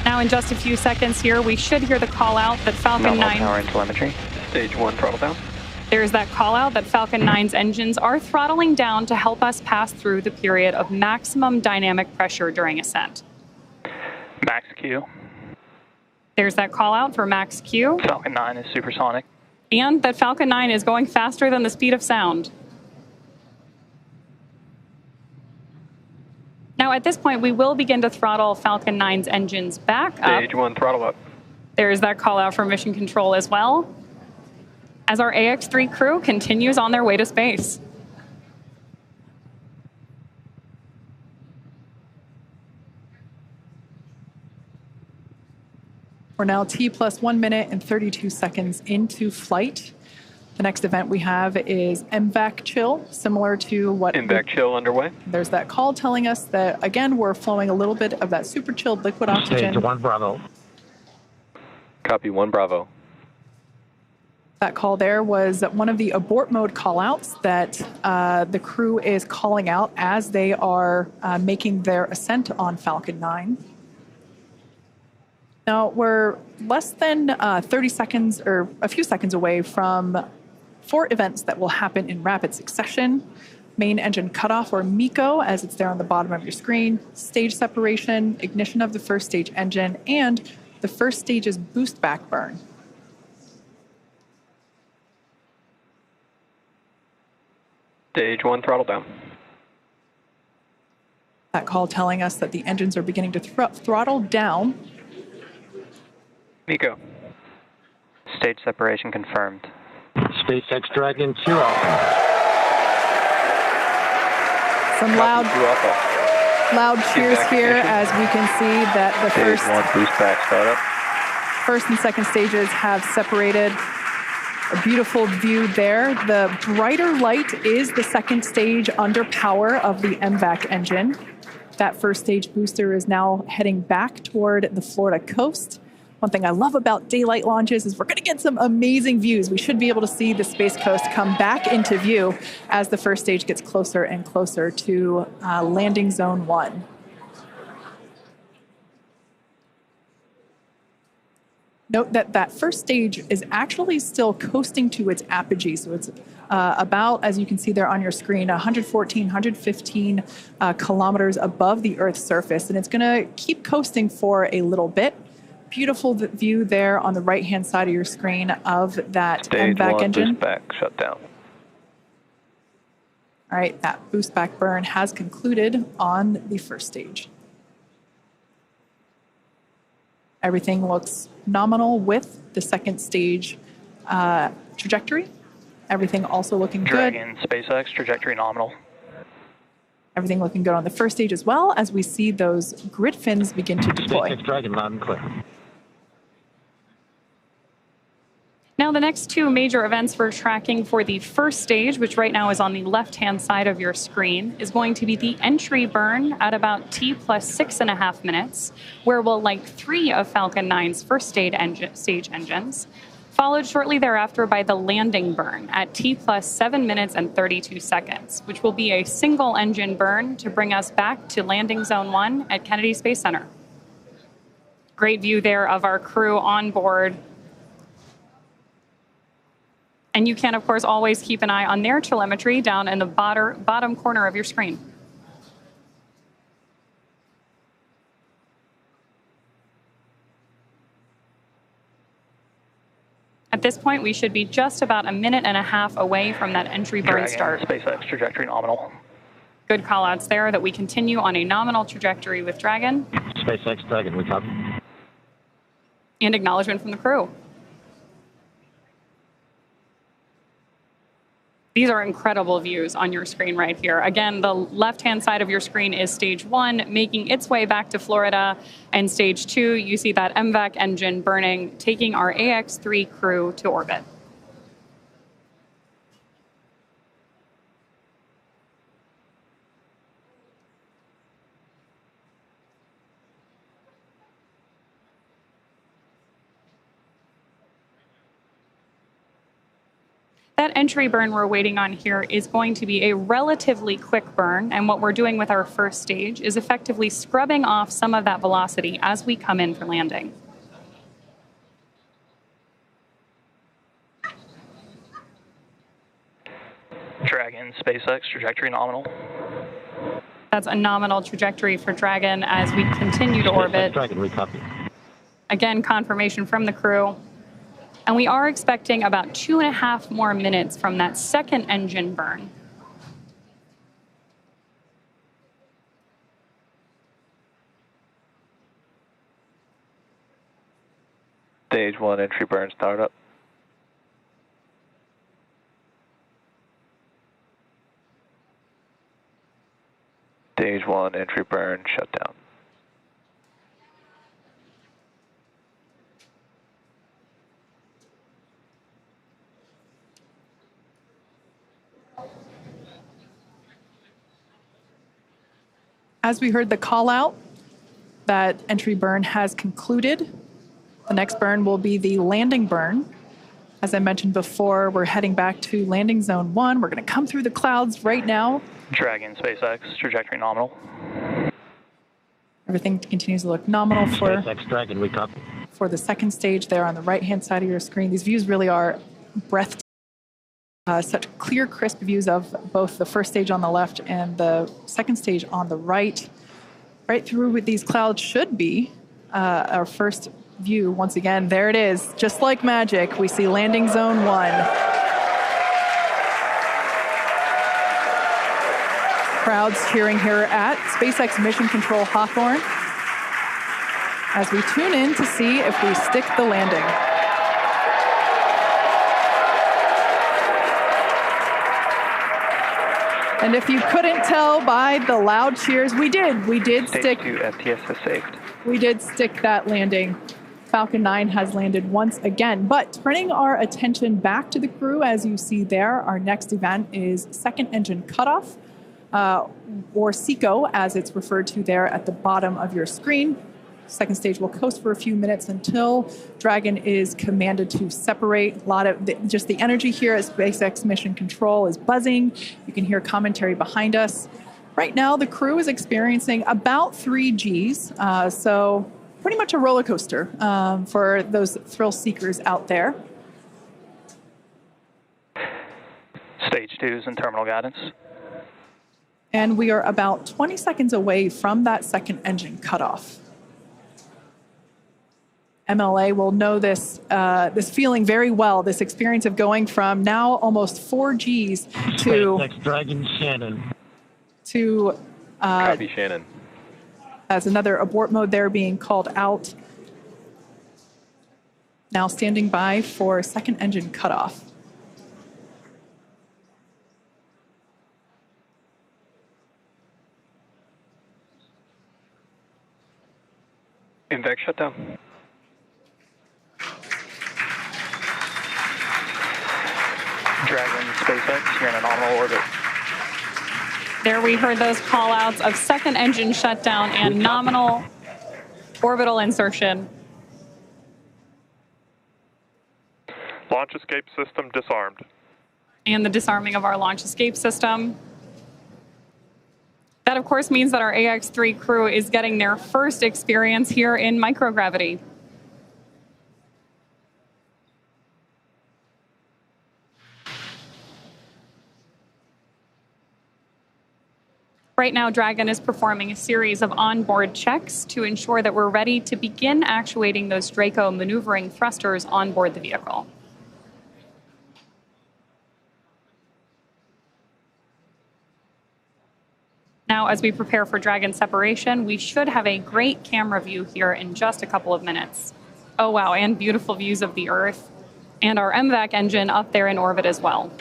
Now, in just a few seconds here, we should hear the call out that Falcon 9... power and telemetry. Stage 1 throttle down. There's that call out that Falcon 9's engines are throttling down to help us pass through the period of maximum dynamic pressure during ascent. Max Q. There's that call out for Max Q. Falcon 9 is supersonic. And that Falcon 9 is going faster than the speed of sound. Now, at this point, we will begin to throttle Falcon 9's engines back up. Stage 1 throttle up. There's that call out for mission control as well, as our AX3 crew continues on their way to space. We're now T plus 1 minute and 32 seconds into flight. The next event we have is MVAC chill, similar to what... MVAC chill underway. There's that call telling us that, again, we're flowing a little bit of that super chilled liquid oxygen. Stage 1 Bravo. Copy 1 Bravo. That call there was one of the abort mode callouts that the crew is calling out as they are making their ascent on Falcon 9. Now, we're less than 30 seconds or a few seconds away from 4 events that will happen in rapid succession. Main engine cutoff, or MECO, as it's there on the bottom of your screen, stage separation, ignition of the first stage engine, and the first stage's boost back burn. Stage 1, throttle down. That call telling us that the engines are beginning to throttle down. MECO. Stage separation confirmed. SpaceX Dragon 2 Alpha. Some loud cheers here as we can see that the Stage 1 boost back startup. first and second stages have separated. A beautiful view there. The brighter light is the second stage under power of the MVAC engine. That first stage booster is now heading back toward the Florida coast. One thing I love about daylight launches is we're going to get some amazing views. We should be able to see the Space Coast come back into view as the first stage gets closer and closer to landing zone 1. Note that that first stage is actually still coasting to its apogee. So it's about, as you can see there on your screen, 114, 115 kilometers above the Earth's surface. And it's going to keep coasting for a little bit. Beautiful view there on the right-hand side of your screen of that MVAC engine. Boost back shut down. All right, that boost back burn has concluded on the first stage. Everything looks nominal with the second stage trajectory. Everything also looking good. Dragon, SpaceX, trajectory nominal. Everything looking good on the first stage as well as we see those grid fins begin to deploy. SpaceX Dragon loud and clear. Now, the next 2 major events we're tracking for the first stage, which right now is on the left-hand side of your screen, is going to be the entry burn at about T plus 6.5 minutes, where we'll light 3 of Falcon 9's first stage engines, followed shortly thereafter by the landing burn at T plus 7 minutes and 32 seconds, which will be a single engine burn to bring us back to landing zone 1 at Kennedy Space Center. Great view there of our crew on board. And you can, of course, always keep an eye on their telemetry down in the bottom corner of your screen. At this point, we should be just about 1.5 minutes away from that entry burn start. SpaceX, trajectory nominal. Good call-outs there that we continue on a nominal trajectory with Dragon. SpaceX Dragon, we copy. And acknowledgement from the crew. These are incredible views on your screen right here. Again, the left-hand side of your screen is stage 1, making its way back to Florida. And stage 2, you see that MVAC engine burning, taking our AX-3 crew to orbit. That entry burn we're waiting on here is going to be a relatively quick burn, and what we're doing with our first stage is effectively scrubbing off some of that velocity as we come in for landing. Dragon, SpaceX, trajectory nominal. That's a nominal trajectory for Dragon as we continue to orbit. Dragon, we copy. Again, confirmation from the crew. And we are expecting about 2.5 more minutes from that second engine burn. Stage 1 entry burn startup. Stage 1 entry burn shutdown. As we heard the call out, that entry burn has concluded. The next burn will be the landing burn. As I mentioned before, we're heading back to landing zone 1. We're going to come through the clouds right now. Dragon, SpaceX, trajectory nominal. Everything continues to look nominal for SpaceX Dragon, we copy. For the second stage there on the right-hand side of your screen. These views really are breathtaking. Such clear, crisp views of both the first stage on the left and the second stage on the right. Right through with these clouds should be our first view. Once again, there it is. Just like magic, we see landing zone 1. Crowds cheering here at SpaceX Mission Control Hawthorne as we tune in to see if we stick the landing. And if you couldn't tell by the loud cheers, we did Stage 2 FTS has saved. We did stick that landing. Falcon 9 has landed once again. But turning our attention back to the crew, as you see there, our next event is second engine cutoff, or SECO, as it's referred to there at the bottom of your screen. Second stage will coast for a few minutes until Dragon is commanded to separate. A lot of just the energy here at SpaceX Mission Control is buzzing. You can hear commentary behind us. Right now, the crew is experiencing about 3 Gs, so pretty much a roller coaster for those thrill seekers out there. Stage 2 is in terminal guidance. And we are about 20 seconds away from that second engine cutoff. MLA will know this this feeling very well, this experience of going from now almost 4 Gs to SpaceX Dragon Shannon. To Copy Shannon. As another abort mode there being called out. Now standing by for second engine cutoff. Invex shutdown. Dragon, SpaceX, you're in a nominal orbit. There we heard those call outs of second engine shutdown and nominal orbital insertion. Launch escape system disarmed. And the disarming of our launch escape system. That, of course, means that our AX-3 crew is getting their first experience here in microgravity. Right now, Dragon is performing a series of onboard checks to ensure that we're ready to begin actuating those Draco maneuvering thrusters on board the vehicle. Now, as we prepare for Dragon separation, we should have a great camera view here in just a couple of minutes. Oh, wow, and beautiful views of the Earth, and our MVAC engine up there in orbit as well.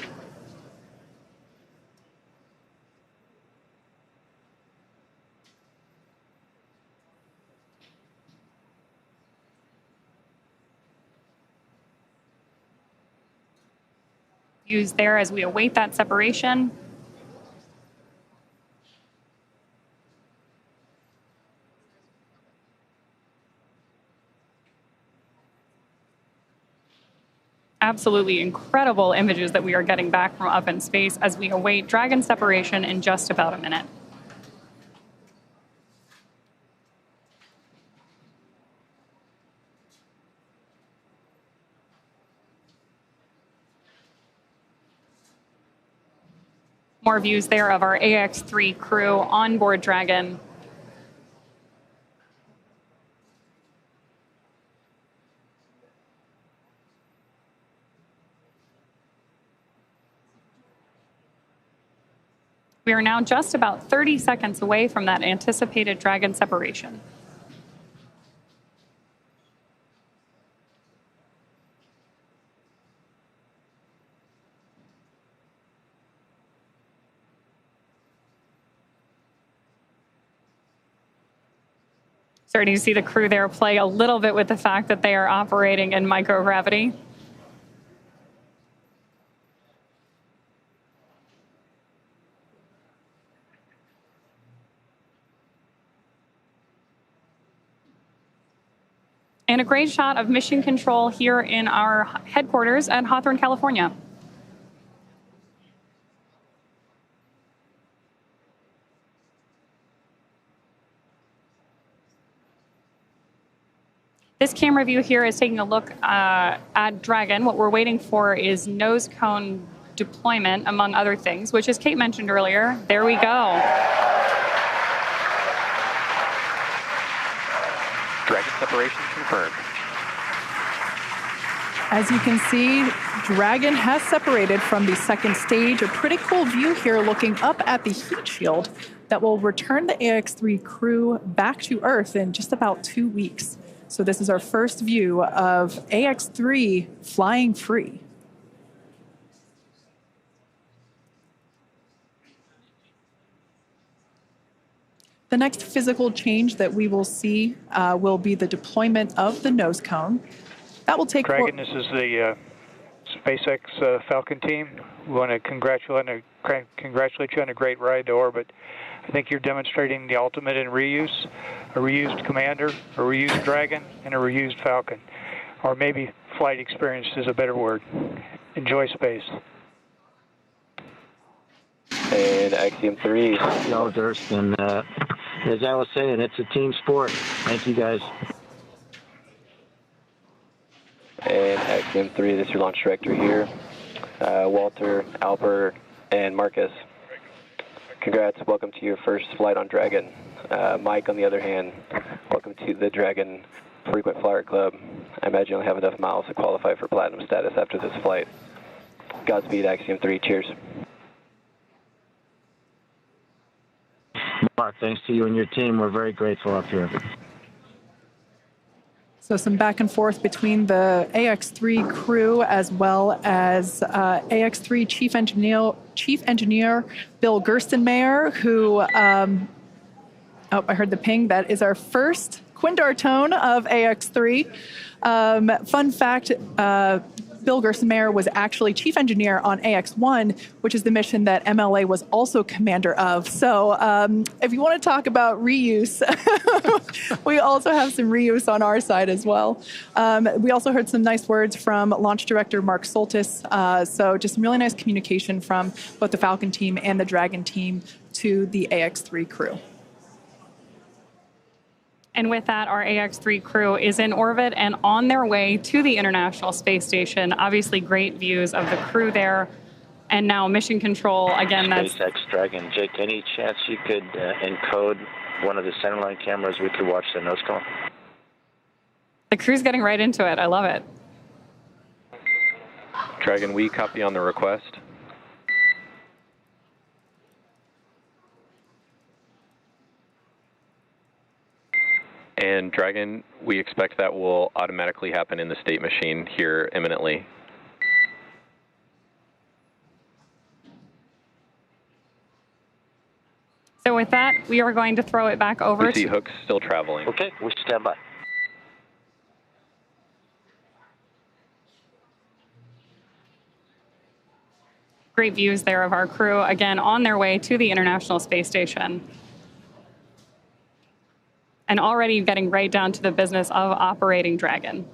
Views there as we await that separation. Absolutely incredible images that we are getting back from up in space as we await Dragon separation in just about a minute. More views there of our AX-3 crew on board Dragon. We are now just about 30 seconds away from that anticipated Dragon separation. Starting to see the crew there play a little bit with the fact that they are operating in microgravity. And a great shot of mission control here in our headquarters at Hawthorne, California. This camera view here is taking a look at Dragon. What we're waiting for is nose cone deployment, among other things, which, as Kate mentioned earlier, there we go. Dragon separation confirmed. As you can see, Dragon has separated from the second stage. A pretty cool view here looking up at the heat shield that will return the AX-3 crew back to Earth in just about 2 weeks. So this is our first view of AX-3 flying free. The next physical change that we will see will be the deployment of the nose cone. That will take... Dragon, this is the SpaceX Falcon team. We want to congratulate you on a great ride to orbit. I think you're demonstrating the ultimate in reuse, a reused Commander, a reused Dragon, and a reused Falcon. Or maybe flight experience is a better word. Enjoy space. And Axiom 3. No, Durston. As I was saying, it's a team sport. Thank you, guys. And Axiom 3, this is your launch director here. Walter, Alper, and Marcus. Congrats, welcome to your first flight on Dragon. Mike, on the other hand, welcome to the Dragon Frequent Flyer Club. I imagine you'll have enough miles to qualify for platinum status after this flight. Godspeed, Axiom 3, cheers. Mark, thanks to you and your team. We're very grateful up here. So some back and forth between the AX-3 crew as well as AX-3 Chief Engineer Bill Gerstenmayer, who, oh, I heard the ping. That is our first Quindar tone of AX-3. Fun fact, Bill Gerstenmayer was actually chief engineer on AX-1, which is the mission that MLA was also commander of. So if you want to talk about reuse, we also have some reuse on our side as well. We also heard some nice words from launch director Mark Soltis. So just some really nice communication from both the Falcon team and the Dragon team to the AX-3 crew. And with that, our AX-3 crew is in orbit and on their way to the International Space Station. Obviously, great views of the crew there. And now mission control, again, that's... SpaceX Dragon. Jake, any chance you could encode one of the centerline cameras? We could watch the nose cone. The crew's getting right into it. I love it. Dragon, we copy on the request. And Dragon, we expect that will automatically happen in the state machine here imminently. So with that, we are going to throw it back over We see hooks still traveling. Okay, we stand by. Great views there of our crew, again, on their way to the International Space Station. And already getting right down to the business of operating Dragon.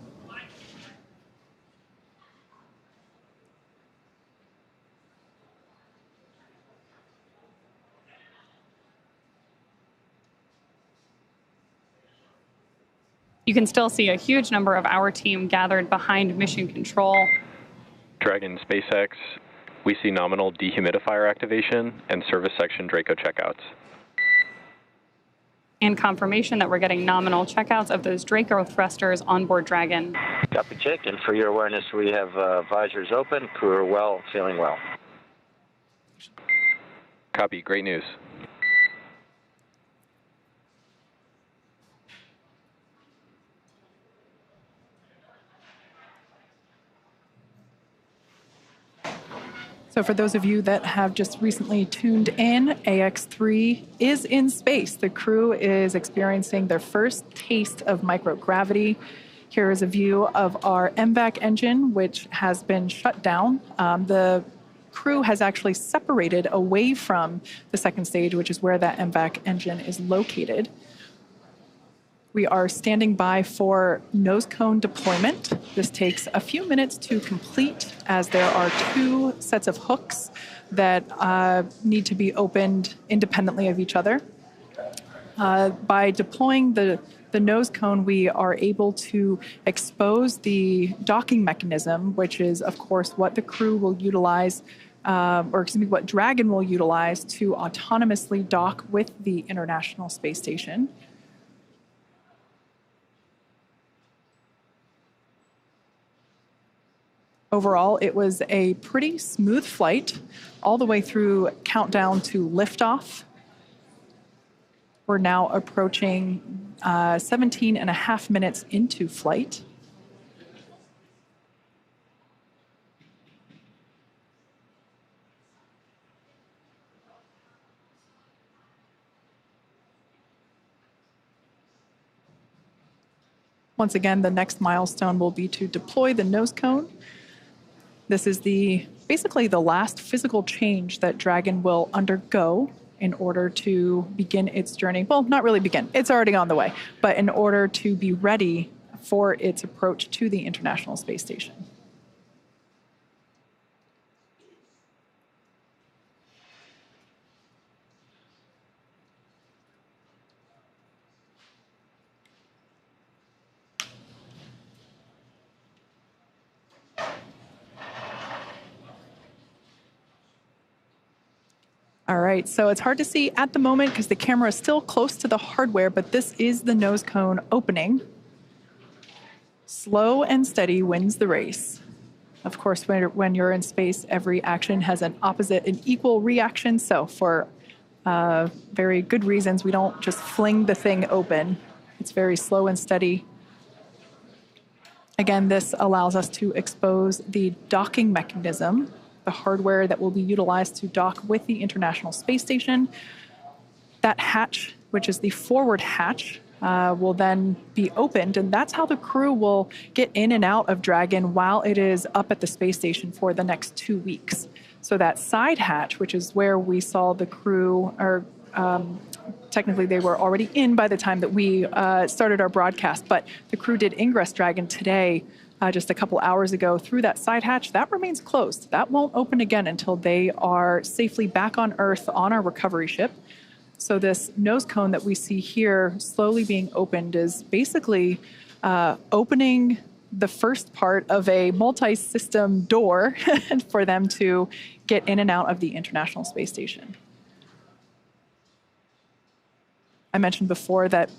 You can still see a huge number of our team gathered behind mission control. Dragon SpaceX, we see nominal dehumidifier activation and service section Draco checkouts. And confirmation that we're getting nominal checkouts of those Draco thrusters on board Dragon. Copy, Jake. And for your awareness, we have visors open. Crew are well, feeling well. Copy, great news. So for those of you that have just recently tuned in, AX-3 is in space. The crew is experiencing their first taste of microgravity. Here is a view of our MVAC engine, which has been shut down. The crew has actually separated away from the second stage, which is where that MVAC engine is located. We are standing by for nose cone deployment. This takes a few minutes to complete as there are 2 sets of hooks that need to be opened independently of each other. By deploying the nose cone, we are able to expose the docking mechanism, which is, of course, what the crew will utilize, what Dragon will utilize to autonomously dock with the International Space Station. Overall, it was a pretty smooth flight all the way through countdown to liftoff. We're now approaching 17 and a half minutes into flight. Once again, the next milestone will be to deploy the nose cone. This is basically the last physical change that Dragon will undergo in order to begin its journey. Well, not really begin, it's already on the way, but in order to be ready for its approach to the International Space Station. All right, so it's hard to see at the moment because the camera is still close to the hardware, but this is the nose cone opening. Slow and steady wins the race. Of course, when you're in space, every action has an opposite and equal reaction. So for very good reasons, we don't just fling the thing open. It's very slow and steady. Again, this allows us to expose the docking mechanism, the hardware that will be utilized to dock with the International Space Station. That hatch, which is the forward hatch, will then be opened, and that's how the crew will get in and out of Dragon while it is up at the space station for the next 2 weeks. So that side hatch, which is where we saw the crew, or technically they were already in by the time that we started our broadcast, but the crew did ingress Dragon today, just a couple hours ago, through that side hatch. That remains closed. That won't open again until they are safely back on Earth on our recovery ship. So this nose cone that we see here slowly being opened is basically opening the first part of a multi-system door for them to get in and out of the International Space Station. I mentioned before that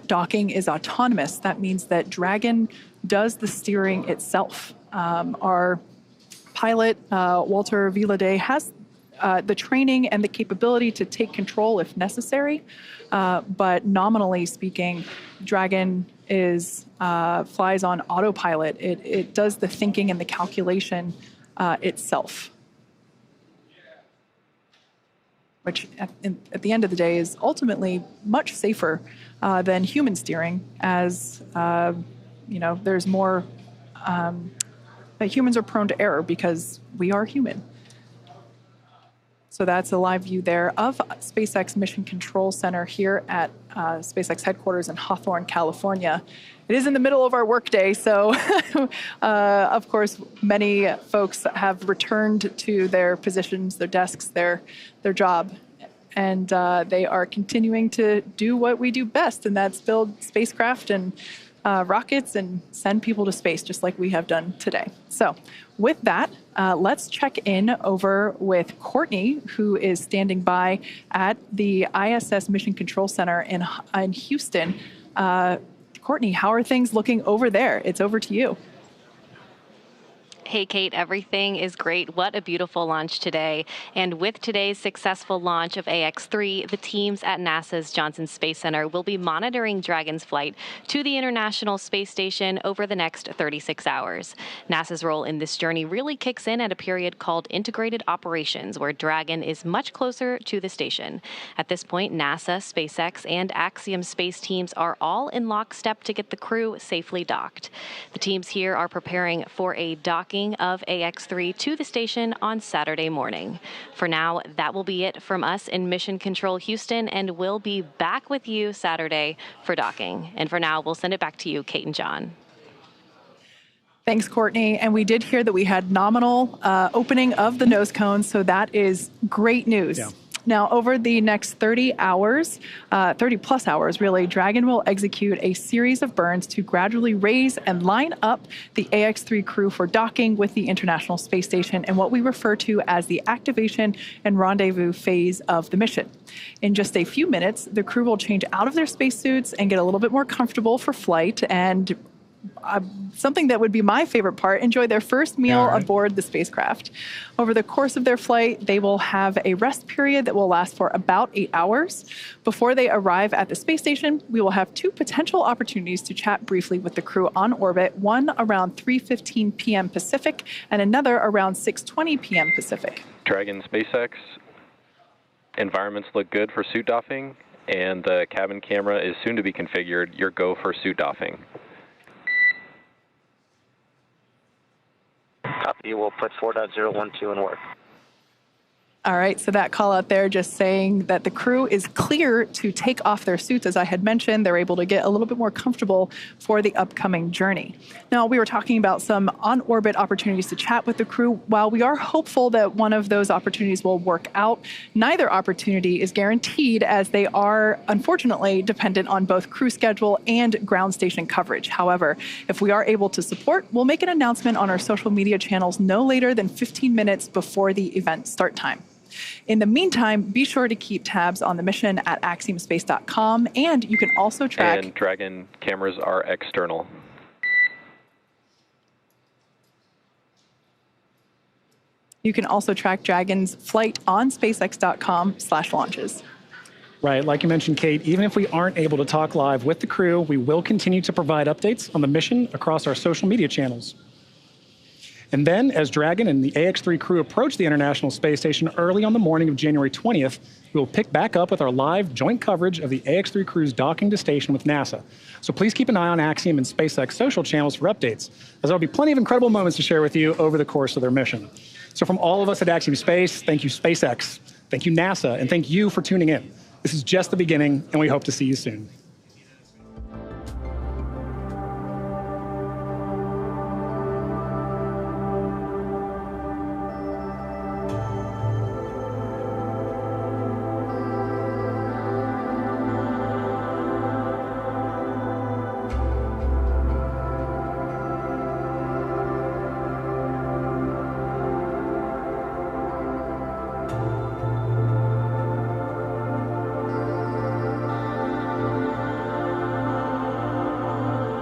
docking is autonomous. That means that Dragon does the steering itself. Our pilot, Walter Villaday, has the training and the capability to take control if necessary, but nominally speaking, Dragon flies on autopilot. It does the thinking and the calculation itself, which at the end of the day is ultimately much safer than human steering, as there's more, humans are prone to error because we are human. So that's a live view there of SpaceX Mission Control Center here at SpaceX headquarters in Hawthorne, California. It is in the middle of our workday, so of course, many folks have returned to their positions, their desks, their job, and they are continuing to do what we do best, and that's build spacecraft and rockets and send people to space, just like we have done today. So with that, let's check in over with Courtney, who is standing by at the ISS Mission Control Center in Houston. Courtney, how are things looking over there? It's over to you. Hey, Kate, everything is great. What a beautiful launch today. And with today's successful launch of AX-3, the teams at NASA's Johnson Space Center will be monitoring Dragon's flight to the International Space Station over the next 36 hours. NASA's role in this journey really kicks in at a period called Integrated Operations, where Dragon is much closer to the station. At this point, NASA, SpaceX, and Axiom Space teams are all in lockstep to get the crew safely docked. The teams here are preparing for a docking docking of AX-3 to the station on Saturday morning. For now, that will be it from us in Mission Control Houston, and we'll be back with you Saturday for docking. And for now, we'll send it back to you, Kate and John. Thanks, Courtney. And we did hear that we had nominal opening of the nose cones, so that is great news. Yeah. Now, over the next 30 hours, 30 plus hours really, Dragon will execute a series of burns to gradually raise and line up the AX-3 crew for docking with the International Space Station in what we refer to as the activation and rendezvous phase of the mission. In just a few minutes, the crew will change out of their spacesuits and get a little bit more comfortable for flight, and something that would be my favorite part, enjoy their first meal aboard the spacecraft. Over the course of their flight, they will have a rest period that will last for about 8 hours. Before they arrive at the space station, we will have 2 potential opportunities to chat briefly with the crew on orbit, one around 3:15 p.m. Pacific and another around 6:20 p.m. Pacific. Dragon SpaceX, environments look good for suit doffing, and the cabin camera is soon to be configured. You're go for suit doffing. Copy, we'll put 4.012 in work. All right, so that call out there just saying that the crew is clear to take off their suits. As I had mentioned, they're able to get a little bit more comfortable for the upcoming journey. Now, we were talking about some on-orbit opportunities to chat with the crew. While we are hopeful that one of those opportunities will work out, neither opportunity is guaranteed, as they are, unfortunately, dependent on both crew schedule and ground station coverage. However, if we are able to support, we'll make an announcement on our social media channels no later than 15 minutes before the event start time. In the meantime, be sure to keep tabs on the mission at axiomspace.com, and you can also track... And Dragon cameras are external. You can also track Dragon's flight on spacex.com/launches. Right, like you mentioned, Kate, even if we aren't able to talk live with the crew, we will continue to provide updates on the mission across our social media channels. And then, as Dragon and the AX-3 crew approach the International Space Station early on the morning of January 20th, we will pick back up with our live joint coverage of the AX-3 crew's docking to station with NASA. So please keep an eye on Axiom and SpaceX social channels for updates, as there will be plenty of incredible moments to share with you over the course of their mission. So from all of us at Axiom Space, thank you SpaceX, thank you NASA, and thank you for tuning in. This is just the beginning, and we hope to see you soon.